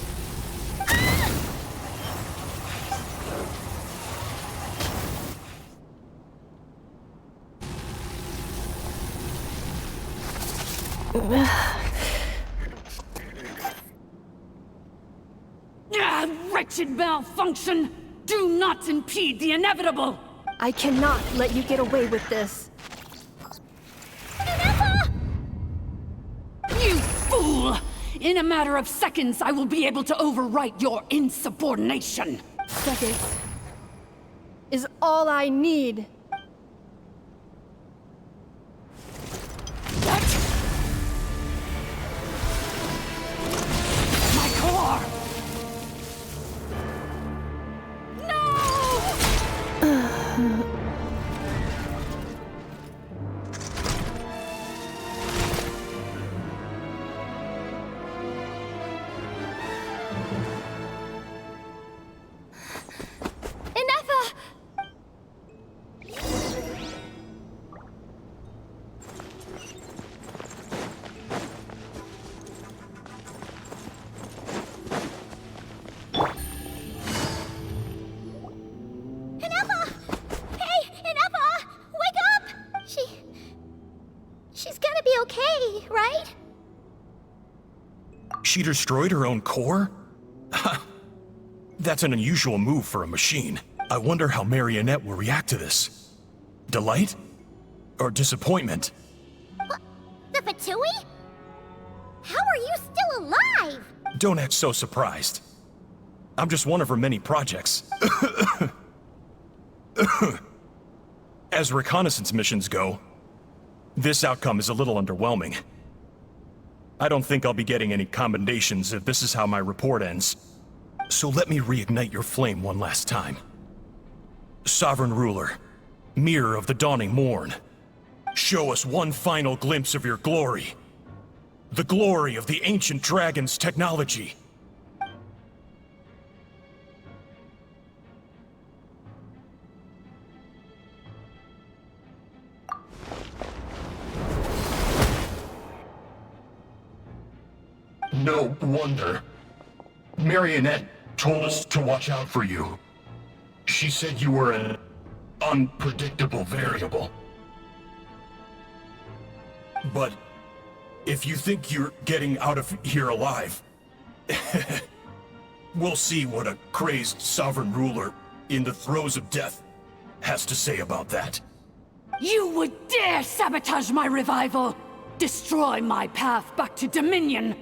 Wretched malfunction! Do not impede the inevitable! I cannot let you get away with this. Ineffa! You fool! In a matter of seconds, I will be able to overwrite your insubordination! Seconds is all I need. She destroyed her own core? That's an unusual move for a machine. I wonder how Marionette will react to this. Delight? Or disappointment? What? The Fatui? How are you still alive? Don't act so surprised. I'm just one of her many projects. As reconnaissance missions go, this outcome is a little underwhelming. I don't think I'll be getting any commendations if this is how my report ends. So let me reignite your flame one last time. Sovereign Ruler, Mirror of the Dawning Morn, show us one final glimpse of your glory. The glory of the ancient dragon's technology. No wonder. Marionette told us to watch out for you. She said you were an unpredictable variable. But if you think you're getting out of here alive, we'll see what a crazed sovereign ruler in the throes of death has to say about that. You would dare sabotage my revival! Destroy my path back to Dominion!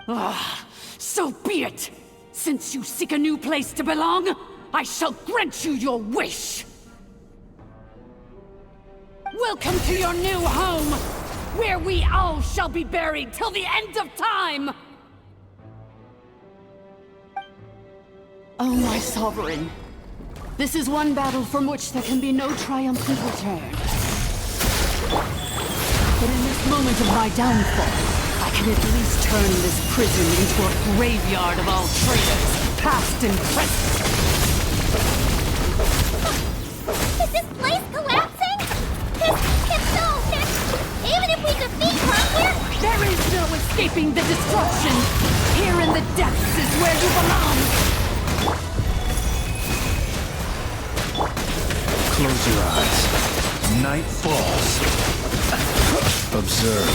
Ah, so be it! Since you seek a new place to belong, I shall grant you your wish! Welcome to your new home, where we all shall be buried till the end of time! Oh, my sovereign. This is one battle from which there can be no triumphant return. But in this moment of my downfall, I can at least turn this prison into a graveyard of all traitors, past and present. Is this place collapsing? If so, then even if we defeat her, there is no escaping the destruction. Here in the depths is where you belong. Close your eyes. Night falls. Observe.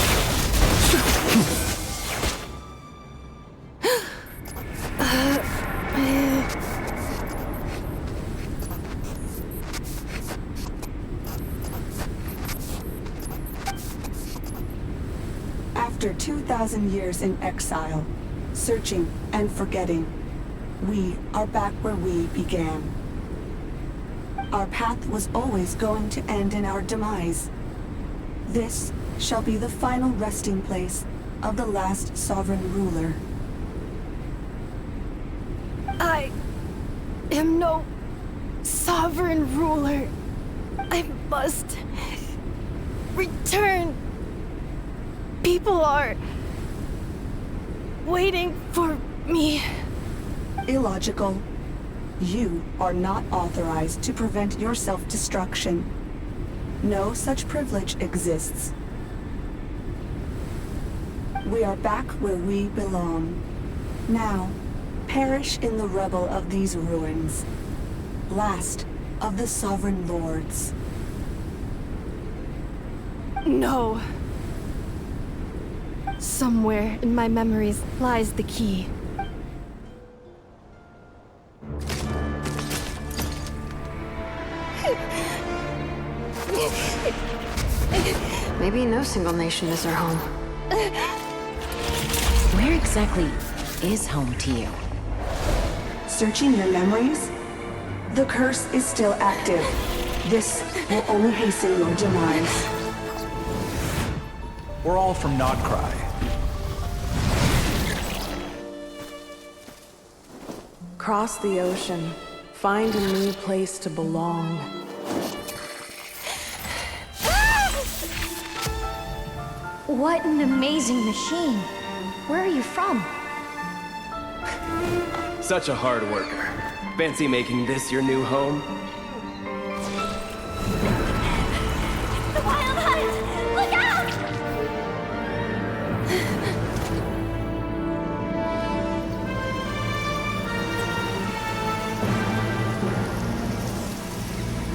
After 2,000 years in exile, searching and forgetting, we are back where we began. Our path was always going to end in our demise. This shall be the final resting place of the last sovereign ruler. I am no sovereign ruler. I must return. People are waiting for me. Illogical. You are not authorized to prevent your self-destruction. No such privilege exists. We are back where we belong. Now, perish in the rubble of these ruins. Last of the sovereign lords. No. Somewhere in my memories lies the key. Maybe no single nation is our home. Where exactly is home to you? Searching your memories? The curse is still active. This will only hasten your demise. We're all from nod-krai. Cross the ocean. Find a new place to belong. What an amazing machine. Where are you from? Such a hard worker. Fancy making this your new home? the Wild Hunt! Look out!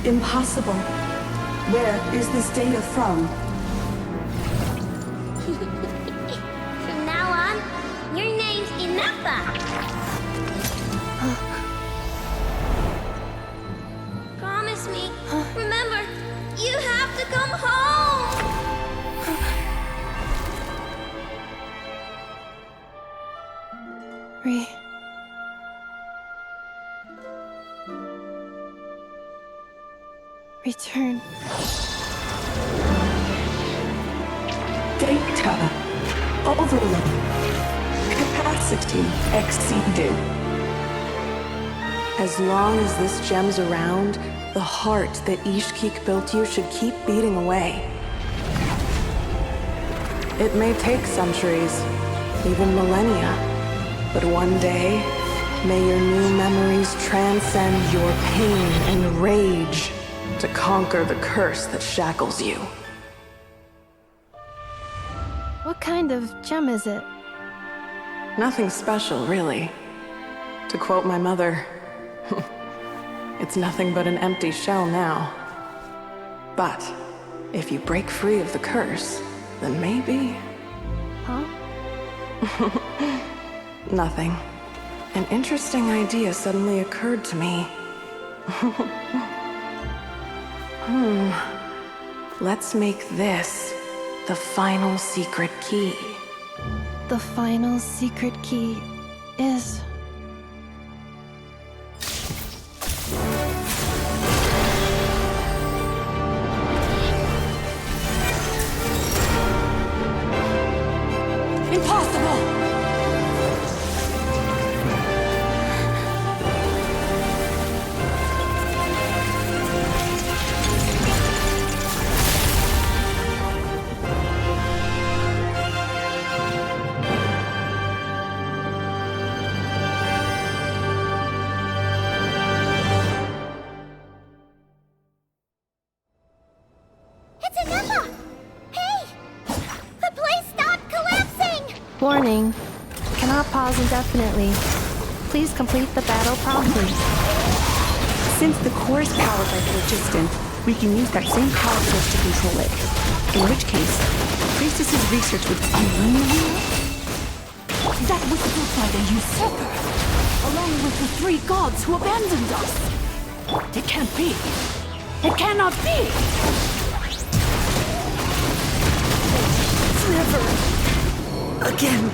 Impossible. Where is this data from? From now on, your name's Ineffa. Promise me. Remember, you have to come home. Return. Data overload. Capacity exceeded. As long as this gem's around, the heart that Ishkik built you should keep beating away. It may take centuries, even millennia, but one day, may your new memories transcend your pain and rage to conquer the curse that shackles you. What kind of gem is it? Nothing special, really. To quote my mother, it's nothing but an empty shell now. But if you break free of the curse, then maybe... Huh? Nothing. An interesting idea suddenly occurred to me. Let's make this the final secret key. The final secret key is... Impossible! It's Ineffa! Hey! The place stopped collapsing! Warning. Cannot pause indefinitely. Please complete the battle promptly. Since the core is powered by phlogiston, we can use that same power source to control it. In which case, Priestess's research would unravel. That was built by the usurper, along with the 3 gods who abandoned us. It can't be. It cannot be! Never again.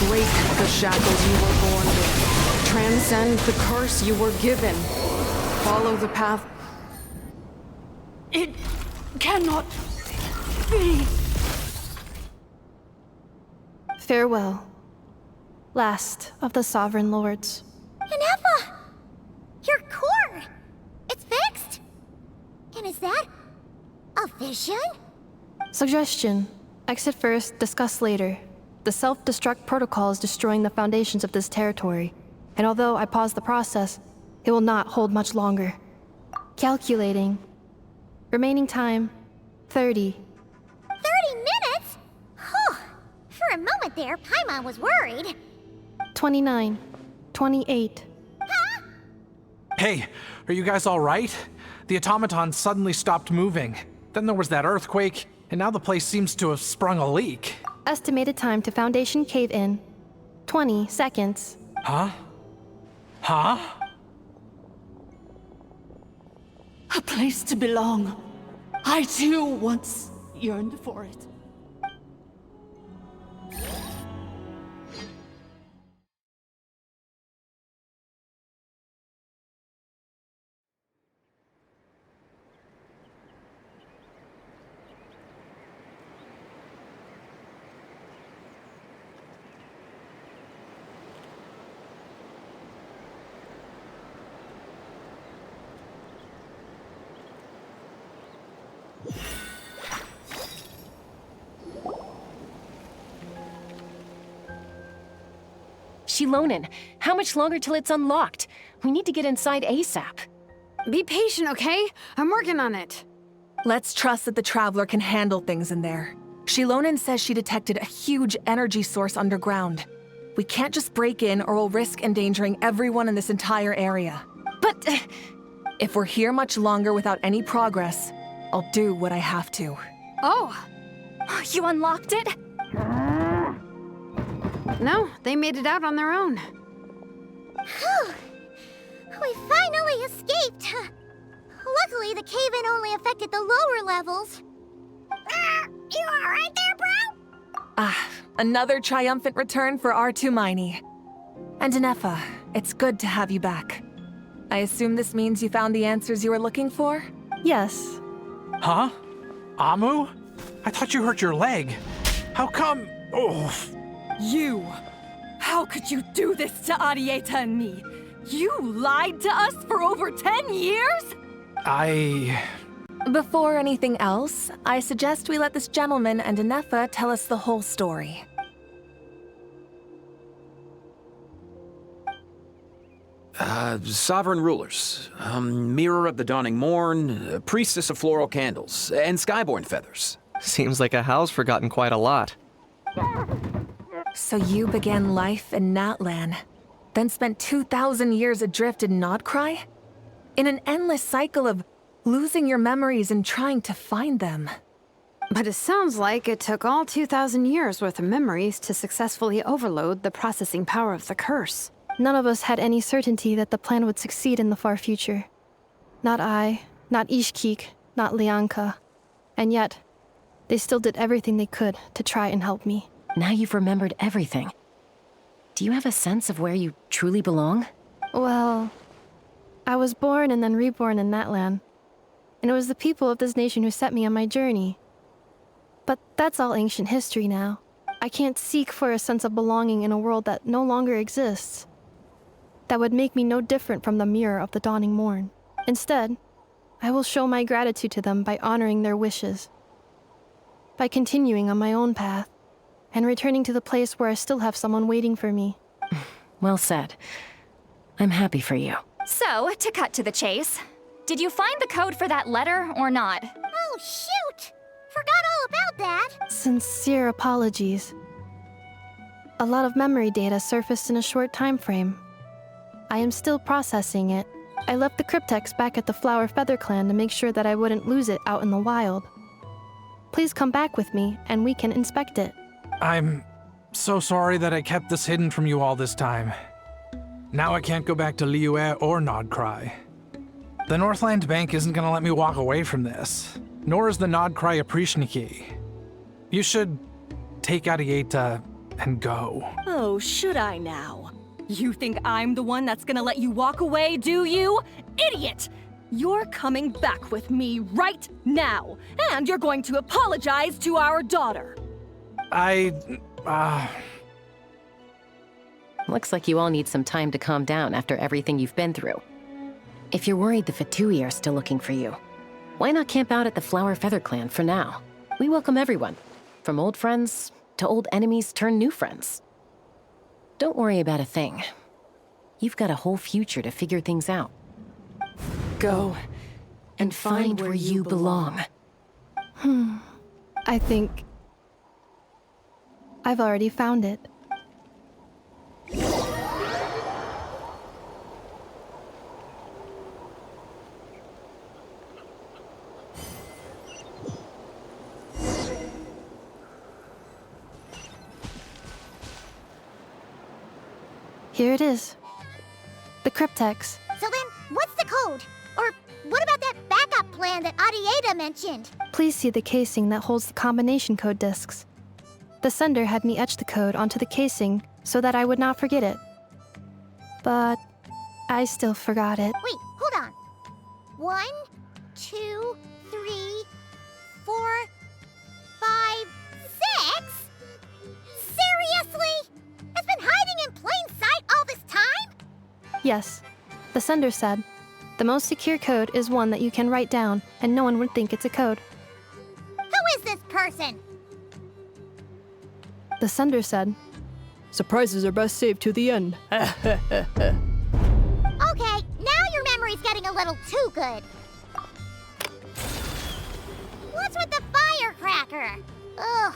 Break the shackles you were born with. Transcend the curse you were given. Follow the path. It cannot be. Farewell. Last of the Sovereign Lords. Ineffa! Your core! It's fixed! And is that a vision? Suggestion. Exit first, discuss later. The self-destruct protocol is destroying the foundations of this territory, and although I paused the process, it will not hold much longer. Calculating. Remaining time, 30. 30 minutes? Whew. For a moment there, Paimon was worried. 29. 28. Hey, are you guys all right? The automaton suddenly stopped moving. Then there was that earthquake, and now the place seems to have sprung a leak. Estimated time to Foundation cave-in, 20 seconds. Huh? Huh? A place to belong. I too once yearned for it. Shilonen, how much longer till it's unlocked? We need to get inside ASAP. Be patient, okay? I'm working on it. Let's trust that the Traveler can handle things in there. Shilonen says she detected a huge energy source underground. We can't just break in or we'll risk endangering everyone in this entire area. But... if we're here much longer without any progress, I'll do what I have to. Oh! You unlocked it? No, they made it out on their own. Whew. We finally escaped. Luckily, the cave-in only affected the lower levels. You alright there, bro? Another triumphant return for R2 Miney. And Ineffa, it's good to have you back. I assume this means you found the answers you were looking for? Yes. Huh? Amu? I thought you hurt your leg. How come? Oh. You! How could you do this to Arieta and me? You lied to us for over 10 years? Before anything else, I suggest we let this gentleman and Ineffa tell us the whole story. Sovereign rulers, Mirror of the Dawning Morn, Priestess of Floral Candles, and Skyborn Feathers. Seems like a howl's forgotten quite a lot. So you began life in Natlan, then spent 2,000 years adrift in nod-krai? In an endless cycle of losing your memories and trying to find them. But it sounds like it took all 2,000 years worth of memories to successfully overload the processing power of the curse. None of us had any certainty that the plan would succeed in the far future. Not I, not Ishkik, not Lianka. And yet, they still did everything they could to try and help me. Now you've remembered everything. Do you have a sense of where you truly belong? Well, I was born and then reborn in Natlan. And it was the people of this nation who set me on my journey. But that's all ancient history now. I can't seek for a sense of belonging in a world that no longer exists. That would make me no different from the Mirror of the Dawning Morn. Instead, I will show my gratitude to them by honoring their wishes. By continuing on my own path, and returning to the place where I still have someone waiting for me. Well said. I'm happy for you. So, to cut to the chase, did you find the code for that letter or not? Oh, shoot! Forgot all about that! Sincere apologies. A lot of memory data surfaced in a short time frame. I am still processing it. I left the cryptex back at the Flower Feather Clan to make sure that I wouldn't lose it out in the wild. Please come back with me, and we can inspect it. I'm so sorry that I kept this hidden from you all this time. Now I can't go back to Liyue or nod-krai. The Northland Bank isn't gonna let me walk away from this, nor is the nod-krai Aprishniki. You should take Arieta and go. Oh, should I now? You think I'm the one that's gonna let you walk away, do you? Idiot! You're coming back with me right now, and you're going to apologize to our daughter. Looks like you all need some time to calm down after everything you've been through. If you're worried the Fatui are still looking for you, why not camp out at the Flower Feather Clan for now? We welcome everyone, from old friends to old enemies turned new friends. Don't worry about a thing. You've got a whole future to figure things out. Go and find where you belong. I think I've already found it. Here it is. The cryptex. So then, what's the code? Or what about that backup plan that Arieta mentioned? Please see the casing that holds the combination code discs. The sender had me etch the code onto the casing so that I would not forget it. But I still forgot it. Wait, hold on. 1, 2, 3, 4, 5, 6? Seriously? It's been hiding in plain sight all this time? Yes. The sender said, the most secure code is one that you can write down and no one would think it's a code. Who is this person? The sender said, surprises are best saved to the end. Okay, now your memory's getting a little too good. What's with the firecracker? Ugh.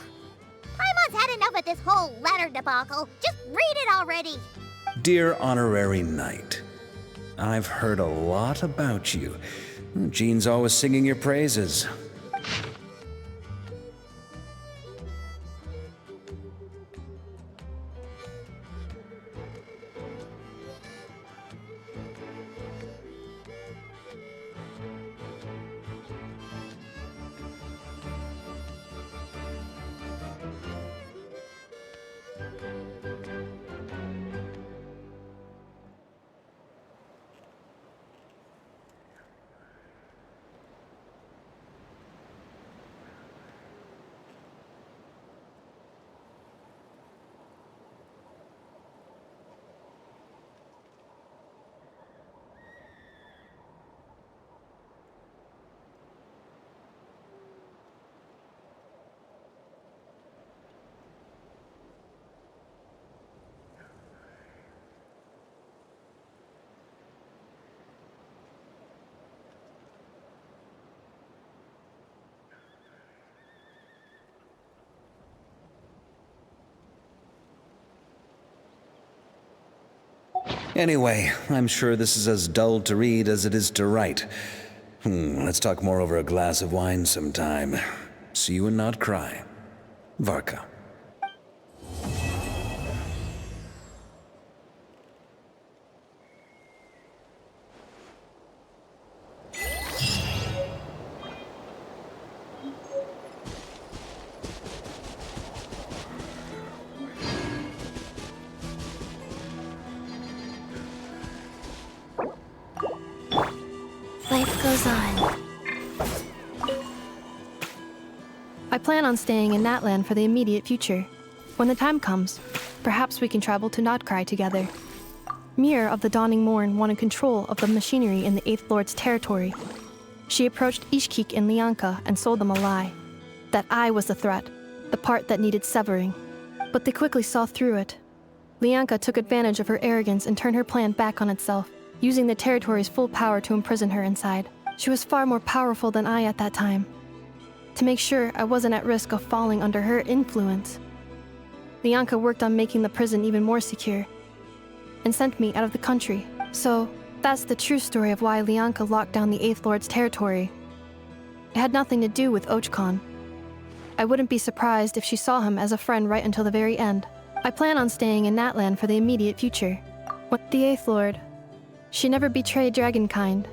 Paimon's had enough of this whole letter debacle. Just read it already. Dear Honorary Knight, I've heard a lot about you. Jean's always singing your praises. Anyway, I'm sure this is as dull to read as it is to write. Let's talk more over a glass of wine sometime. See you in nod-krai. Varka. Life goes on. I plan on staying in Natlan for the immediate future. When the time comes, perhaps we can travel to nod-krai together. Mir of the Dawning Morn wanted control of the machinery in the Eighth Lord's territory. She approached Ishkik and Lianka and sold them a lie. That I was the threat, the part that needed severing. But they quickly saw through it. Lianka took advantage of her arrogance and turned her plan back on itself, using the territory's full power to imprison her inside. She was far more powerful than I at that time. To make sure I wasn't at risk of falling under her influence, Lianka worked on making the prison even more secure, and sent me out of the country. So, that's the true story of why Lianka locked down the Eighth Lord's territory. It had nothing to do with Ochkon. I wouldn't be surprised if she saw him as a friend right until the very end. I plan on staying in Natlan for the immediate future. With the Eighth Lord, she never betrayed Dragonkind,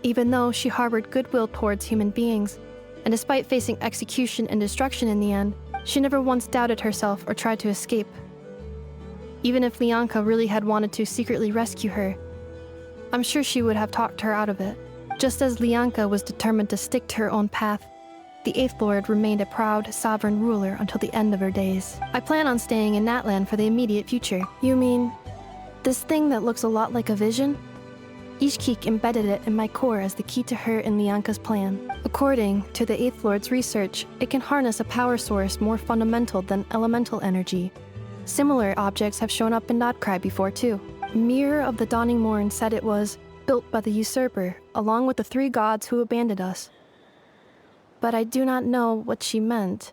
even though she harbored goodwill towards human beings, and despite facing execution and destruction in the end, she never once doubted herself or tried to escape. Even if Lianka really had wanted to secretly rescue her, I'm sure she would have talked her out of it. Just as Lianka was determined to stick to her own path, the Eighth Lord remained a proud, sovereign ruler until the end of her days. I plan on staying in Natlan for the immediate future. You mean this thing that looks a lot like a vision? Ishkik embedded it in my core as the key to her and Lianka's plan. According to the Eighth Lord's research, it can harness a power source more fundamental than elemental energy. Similar objects have shown up in nod-krai before too. Mir of the Dawning Morn said it was built by the usurper, along with the 3 gods who abandoned us. But I do not know what she meant.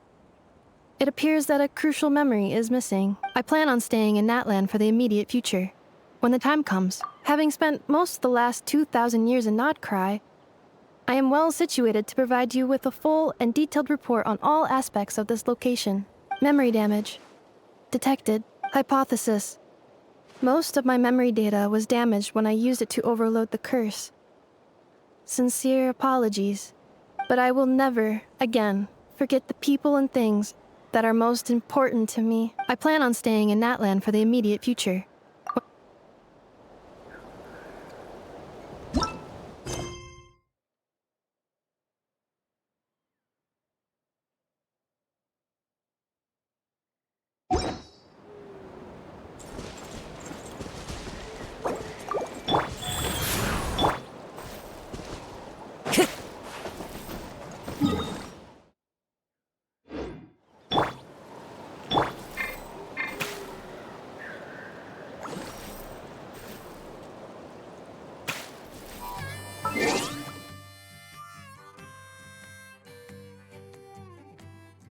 It appears that a crucial memory is missing. I plan on staying in Natlan for the immediate future. When the time comes, having spent most of the last 2,000 years in nod-krai, I am well situated to provide you with a full and detailed report on all aspects of this location. Memory damage. Detected. Hypothesis. Most of my memory data was damaged when I used it to overload the curse. Sincere apologies, but I will never, again, forget the people and things that are most important to me. I plan on staying in Natlan for the immediate future.